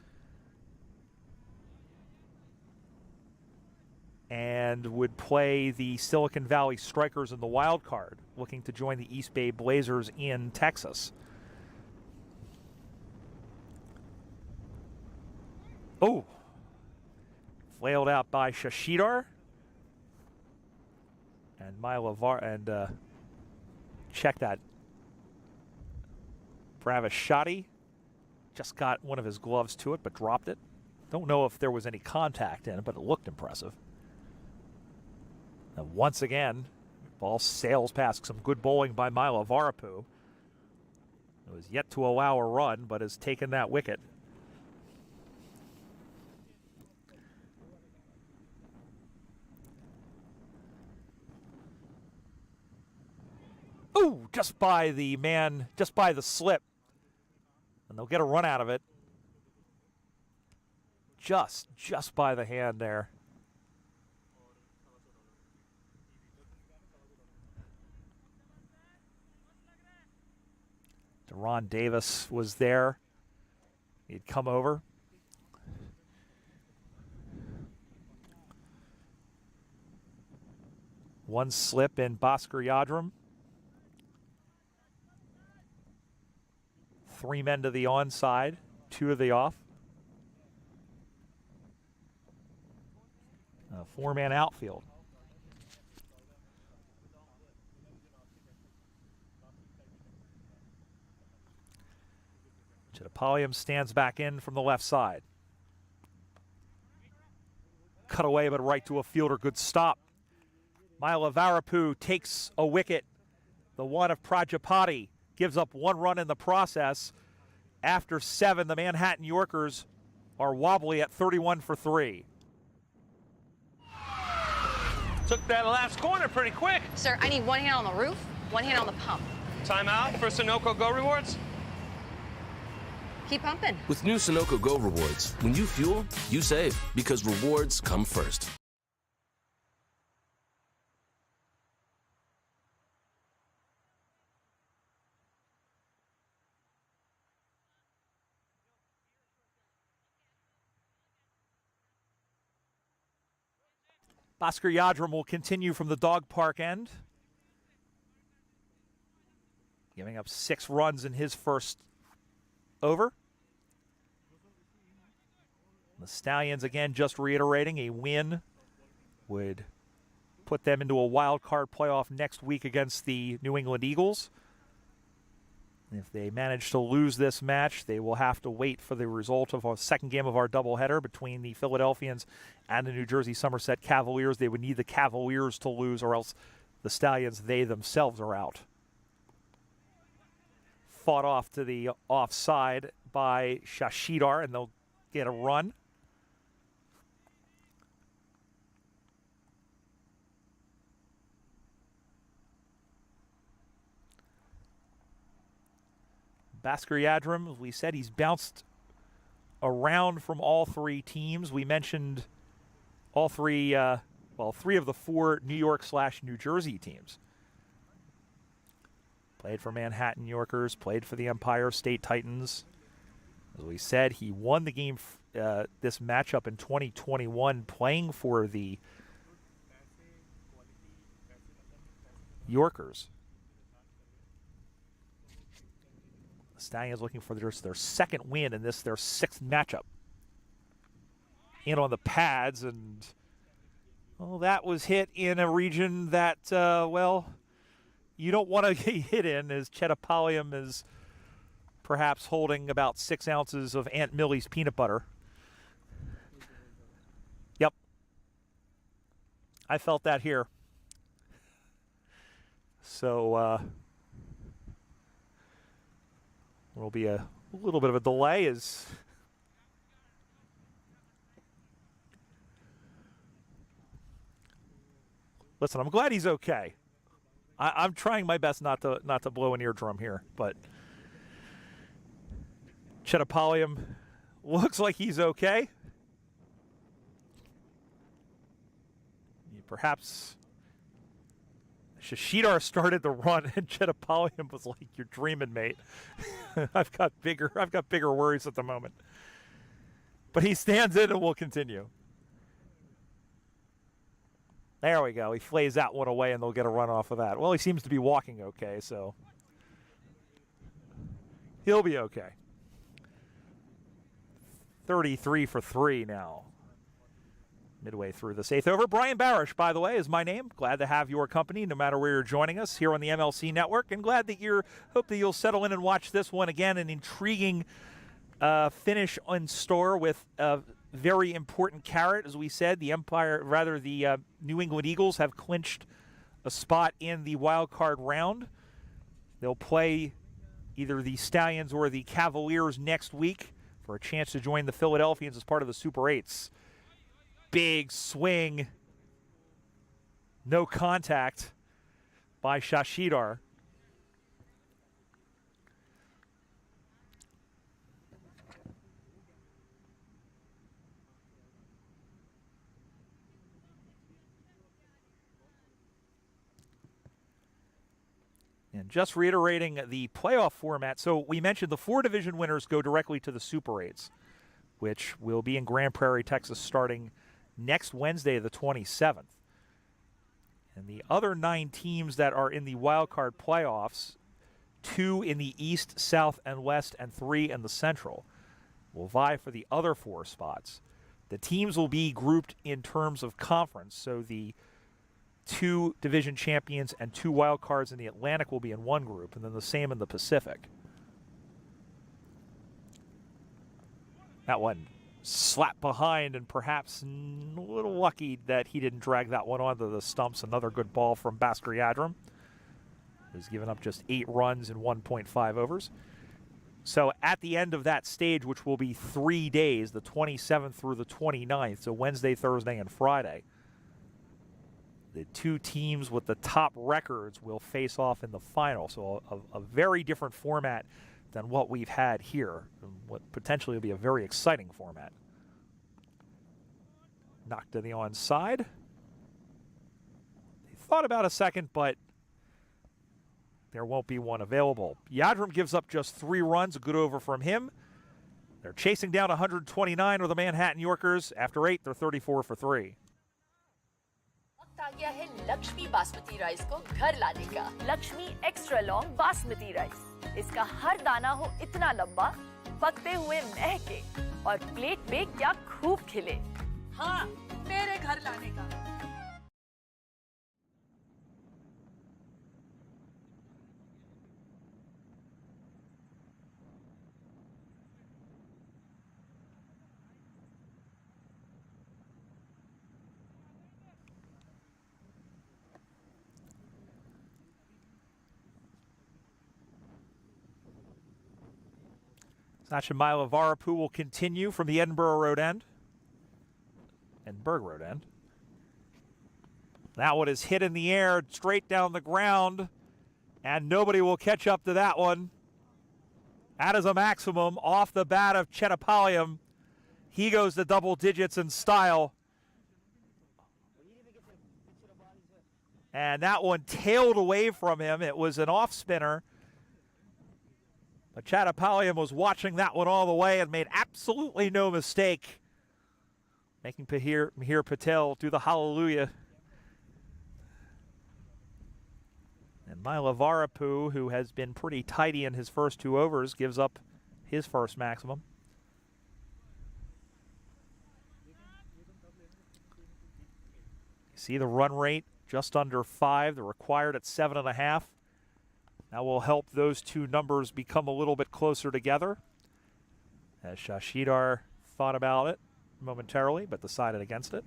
And would play the Silicon Valley Strikers in the wild card, looking to join the East Bay Blazers in Texas. Oh, flailed out by Shashidar. And Mila check that. Bravashati just got one of his gloves to it, but dropped it. Don't know if there was any contact in it, but it looked impressive. And once again, ball sails past some good bowling by Milo Varapu. It was yet to allow a run, but has taken that wicket. Ooh, just by the man, just by the slip. And they'll get a run out of it. Just by the hand there. Deron Davis was there. He'd come over. One slip in Bhaskar Yadram. 3 men to the onside, 2 to the off. A 4-man outfield. Chittapalliam stands back in from the left side. Cut away, but right to a fielder. Good stop. Milo Varapu takes a wicket. The one of Prajapati gives up 1 run in the process. After 7, the Manhattan Yorkers are wobbly at 31 for 3. Took that last corner pretty quick. Sir, I need 1 hand on the roof, 1 hand on the pump. Timeout for Sunoco Go Rewards. Keep pumping. With new Sunoco Go rewards, when you fuel, you save because rewards come first. Bhaskar Yadram will continue from the dog park end, giving up 6 runs in his first over. The Stallions, again, just reiterating, a win would put them into a wild card playoff next week against the New England Eagles. If they manage to lose this match, they will have to wait for the result of our second game of our doubleheader between the Philadelphians and the New Jersey Somerset Cavaliers. They would need the Cavaliers to lose, or else the Stallions, they themselves, are out. Fought off to the offside by Shashidar, and they'll get a run. Bhaskar Yadram, as we said, he's bounced around from all 3 teams. We mentioned all 3, 3 of the 4 New York/New Jersey teams. Played for Manhattan Yorkers, played for the Empire State Titans. As we said, he won the game, this matchup in 2021, playing for the Yorkers. The Stallions looking for their 2nd win in this, their 6th matchup. In on the pads, and that was hit in a region that, you don't want to get hit in, as Chittapalliam is perhaps holding about 6 ounces of Aunt Millie's peanut butter. Yep. I felt that here. So, there'll be a little bit of a delay as listen, I'm glad he's okay. I'm trying my best not to blow an eardrum here, but Chittapalliam looks like he's okay. Perhaps Shashidar started the run, and Chittapalliam was like, "You're dreaming, mate. I've got bigger worries at the moment." But he stands in and will continue. There we go. He flays that one away, and they'll get a run off of that. Well, he seems to be walking okay, so he'll be okay. 33 for 3 now. midway through this 8th over. Brian Barish, by the way, is my name. Glad to have your company no matter where you're joining us here on the MLC Network, and glad that hope that you'll settle in and watch this one again. An intriguing finish in store with a very important carrot. As we said, the New England Eagles have clinched a spot in the wild card round. They'll play either the Stallions or the Cavaliers next week for a chance to join the Philadelphians as part of the Super 8s. Big swing. No contact by Shashidar. And just reiterating the playoff format, so we mentioned the 4 division winners go directly to the Super 8s, which will be in Grand Prairie, Texas, starting next Wednesday, the 27th. And the other 9 teams that are in the wild card playoffs, 2 in the East, South, and West, and 3 in the Central, will vie for the other 4 spots. The teams will be grouped in terms of conference, so the 2 division champions and 2 wild cards in the Atlantic will be in one group, and then the same in the Pacific. That one slapped behind, and perhaps a little lucky that he didn't drag that one onto the stumps. Another good ball from Basquiadram, who's given up just 8 runs in 1.5 overs. So at the end of that stage, which will be 3 days, the 27th through the 29th, so Wednesday, Thursday, and Friday, the 2 teams with the top records will face off in the final. So a very different format than what we've had here, and what potentially will be a very exciting format. Knocked to the onside. They thought about a second, but there won't be one available. Yadram gives up just 3 runs, a good over from him. They're chasing down 129 with the Manhattan Yorkers. After 8, they're 34 for 3. आ गया है Lakshmi basmati rice को घर लाने का। Lakshmi extra long basmati rice. इसका हर दाना हो इतना लंबा, पकते हुए महके और प्लेट पे क्या खूब खिले। हाँ, मेरे घर लाने का। Sachimila Varapu will continue from the Edinburgh Road end. Edinburgh Road end. That one is hit in the air, straight down the ground, and nobody will catch up to that one. That is a maximum off the bat of Chetapaliam. He goes to double digits in style. And that one tailed away from him. It was an off spinner. But Chetapaliam was watching that one all the way and made absolutely no mistake, making Mihir Patel do the hallelujah. And Mila Varapu, who has been pretty tidy in his first 2 overs, gives up his first maximum. You see the run rate just under 5. They're required at 7.5. That will help those 2 numbers become a little bit closer together, as Shashidar thought about it momentarily, but decided against it.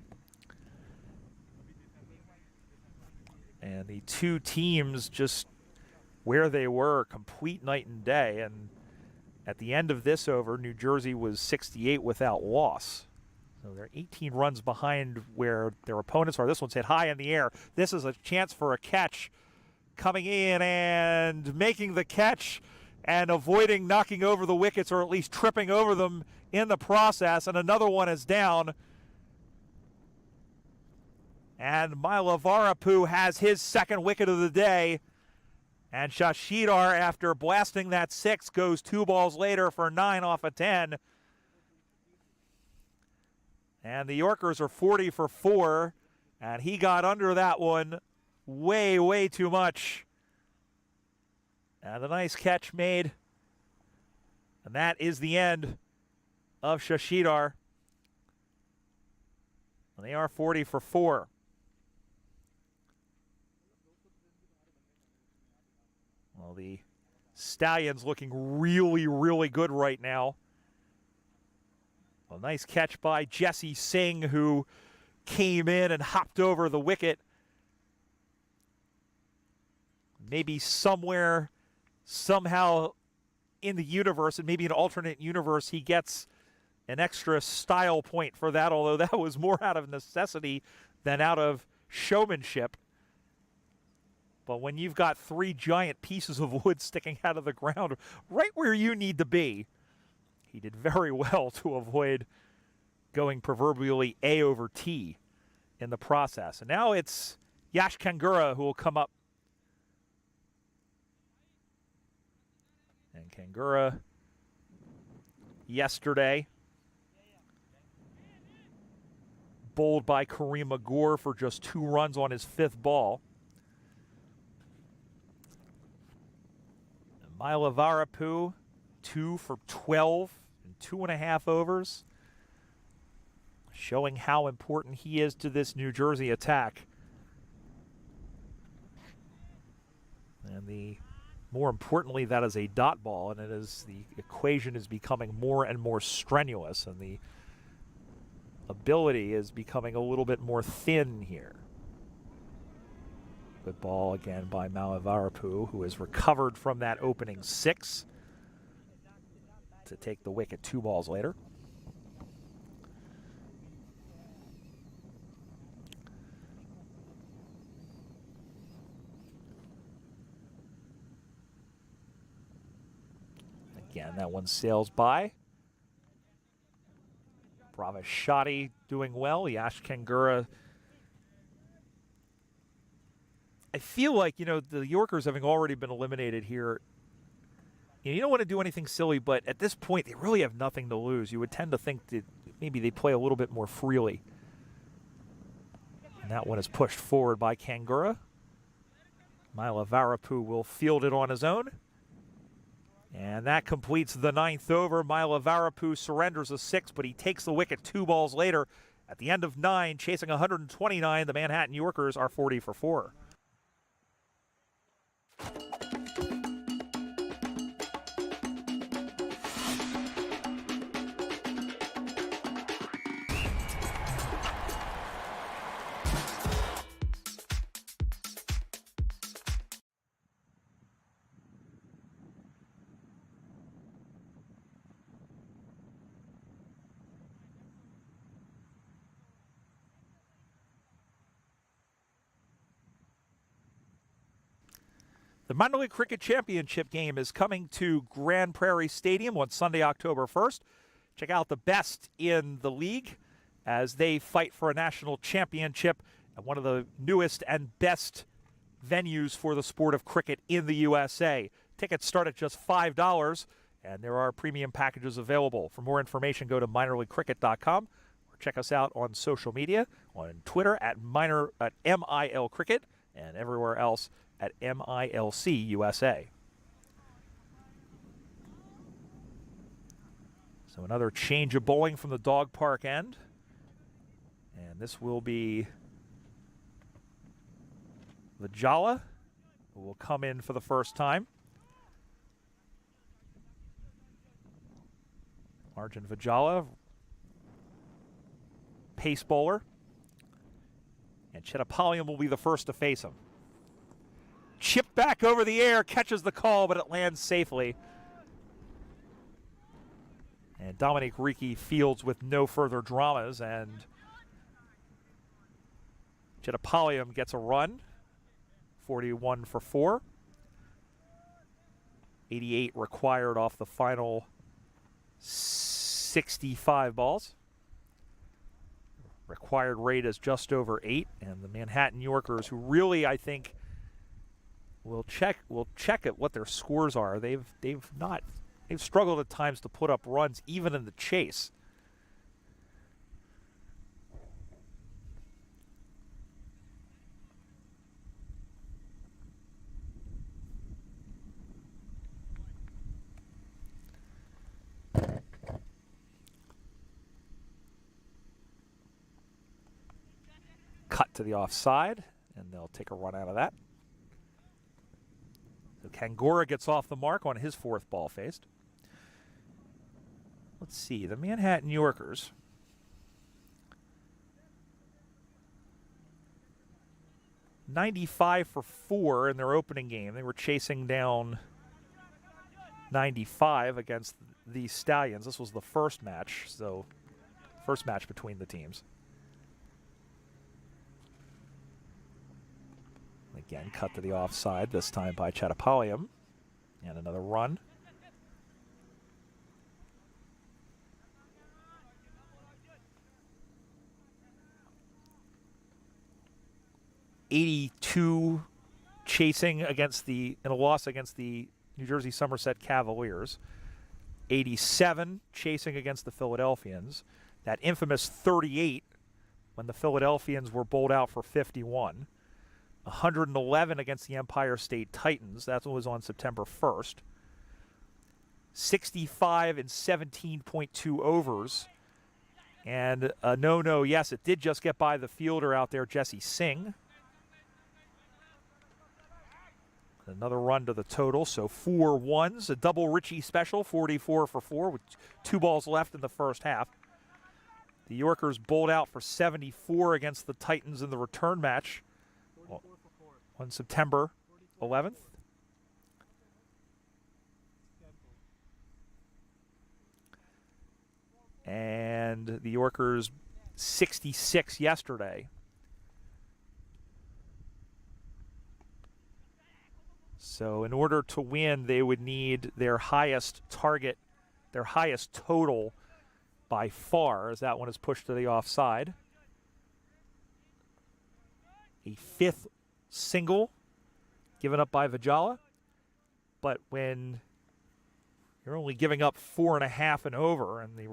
And the 2 teams just where they were, complete night and day. And at the end of this over, New Jersey was 68 without loss. So they're 18 runs behind where their opponents are. This one's hit high in the air. This is a chance for a catch. Coming in and making the catch and avoiding knocking over the wickets, or at least tripping over them in the process. And another one is down. And Mila Varapu has his second wicket of the day. And Shashidar, after blasting that 6, goes 2 balls later for 9 off of 10. And the Yorkers are 40 for 4. And he got under that one way, way too much. And a nice catch made. And that is the end of Shashidar. They are 40 for 4. Well, the Stallions looking really, really good right now. A nice catch by Jesse Singh, who came in and hopped over the wicket. Maybe somewhere, somehow in the universe, and maybe an alternate universe, he gets an extra style point for that, although that was more out of necessity than out of showmanship. But when you've got 3 giant pieces of wood sticking out of the ground right where you need to be, he did very well to avoid going proverbially A over T in the process. And now it's Yash Kangura who will come up. And Kangura yesterday bowled by Kareem Agor for just 2 runs on his 5th ball. Mailavarapu, 2 for 12 in 2.5 overs, showing how important he is to this New Jersey attack. And more importantly, that is a dot ball, and the equation is becoming more and more strenuous, and the ability is becoming a little bit more thin here. Good ball again by Mailavarapu, who has recovered from that opening 6 to take the wicket 2 balls later. Again, that one sails by. Bravashati doing well. Yash Kangura. I feel like, the Yorkers having already been eliminated here, you don't want to do anything silly, but at this point, they really have nothing to lose. You would tend to think that maybe they play a little bit more freely. And that one is pushed forward by Kangura. Mailavarapu will field it on his own. And that completes the 9th over. Mailavarapu surrenders a 6, but he takes the wicket 2 balls later. At the end of 9, chasing 129, the Manhattan Yorkers are 40 for 4. The Minor League Cricket Championship game is coming to Grand Prairie Stadium on Sunday, October 1st. Check out the best in the league as they fight for a national championship at one of the newest and best venues for the sport of cricket in the USA. Tickets start at just $5, and there are premium packages available. For more information, go to minorleaguecricket.com or check us out on social media, on Twitter at MIL Cricket, and everywhere else at MILC USA. So another change of bowling from the dog park end. And this will be Vijala, who will come in for the first time. Arjun Vijala, pace bowler. And Chettapalliam will be the first to face him. Chip back over the air, catches the call, but it lands safely. And Dominic Ricci fields with no further dramas, and Chettapalliam gets a run, 41 for 4. 88 required off the final 65 balls. Required rate is just over 8, and the Manhattan Yorkers, who really, I think, We'll check at what their scores are. They've struggled at times to put up runs even in the chase. cut to the offside, and they'll take a run out of that. So Kangora gets off the mark on his fourth ball faced. Let's see, the Manhattan Yorkers. .95 for 4 in their opening game. They were chasing down 95 against the Stallions. This was the first match, so first match between the teams. Again, cut to the offside, this time by Chattapalliam. And another run. .82 chasing against in a loss against the New Jersey Somerset Cavaliers. .87 chasing against the Philadelphians. That infamous 38 when the Philadelphians were bowled out for 51. 111 against the Empire State Titans. That was on September 1st. 65 in 17.2 overs. And a no-no, yes, it did just get by the fielder out there, Jesse Singh. Another run to the total, so 4 ones. A double Richie special, 44 for 4 with 2 balls left in the first half. The Yorkers bowled out for 74 against the Titans in the return match on September 11th. And the Yorkers 66 yesterday. So in order to win, they would need their highest target, their highest total by far, as that one is pushed to the offside. A 5th single given up by Vajala. But when you're only giving up 4.5 and over, and the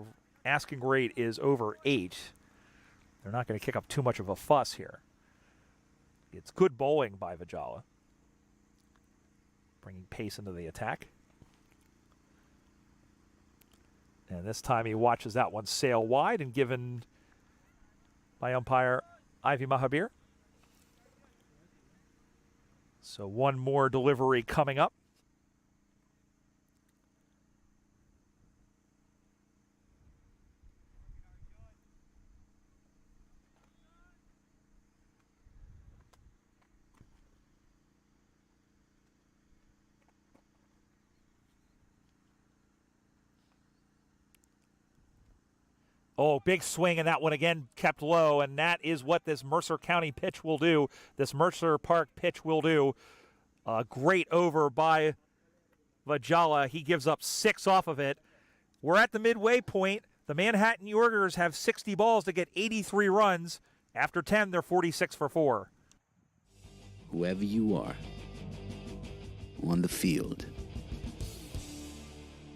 asking rate is over 8, they're not going to kick up too much of a fuss here. It's good bowling by Vajala, bringing pace into the attack. And this time he watches that one sail wide and given by umpire Ivy Mahabir. So one more delivery coming up. Oh, big swing, and that one again kept low, and that is what this Mercer County pitch will do. This Mercer Park pitch will do. Great over by Vajala. He gives up 6 off of it. We're at the midway point. The Manhattan Yorkers have 60 balls to get 83 runs. After 10, they're 46 for 4. Whoever you are on the field,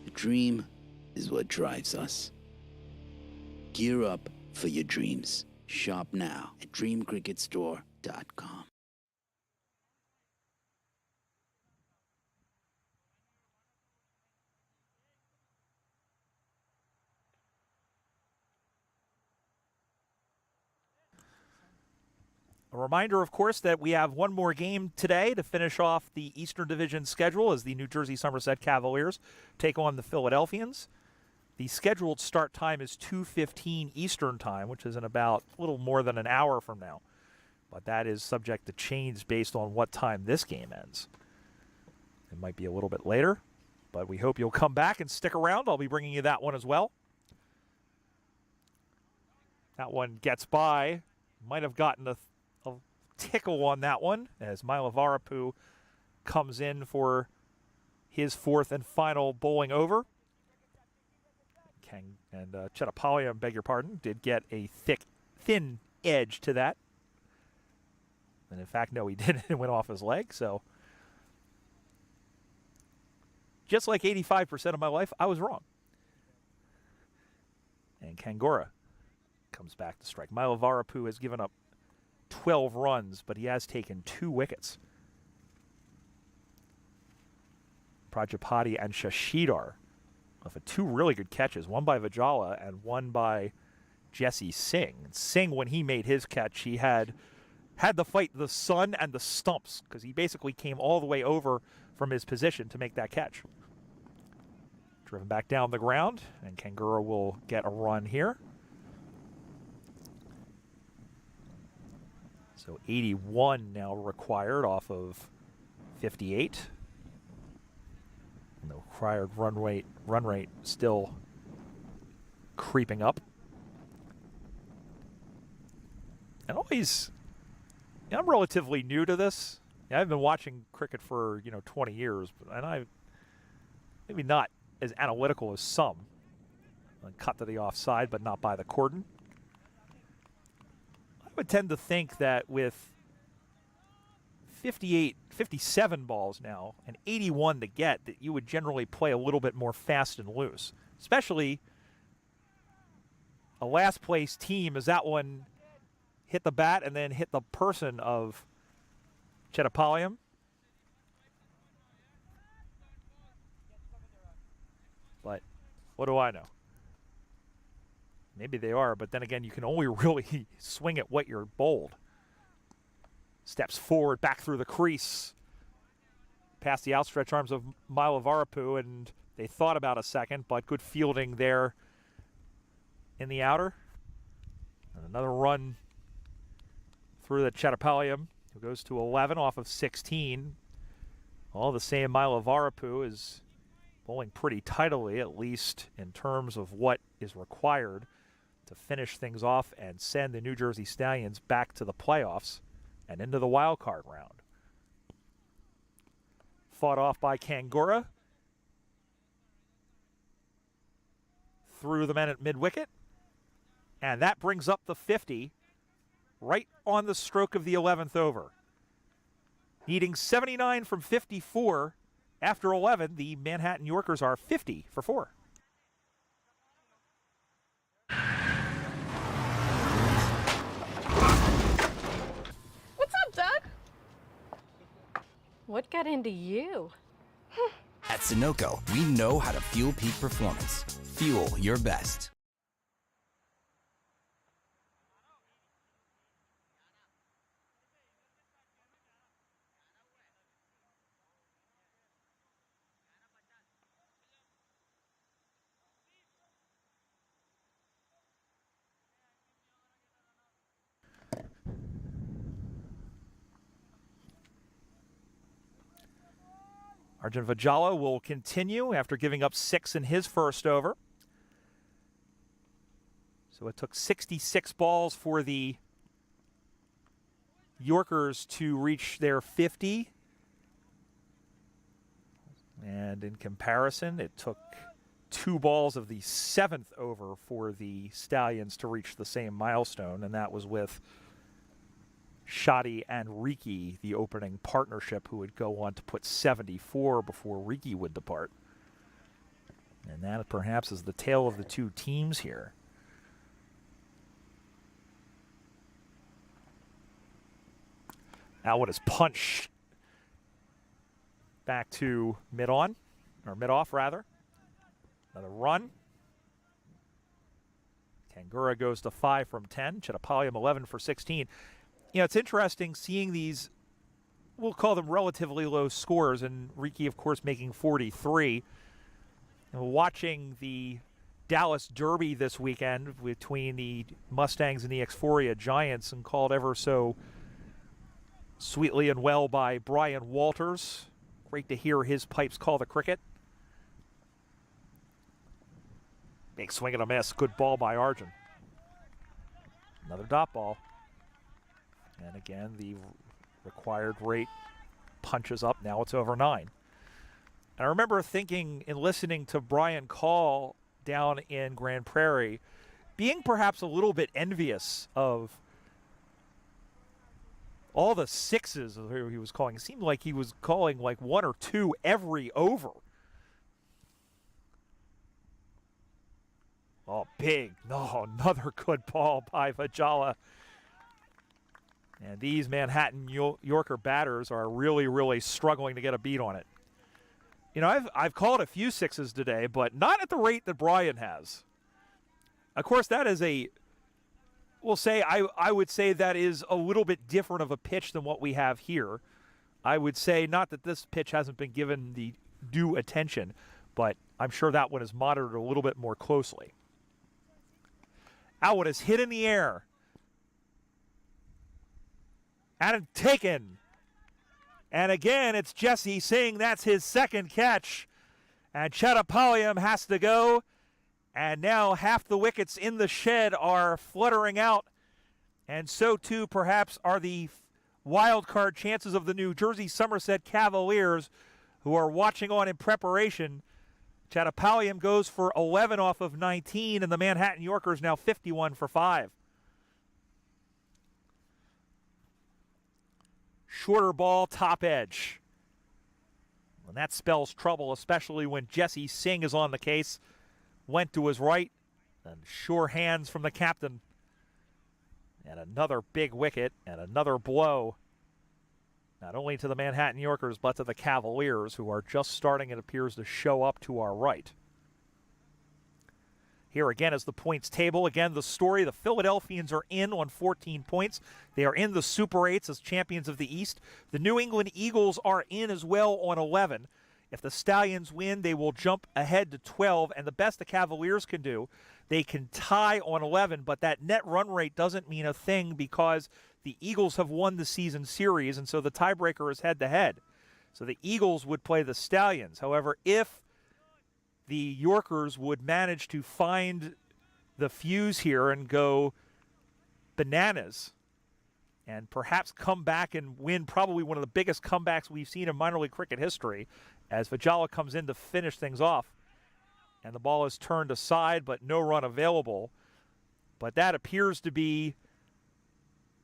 the dream is what drives us. Gear up for your dreams. Shop now at dreamcricketstore.com. A reminder, of course, that we have one more game today to finish off the Eastern Division schedule as the New Jersey Somerset Cavaliers take on the Philadelphians. The scheduled start time is 2:15 Eastern time, which is in about a little more than an hour from now. But that is subject to change based on what time this game ends. It might be a little bit later, but we hope you'll come back and stick around. I'll be bringing you that one as well. That one gets by. Might have gotten a tickle on that one as Mailavarapu comes in for his 4th and final bowling over. And Chattapalliam, beg your pardon, did get a thin edge to that. And in fact, no, he didn't. It went off his leg. So just like 85% of my life, I was wrong. And Kangora comes back to strike. Mailavarapu has given up 12 runs, but he has taken 2 wickets. Prajapati and Shashidhar of 2 really good catches, one by Vajala and one by Jesse Singh. Singh, when he made his catch, he had to fight the sun and the stumps because he basically came all the way over from his position to make that catch. Driven back down the ground, and Kangura will get a run here. So 81 now required off of 58. And the required run rate still creeping up. And always, I'm relatively new to this. I've been watching cricket for 20 years, and I maybe not as analytical as some. Cut to the offside, but not by the cordon. I would tend to think that with 57 balls now and 81 to get, that you would generally play a little bit more fast and loose, especially a last place team as that one hit the bat and then hit the person of Chetapaliam. But what do I know? Maybe they are, but then again, you can only really swing at what you're bowled. Steps forward, back through the crease, past the outstretched arms of Mailavarapu, and they thought about a second, but good fielding there in the outer. And another run through the Chetapaliam, who goes to 11 off of 16. All the same, Mailavarapu is bowling pretty tidily, at least in terms of what is required to finish things off and send the New Jersey Stallions back to the playoffs and into the wild card round. Fought off by Kangura. Through the men at mid-wicket. And that brings up the 50 right on the stroke of the 11th over. Needing 79 from 54 after 11, the Manhattan Yorkers are 50 for 4. What's up, Doug? What got into you? At Sunoco, we know how to fuel peak performance. Fuel your best. Arjun Vajala will continue after giving up 6 in his first over. So it took 66 balls for the Yorkers to reach their 50. And in comparison, it took 2 balls of the 7th over for the Stallions to reach the same milestone, and that was with Shadi and Riki, the opening partnership, who would go on to put 74 before Riki would depart. And that perhaps is the tale of the two teams here. Now what is punch back to mid-on, or mid-off rather. Another run. Kangura goes to 5 from 10. Chetapaliam 11 for 16. It's interesting seeing these, we'll call them relatively low scores, and Riki, of course, making 43. And watching the Dallas Derby this weekend between the Mustangs and the Xphoria Giants, and called ever so sweetly and well by Brian Walters. Great to hear his pipes call the cricket. Big swing and a miss. Good ball by Arjun. Another dot ball. And again, the required rate punches up. Now it's over 9. And I remember thinking in listening to Brian call down in Grand Prairie, being perhaps a little bit envious of all the 6s that he was calling. It seemed like he was calling like 1 or 2 every over. Oh, big. No, another good ball by Vajala. And these Manhattan Yorker batters are really, really struggling to get a beat on it. I've called a few 6s today, but not at the rate that Brian has. Of course, that is a will say I would say that is a little bit different of a pitch than what we have here. I would say not that this pitch hasn't been given the due attention, but I'm sure that one is monitored a little bit more closely. That one is hit in the air. And taken. And again, it's Jesse Singh. That's his second catch. And Chattapalliam has to go. And now half the wickets in the shed are fluttering out. And so too, perhaps, are the wild card chances of the New Jersey Somerset Cavaliers, who are watching on in preparation. Chattapalliam goes for 11 off of 19, and the Manhattan Yorkers now 51 for 5. Shorter ball, top edge. And that spells trouble, especially when Jesse Singh is on the case. Went to his right, and sure hands from the captain. And another big wicket, and another blow. Not only to the Manhattan Yorkers, but to the Cavaliers, who are just starting, it appears, to show up to our right. Here again is the points table. Again, the story, the Philadelphians are in on 14 points. They are in the Super 8s as champions of the East. The New England Eagles are in as well on 11. If the Stallions win, they will jump ahead to 12. And the best the Cavaliers can do, they can tie on 11. But that net run rate doesn't mean a thing because the Eagles have won the season series, and so the tiebreaker is head-to-head. So the Eagles would play the Stallions. However, if the Yorkers would manage to find the fuse here and go bananas and perhaps come back and win probably one of the biggest comebacks we've seen in minor league cricket history, as Vajala comes in to finish things off. And the ball is turned aside, but no run available. But that appears to be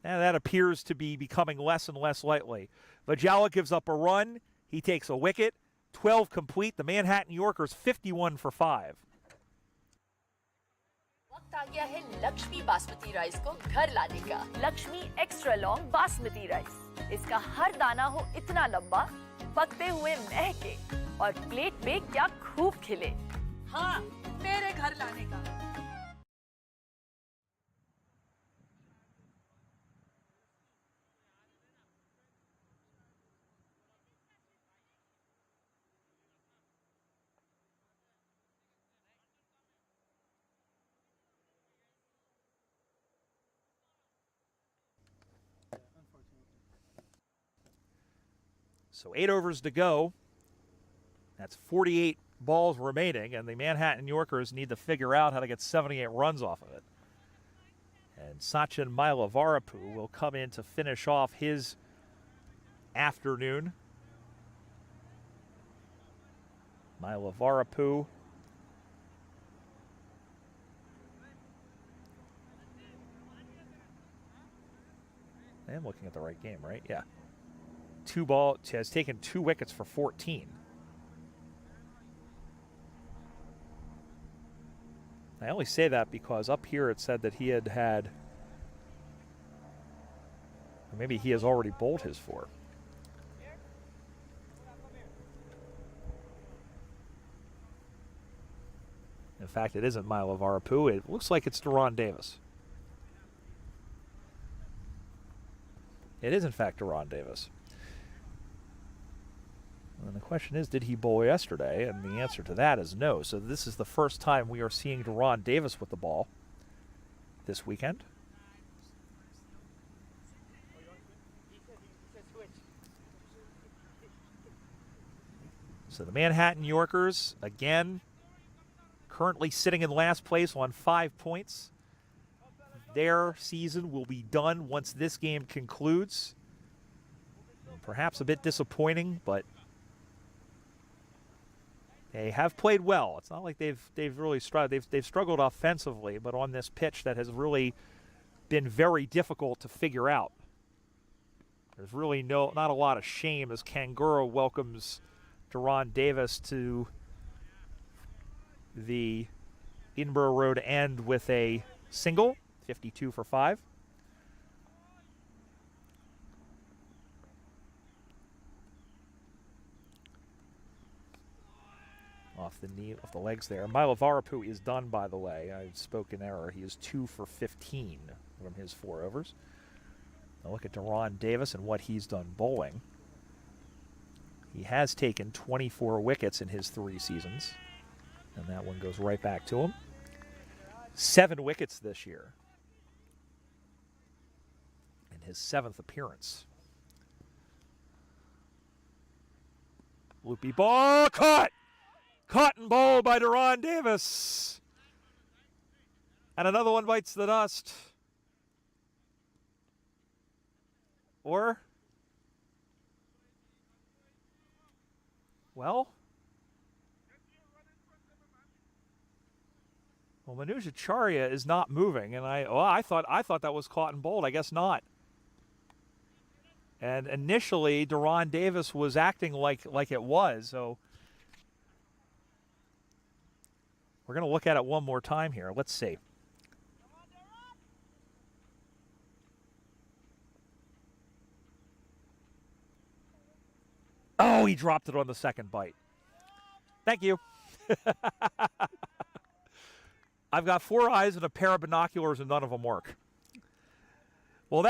becoming less and less likely. Vajala gives up a run. He takes a wicket. 12 complete. The Manhattan Yorkers 51 for 5. वक्त आ गया है Lakshmi basmati rice को घर लाने का। Lakshmi extra long basmati rice. इसका हर दाना हो इतना लंबा, पकते हुए महके और प्लेट पे क्या खूब खिले। हाँ, मेरे घर लाने का। So 8 overs to go. That's 48 balls remaining, and the Manhattan Yorkers need to figure out how to get 78 runs off of it. And Sachin Mailavarapu will come in to finish off his afternoon. Mailavarapu. I am looking at the right game, right? Yeah. Has taken 2 wickets for 14. I only say that because up here it said that he had, or maybe he has already bowled his 4. In fact, it isn't Mailavarapu. It looks like it's Deron Davis. It is, in fact, Deron Davis. And the question is, did he bowl yesterday? And the answer to that is no. So this is the first time we are seeing Deron Davis with the ball this weekend. So the Manhattan Yorkers, again, currently sitting in last place on 5 points. Their season will be done once this game concludes. Perhaps a bit disappointing, but they have played well. It's not like they've really struggled. They've struggled offensively, but on this pitch that has really been very difficult to figure out. There's really not a lot of shame as Kangura welcomes Deron Davis to the Edinburgh Road end with a single, 52 for 5. Off the knee, off the legs there. Mailavarapu is done, by the way. I spoke in error. He is 2 for 15. from his 4 overs. Now look at Deron Davis and what he's done bowling. He has taken 24 wickets in his 3 seasons, and that one goes right back to him. 7 wickets this year in his 7th appearance. Loopy ball, caught! Caught and bowled by Deron Davis. And another one bites the dust. Or, well, Manuja Charya is not moving, and I thought that was caught and bowled. I guess not. And initially, Deron Davis was acting like it was. So we're going to look at it one more time here. Let's see. Oh, he dropped it on the second bite. Thank you. I've got 4 eyes and a pair of binoculars, and none of them work. Well,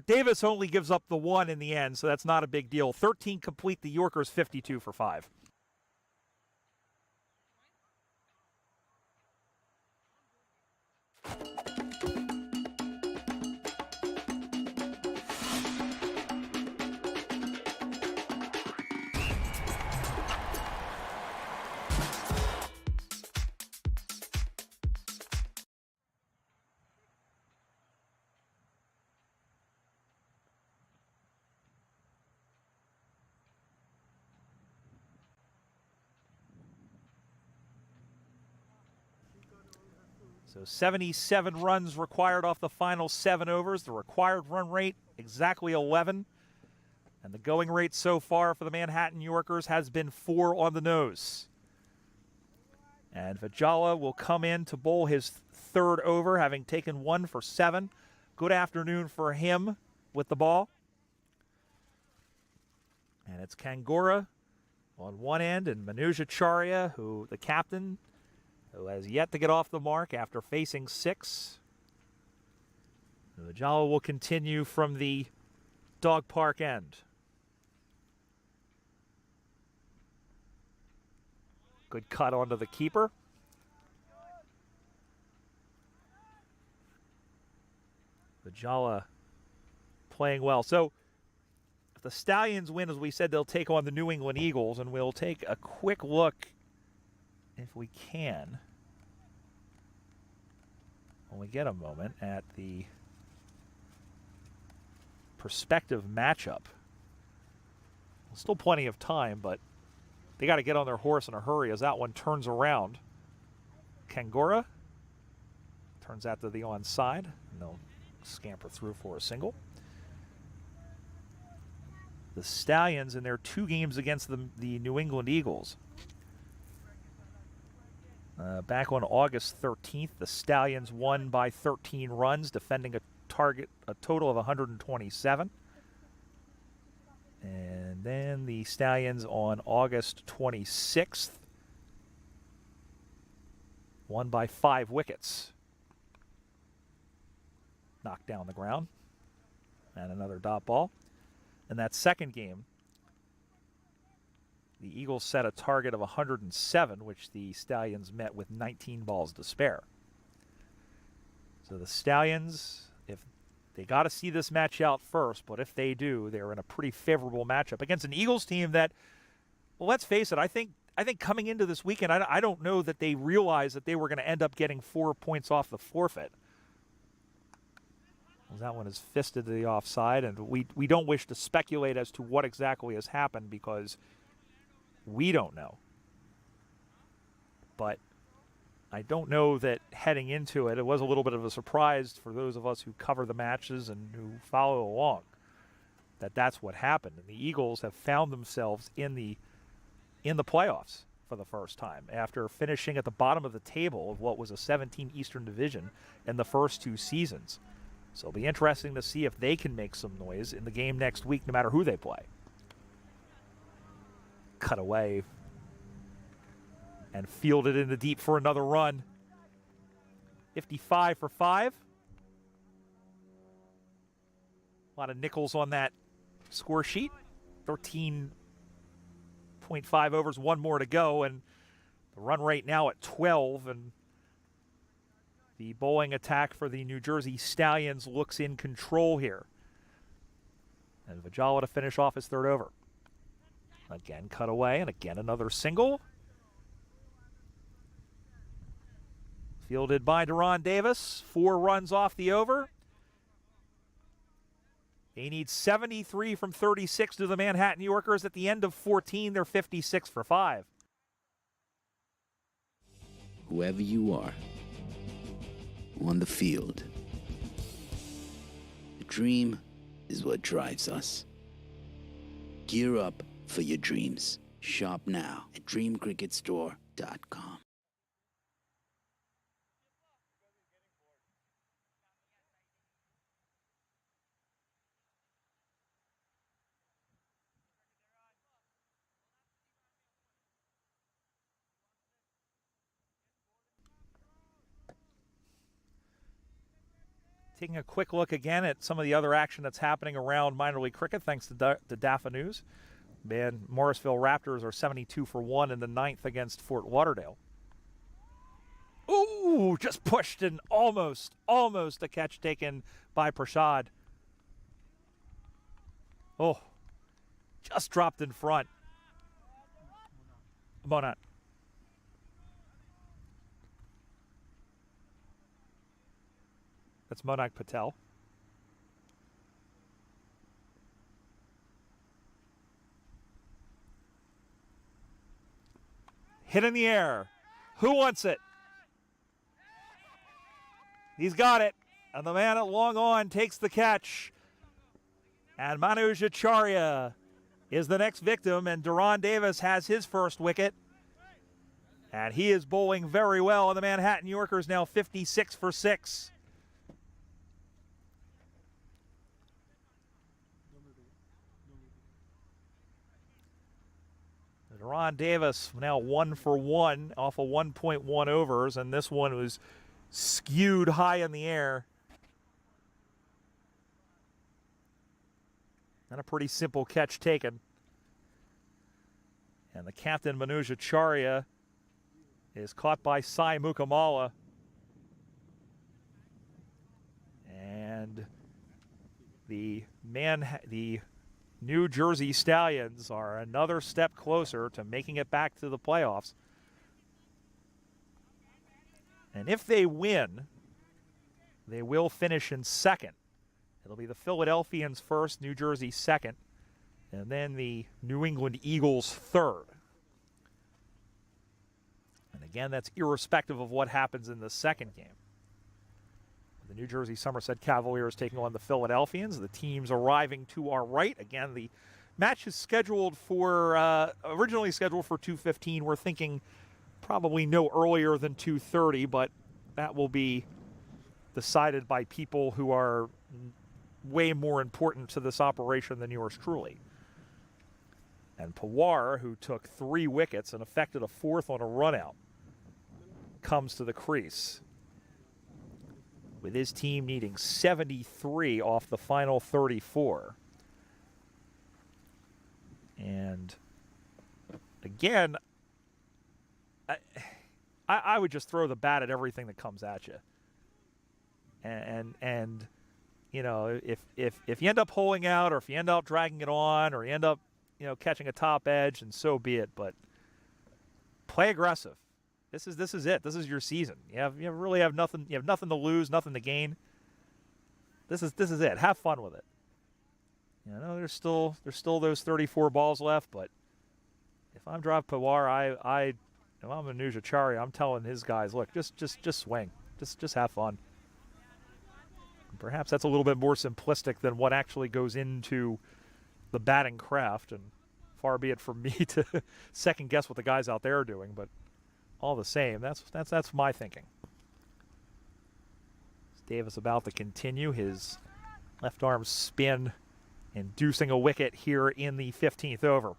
Davis only gives up the 1 in the end, so that's not a big deal. 13 complete. The Yorkers 52 for 5. So 77 runs required off the final 7 overs. The required run rate, exactly 11. And the going rate so far for the Manhattan Yorkers has been 4 on the nose. And Vijala will come in to bowl his 3rd over, having taken 1 for 7. Good afternoon for him with the ball. And it's Kangora on one end, and Manuja Charya, who the captain, who has yet to get off the mark after facing 6. The Vijala will continue from the dog park end. Good cut onto the keeper. Vijala playing well. So if the Stallions win, as we said, they'll take on the New England Eagles, and we'll take a quick look, if we can, when we get a moment, at the prospective matchup. Still plenty of time, but they got to get on their horse in a hurry as that one turns around. Kangora turns out to the onside, and they'll scamper through for a single. The Stallions in their 2 games against the New England Eagles. Back on August 13th, the Stallions won by 13 runs, defending a total of 127. And then the Stallions on August 26th won by 5 wickets. Knocked down the ground. And another dot ball. In that second game, the Eagles set a target of 107, which the Stallions met with 19 balls to spare. So the Stallions, if they got to see this match out first, but if they do, they're in a pretty favorable matchup against an Eagles team that, well, let's face it, I think coming into this weekend, I don't know that they realized that they were going to end up getting 4 points off the forfeit. Well, that one is fisted to the offside, and we don't wish to speculate as to what exactly has happened because we don't know. But I don't know that heading into it, it was a little bit of a surprise for those of us who cover the matches and who follow along, that's what happened. And the Eagles have found themselves in the playoffs for the first time after finishing at the bottom of the table of what was a 17 Eastern Division in the first 2 seasons. So it'll be interesting to see if they can make some noise in the game next week, no matter who they play. Cut away and fielded in the deep for another run. 55 for 5. A lot of nickels on that score sheet. 13.5 overs, one more to go, and the run rate now at 12, and the bowling attack for the New Jersey Stallions looks in control here. And Vajala to finish off his third over. Again, cut away, and again another single. Fielded by Deron Davis. 4 runs off the over. They need 73 from 36 to the Manhattan Yorkers. At the end of 14, they're 56 for 5. Whoever you are, on the field, the dream is what drives us. Gear up for your dreams. Shop now at dreamcricketstore.com. Taking a quick look again at some of the other action that's happening around minor league cricket, thanks to DAFA News. Man, Morrisville Raptors are 72 for 1 in the 9th against Fort Lauderdale. Ooh, just pushed and almost a catch taken by Prashad. Oh, just dropped in front. Monat. That's Monak Patel. Hit in the air. Who wants it? He's got it. And the man at long on takes the catch. And Manoj Acharya is the next victim. And Deron Davis has his first wicket. And he is bowling very well. And the Manhattan Yorkers now 56 for 6. Deron Davis now 1 for 1 off of 1.1 overs, and this one was skewed high in the air. And a pretty simple catch taken. And the captain, Manoj Acharya, is caught by Sai Mukamala. And the New Jersey Stallions are another step closer to making it back to the playoffs. And if they win, they will finish in second. It'll be the Philadelphians first, New Jersey second, and then the New England Eagles third. And again, that's irrespective of what happens in the second game. The New Jersey Somerset Cavaliers taking on the Philadelphians. The teams arriving to our right. Again, the match is scheduled for, originally scheduled for 2:15. We're thinking probably no earlier than 2:30, but that will be decided by people who are way more important to this operation than yours truly. And Pawar, who took 3 wickets and affected a 4th on a runout, comes to the crease, with his team needing 73 off the final 34. And again, I would just throw the bat at everything that comes at you. And you know, if you end up holing out, or if you end up dragging it on, or you end up, you know, catching a top edge, and so be it. But play aggressive. This is it. This is your season. You really have nothing. You have nothing to lose, nothing to gain. This is it. Have fun with it. You know, there's still those 34 balls left. But if I'm Drav Pawar, if I'm Manoj Acharya, I'm telling his guys, look, just swing, just have fun. And perhaps that's a little bit more simplistic than what actually goes into the batting craft, and far be it from me to second guess what the guys out there are doing, but all the same, that's my thinking. Davis about to continue his left arm spin, inducing a wicket here in the 15th over.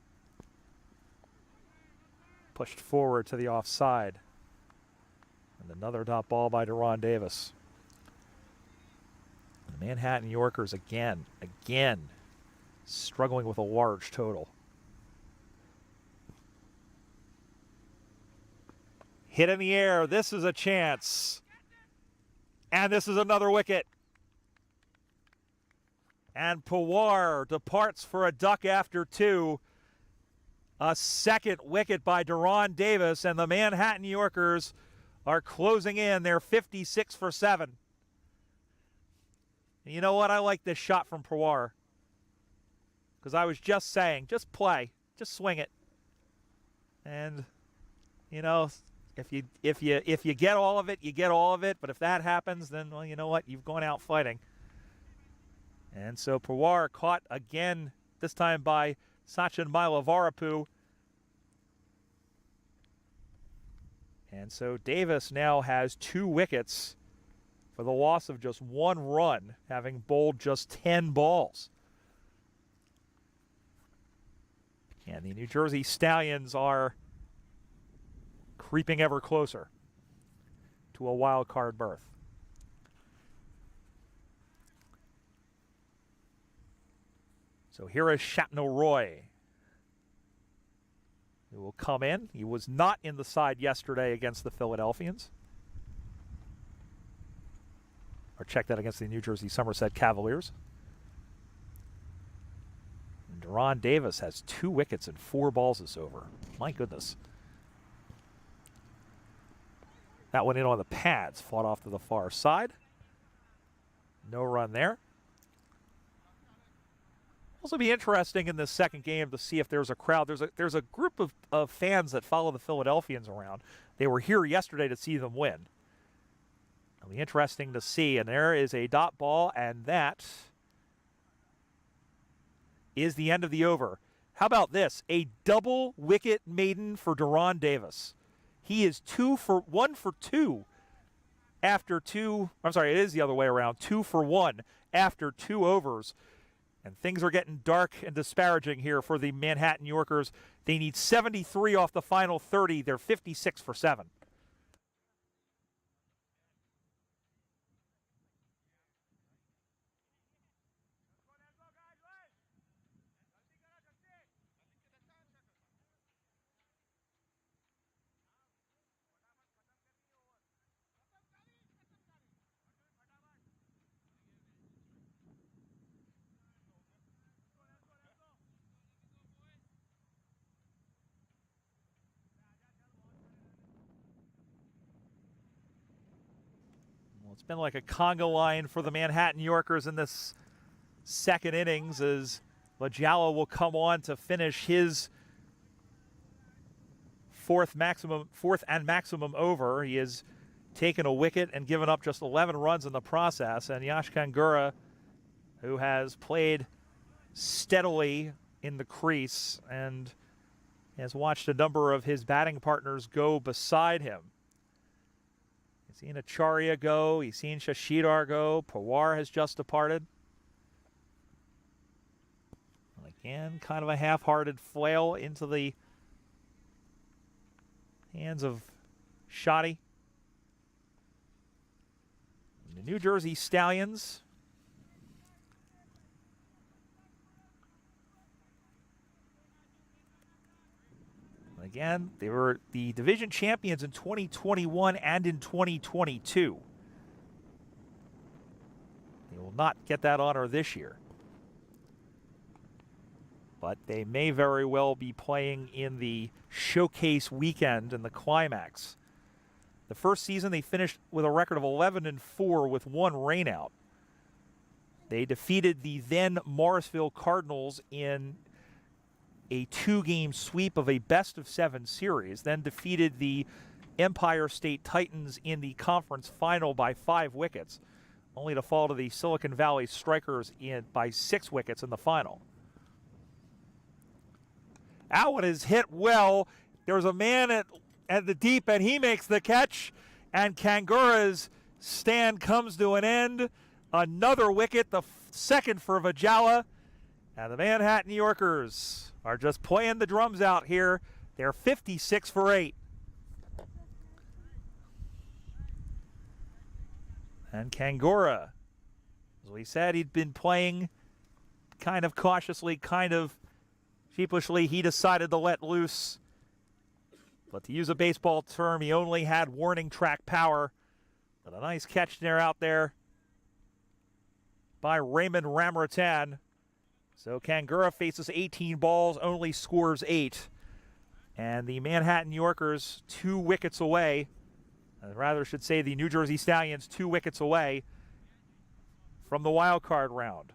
Pushed forward to the offside. And another dot ball by Deron Davis. The Manhattan Yorkers again, struggling with a large total. Hit in the air. This is a chance. And this is another wicket. And Pawar departs for a duck after 2. A second wicket by Deron Davis, and the Manhattan Yorkers are closing in. They're 56 for 7. And you know what? I like this shot from Pawar. Because I was just saying, just play. Just swing it. And, you know, if you get all of it, you get all of it. But if that happens, then, well, you know what? You've gone out fighting. And so Pawar caught again, this time by Sachin Mailavarapu. And so Davis now has 2 wickets for the loss of just 1 run, having bowled just 10 balls. And the New Jersey Stallions are creeping ever closer to a wild card berth. So here is Shatno Roy, who will come in. He was not in the side yesterday against the Philadelphians. Or check that against the New Jersey Somerset Cavaliers. And Deron Davis has 2 wickets and 4 balls this over. My goodness. That went in on the pads, fought off to the far side. No run there. Also be interesting in this second game to see if there's a crowd. There's a group of fans that follow the Philadelphians around. They were here yesterday to see them win. It'll be interesting to see. And there is a dot ball, and that is the end of the over. How about this? A double wicket maiden for Deron Davis. He is 1 for 2 after 2. I'm sorry, it is the other way around. 2 for 1 after 2 overs. And things are getting dark and disparaging here for the Manhattan Yorkers. They need 73 off the final 30. They're 56 for 7. It's been like a conga line for the Manhattan Yorkers in this second innings as Lajala will come on to finish his fourth and maximum over. He has taken a wicket and given up just 11 runs in the process. And Yash Kangura, who has played steadily in the crease and has watched a number of his batting partners go beside him. He's seen Acharya go. He's seen Shashidhar go. Pawar has just departed. Again, kind of a half-hearted flail into the hands of Shoddy. The New Jersey Stallions again, they were the division champions in 2021 and in 2022. They will not get that honor this year. But they may very well be playing in the showcase weekend in the climax. The first season they finished with a record of 11-4 with 1 rainout. They defeated the then Morrisville Cardinals in a 2-game sweep of a best-of-7 series, then defeated the Empire State Titans in the conference final by 5 wickets, only to fall to the Silicon Valley Strikers by 6 wickets in the final. Allen is hit well. There's a man at the deep end. He makes the catch, and Kangura's stand comes to an end. Another wicket, the second for Vajala. And the Manhattan Yorkers are just playing the drums out here. They're 56 for 8. And Kangura As we said, he'd been playing kind of cautiously, kind of sheepishly. He decided to let loose. But to use a baseball term, he only had warning track power. But a nice catch there out there by Raymond Ramratan. So Kangura faces 18 balls, only scores 8. And the Manhattan Yorkers 2 wickets away. I rather should say the New Jersey Stallions 2 wickets away from the wild card round.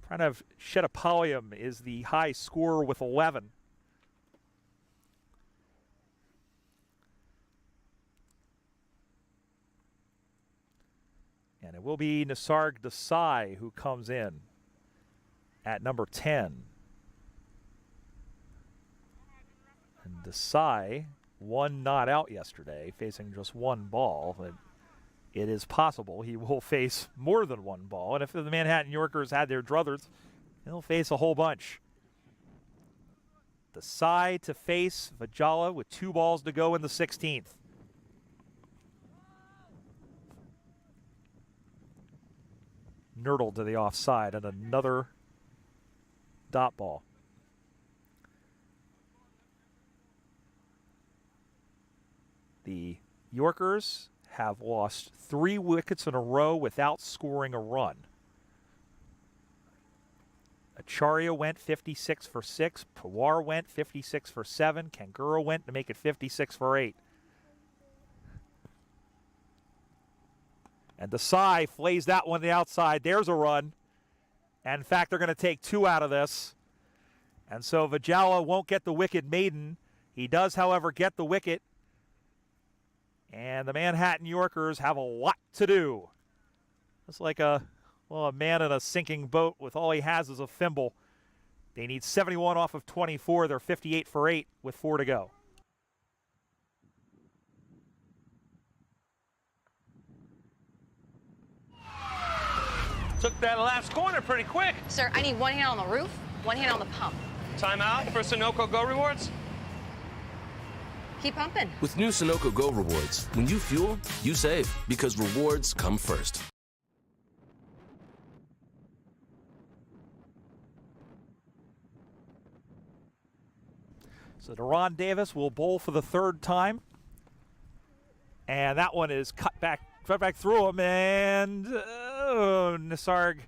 Pranav Shettipalayam is the high scorer with 11. And it will be Nisarg Desai who comes in at number 10. And Desai, 1 not out yesterday, facing just 1 ball. It is possible he will face more than 1 ball. And if the Manhattan Yorkers had their druthers, he'll face a whole bunch. Desai to face Vajala with 2 balls to go in the 16th. Nurdle to the offside and another dot ball. The Yorkers have lost 3 wickets in a row without scoring a run. Acharya went 56 for 6. Pawar went 56 for 7. Kangura went to make it 56 for 8. And Desai flays that one to the outside. There's a run. And in fact, they're going to take 2 out of this. And so Vajala won't get the wicket maiden. He does, however, get the wicket. And the Manhattan Yorkers have a lot to do. It's like a man in a sinking boat with all he has is a thimble. They need 71 off of 24. They're 58 for 8 with 4 to go. Took that last corner pretty quick. Sir, I need 1 hand on the roof, 1 hand on the pump. Timeout for Sunoco Go Rewards. Keep pumping. With new Sunoco Go rewards, when you fuel, you save because rewards come first. So Deron Davis will bowl for the 3rd time. And that one is cut back through him. And Nisarg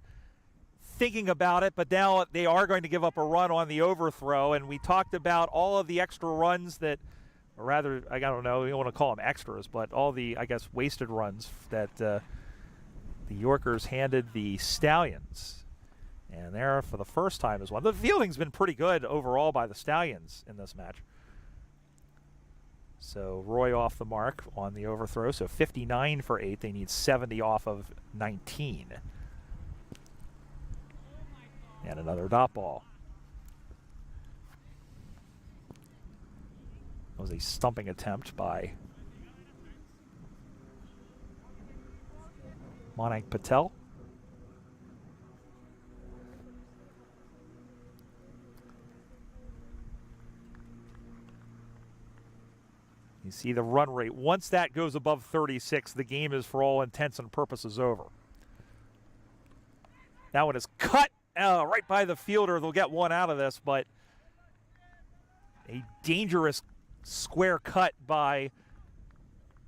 thinking about it, but now they are going to give up a run on the overthrow. And we talked about all of the extra runs that, or rather, I don't know, you don't want to call them extras, but all the, I guess, wasted runs that the Yorkers handed the Stallions. And there, for the first time as well. The fielding's been pretty good overall by the Stallions in this match. So Roy off the mark on the overthrow. So 59 for 8. They need 70 off of 19. And another dot ball. That was a stumping attempt by Manik Patel. You see the run rate. Once that goes above 36, the game is, for all intents and purposes, over. That one is cut right by the fielder. They'll get 1 out of this, but a dangerous square cut by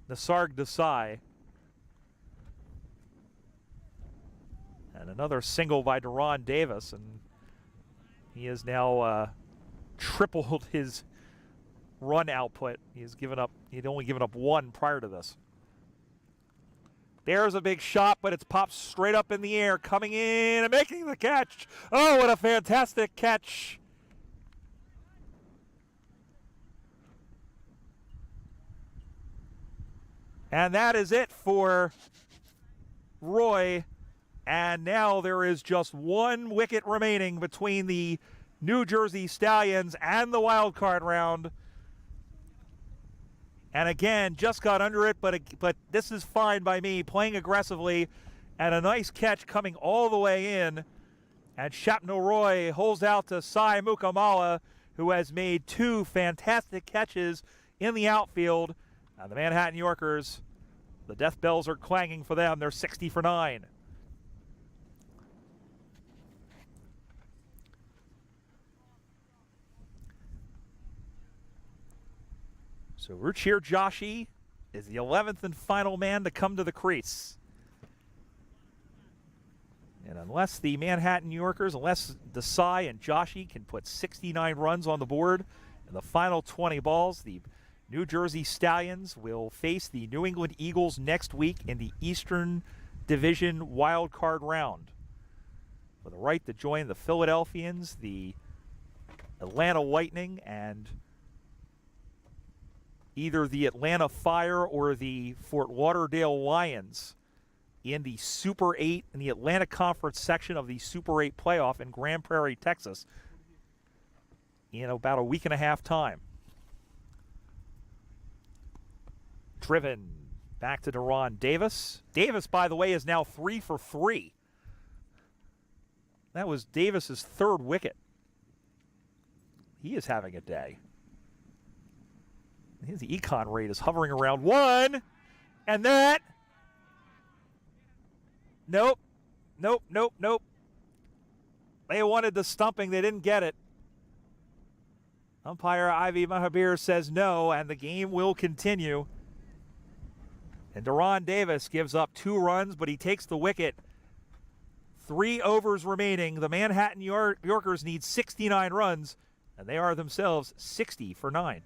Nisarg Desai. And another single by Deron Davis, and he has now tripled his run output. He'd only given up 1 prior to this. There's a big shot, but it's popped straight up in the air, coming in and making the catch. Oh, what a fantastic catch. And that is it for Roy. And now there is just 1 wicket remaining between the New Jersey Stallions and the wild card round. And again, just got under it, but this is fine by me. Playing aggressively, and a nice catch coming all the way in. And Shapno Roy holds out to Sai Mukamala, who has made 2 fantastic catches in the outfield. And the Manhattan Yorkers The death bells are clanging for them. They're 60 for 9. So Ruchir Joshi is the 11th and final man to come to the crease. And unless the Manhattan New Yorkers, unless Desai and Joshi can put 69 runs on the board in the final 20 balls, the New Jersey Stallions will face the New England Eagles next week in the Eastern Division Wild Card round. For the right to join the Philadelphians, the Atlanta Lightning, and either the Atlanta Fire or the Fort Lauderdale Lions in the Super 8, in the Atlantic Conference section of the Super 8 playoff in Grand Prairie, Texas, in about a week and a half time. Driven back to Deron Davis. Davis, by the way, is now 3 for 3. That was Davis's third wicket. He is having a day. His econ rate is hovering around 1. And that... Nope. Nope, nope, nope. They wanted the stumping. They didn't get it. Umpire Ivy Mahabir says no, and the game will continue. And Deron Davis gives up 2 runs, but he takes the wicket. 3 overs remaining. The Manhattan Yorkers need 69 runs, and they are themselves 60 for 9.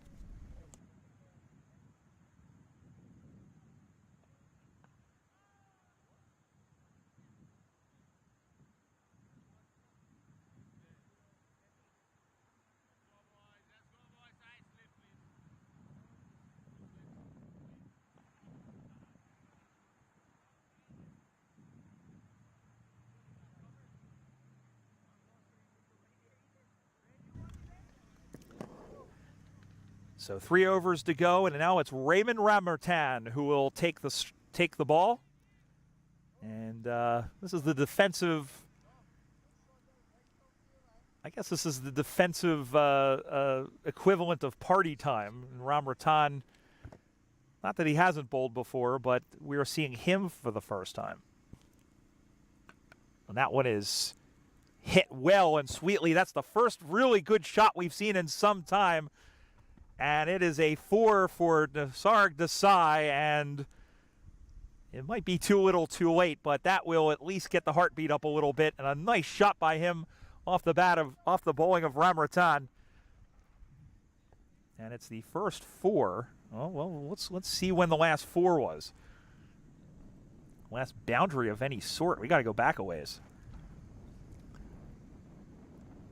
So 3 overs to go, and now it's Raymond Ramertan who will take the ball. And this is the defensive. I guess this is the defensive equivalent of party time. And Ramertan, not that he hasn't bowled before, but we are seeing him for the first time. And that one is hit well and sweetly. That's the first really good shot we've seen in some time. And it is a 4 for Sarg Desai, and it might be too little too late, but that will at least get the heartbeat up a little bit. And a nice shot by him off the bowling of Ramertan. And it's the first 4. Oh, well, let's see when the last 4 was. Last boundary of any sort. We got to go back a ways.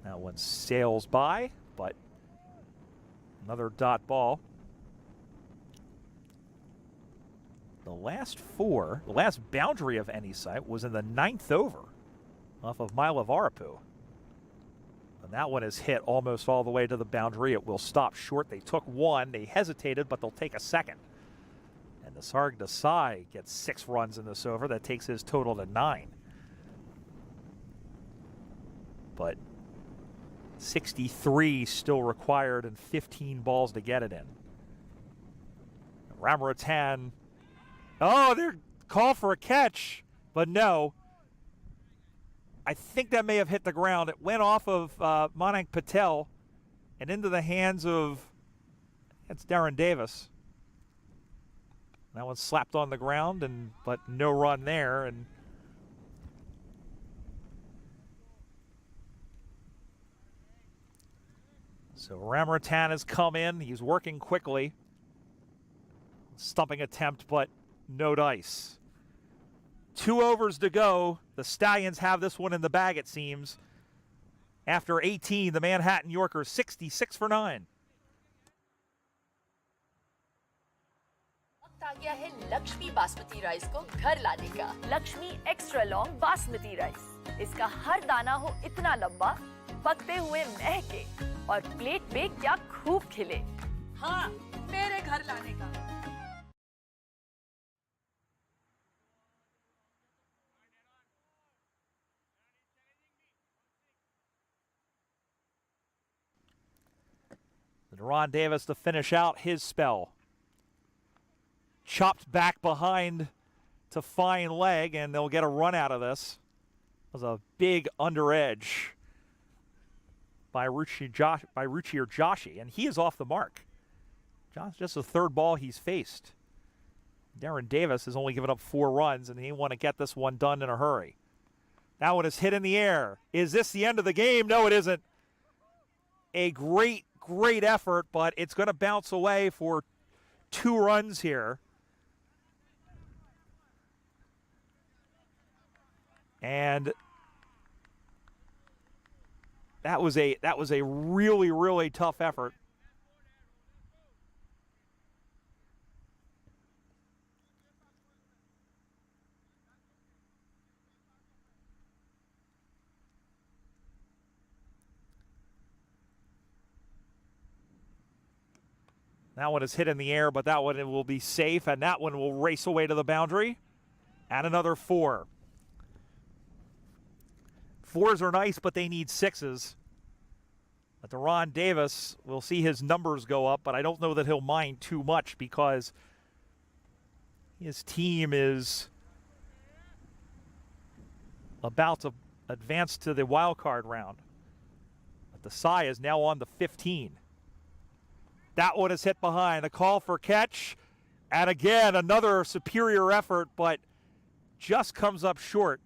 That one sails by, but another dot ball. The last 4, the last boundary of any site was in the 9th over off of Mila Varapu. And that one is hit almost all the way to the boundary. It will stop short. They took 1. They hesitated, but they'll take a second. And the Sarg Desai gets 6 runs in this over. That takes his total to 9. But 63 still required and 15 balls to get it in. Ramertan. Oh, they're called for a catch, but no. I think that may have hit the ground. It went off of Manik Patel and into the hands of, that's Darren Davis. That one slapped on the ground, but no run there. And so Ramertan has come in. He's working quickly. Stumping attempt, but no dice. 2 overs to go. The Stallions have this one in the bag, it seems. After 18, the Manhattan Yorkers 66 for 9. वक्त आ गया है Lakshmi basmati rice को घर लाने का। Lakshmi extra long basmati rice. इसका हर दाना हो इतना लंबा, पकते हुए महके और प्लेट पे क्या खूब खिले। हाँ, मेरे घर लाने का। Deron Davis to finish out his spell. chopped back behind to fine leg, and they'll get a run out of this. It was a big under edge by Ruchi or Joshi, and he is off the mark. John's just the third ball he's faced. Darren Davis has only given up 4 runs, and he want to get this one done in a hurry. That one is hit in the air. Is this the end of the game? No, it isn't. A great, great effort, but it's going to bounce away for 2 runs here. And that was a really, really tough effort. That one is hit in the air, but that one will be safe, and that one will race away to the boundary. And another 4. 4s are nice, but they need 6s. But Deron Davis, we'll see his numbers go up, but I don't know that he'll mind too much because his team is about to advance to the wild card round. But the Cy is now on the 15. That one is hit behind. A call for catch. And again, another superior effort, but just comes up short.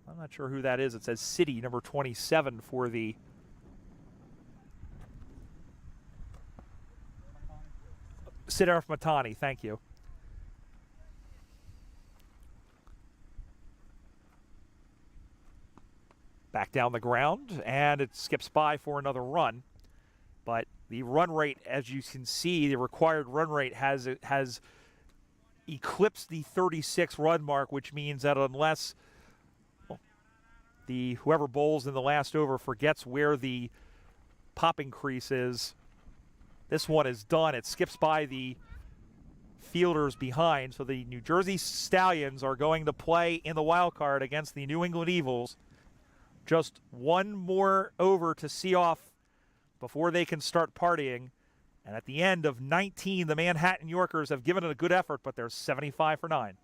I'm not sure who that is. It says City, number 27 for the Siddharth Matani. Thank you. Back down the ground, and it skips by for another run. But the run rate, as you can see, the required run rate has eclipsed the 36 run mark, which means that unless whoever bowls in the last over forgets where the popping crease is, this one is done. It skips by the fielders behind. So the New Jersey Stallions are going to play in the wild card against the New England Evils. Just one more over to see off before they can start partying. And at the end of 19, the Manhattan Yorkers have given it a good effort, but they're 75 for 9.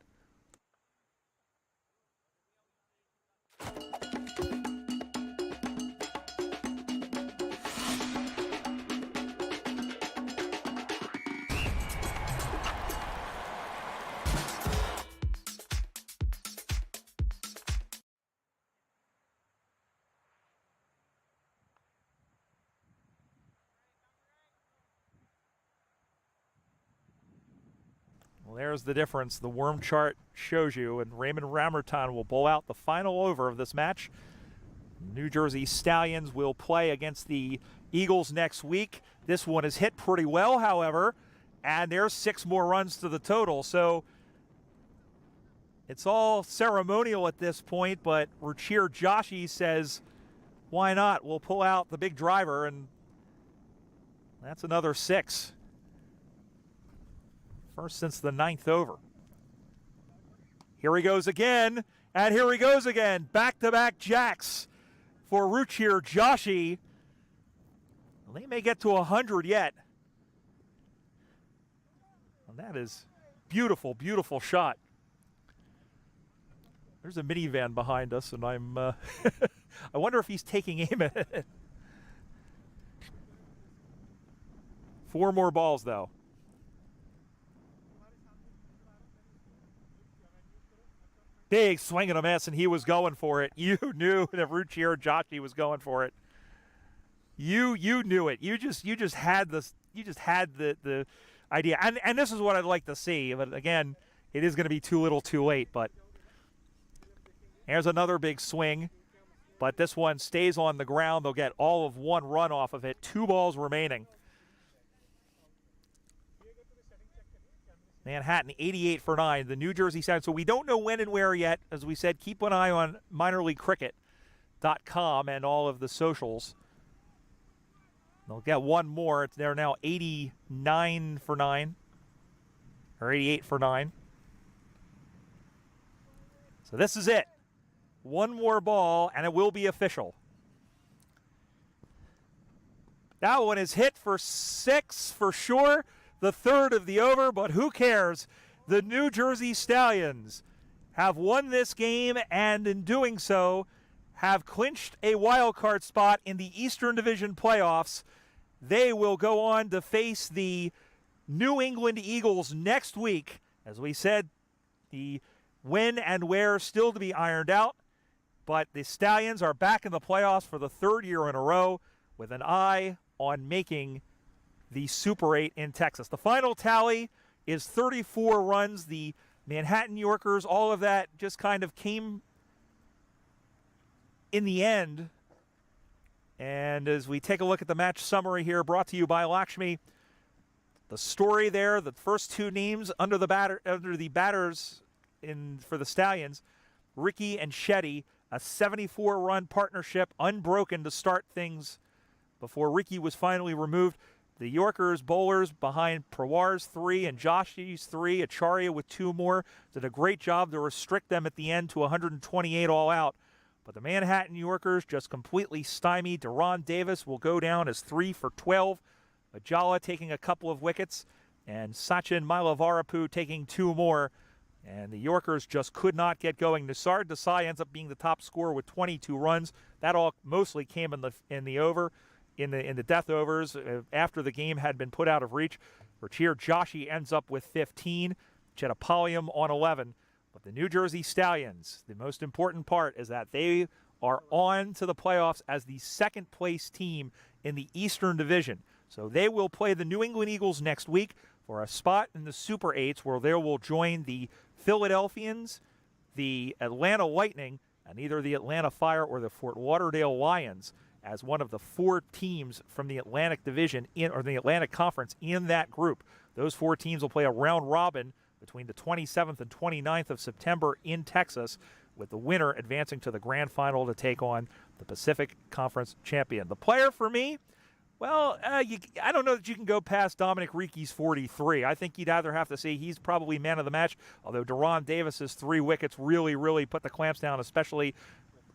Well, there's the difference the worm chart shows you, and Raymond Ramerton will bowl out the final over of this match. New Jersey Stallions will play against the Eagles next week. This one is hit pretty well, however, and there's 6 more runs to the total. So it's all ceremonial at this point, but Ruchi Joshi says, why not? We'll pull out the big driver, and that's another 6. First since the 9th over. Here he goes again, and here he goes again. Back-to-back jacks for Ruchi Joshi. Well, they may get to 100 yet. And that is beautiful, beautiful shot. There's a minivan behind us, and I'm I wonder if he's taking aim at it. 4 more balls, though. Big swing and a miss, and he was going for it. You knew that Ruchi Joshi was going for it. You knew it. You just had this. You just had the idea. And this is what I'd like to see. But again, it is going to be too little, too late. But here's another big swing. But this one stays on the ground. They'll get all of 1 run off of it. 2 balls remaining. Manhattan 88 for 9, the New Jersey side. So we don't know when and where yet. As we said, keep an eye on minorleaguecricket.com and all of the socials. They'll get 1 more. They're now 89 for 9, or 88 for 9. So this is it. 1 more ball, and it will be official. That one is hit for 6 for sure, the third of the over, but who cares? The New Jersey Stallions have won this game, and in doing so, have clinched a wild card spot in the Eastern Division playoffs. They will go on to face the New England Eagles next week. As we said, the when and where still to be ironed out, but the Stallions are back in the playoffs for the third year in a row with an eye on making the Super 8 in Texas. The final tally is 34 runs. The Manhattan Yorkers, all of that just kind of came in the end. And as we take a look at the match summary here, brought to you by Lakshmi, the story there, the first two names under the batters for the Stallions, Ricky and Shetty, a 74-run partnership, unbroken to start things before Ricky was finally removed. The Yorkers bowlers behind Prawar's 3 and Joshi's 3, Acharya with 2 more, did a great job to restrict them at the end to 128 all out. But the Manhattan Yorkers just completely stymied. Deron Davis will go down as 3 for 12. Ajala taking a couple of wickets, and Sachin Mailavarapu taking 2 more. And the Yorkers just could not get going. Nisar Desai ends up being the top scorer with 22 runs. That all mostly came in the death overs after the game had been put out of reach. Rachir Joshi ends up with 15. Chettapalliam on 11. But the New Jersey Stallions, the most important part is that they are on to the playoffs as the second place team in the Eastern Division. So they will play the New England Eagles next week for a spot in the Super 8s where they will join the Philadelphians, the Atlanta Lightning, and either the Atlanta Fire or the Fort Lauderdale Lions as one of the 4 teams from the Atlantic Division or the Atlantic Conference in that group. Those 4 teams will play a round robin between the 27th and 29th of September in Texas, with the winner advancing to the grand final to take on the Pacific Conference champion. The player for me, well, I don't know that you can go past Dominic Ricci's 43. I think you'd either have to say he's probably man of the match, although Deron Davis's 3 wickets really put the clamps down, especially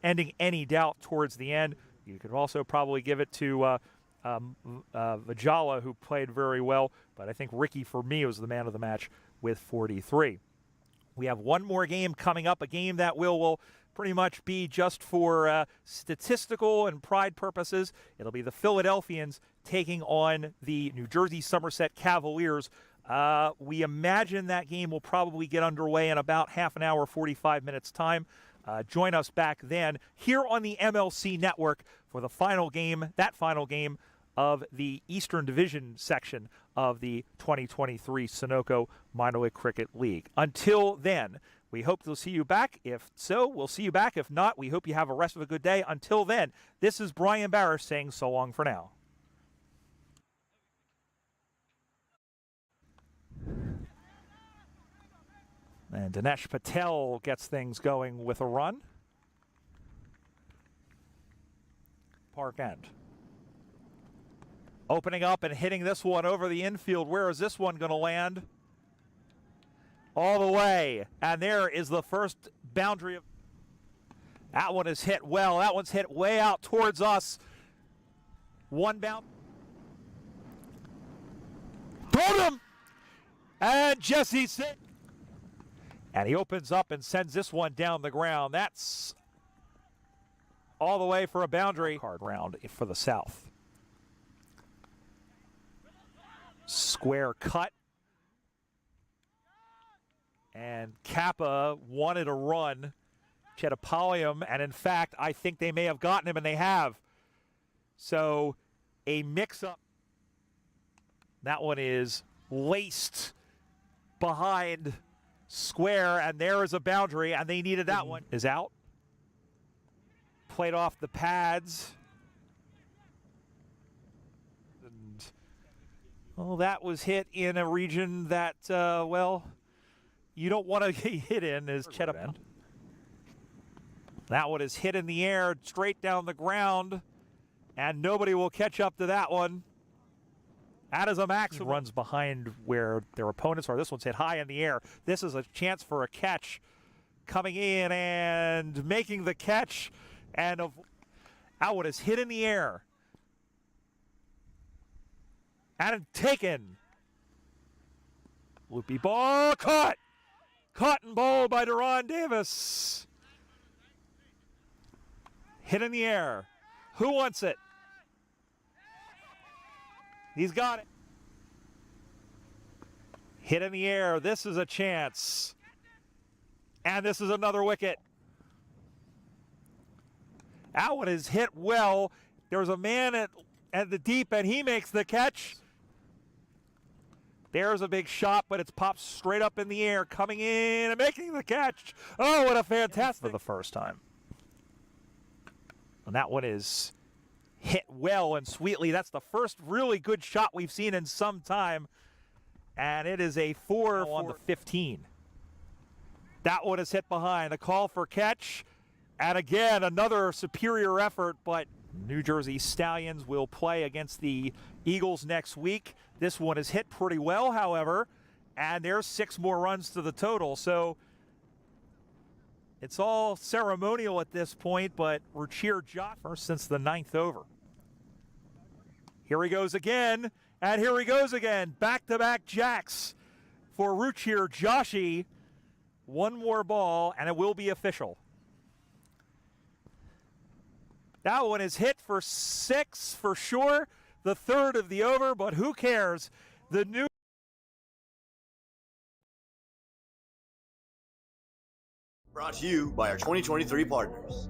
ending any doubt towards the end. You could also probably give it to Vajala, who played very well, but I think Ricky, for me, was the man of the match with 43. We have one more game coming up, a game that will pretty much be just for statistical and pride purposes. It'll be the Philadelphians taking on the New Jersey Somerset Cavaliers. We imagine that game will probably get underway in about half an hour, 45 minutes time. Join us back then here on the MLC Network for the final game of the Eastern Division section of the 2023 Sunoco Minor League Cricket League. Until then, we hope to see you back. If so, we'll see you back. If not, we hope you have a rest of a good day. Until then, this is Brian Barris saying so long for now. And Dinesh Patel gets things going with a run. Park end. Opening up and hitting this one over the infield. Where is this one going to land? All the way. And there is the first boundary. That one is hit well. That one's hit way out towards us. One bound. Told him! And Jesse Singh. And he opens up and sends this one down the ground. That's all the way for a boundary. Card round for the South. Square cut. And Kappa wanted a run. Chettapalliam, and in fact, I think they may have gotten him, and they have. So a mix-up. That one is laced behind square, and there is a boundary, and they needed that one. Is out. Played off the pads. And, well, that was hit in a region that, well, you don't want to get hit in, is Chettapalliam. That one is hit in the air, straight down the ground, and nobody will catch up to that one. That is a maximum. Runs behind where their opponents are. This one's hit high in the air. This is a chance for a catch. Coming in and making the catch. And that one is hit in the air. And taken. Loopy ball caught. Caught and bowled by Deron Davis. Hit in the air. Who wants it? He's got it. Hit in the air. This is a chance. And this is another wicket. That one is hit well. There's a man at the deep end. He makes the catch. There's a big shot, but it's popped straight up in the air, coming in and making the catch. Oh, what a fantastic. For the first time. And that one is hit well and sweetly. That's the first really good shot we've seen in some time. And it is a 4 on the 15. That one is hit behind. A call for catch. And again, another superior effort, but New Jersey Stallions will play against the Eagles next week. This one is hit pretty well, however, and there's 6 more runs to the total. So it's all ceremonial at this point, but Ruchir Josh first since the 9th over. Here he goes again, and here he goes again. Back-to-back jacks for Ruchir Joshi. One more ball, and it will be official. That one is hit for 6 for sure, the third of the over, but who cares? The new Brought to you by our 2023 partners.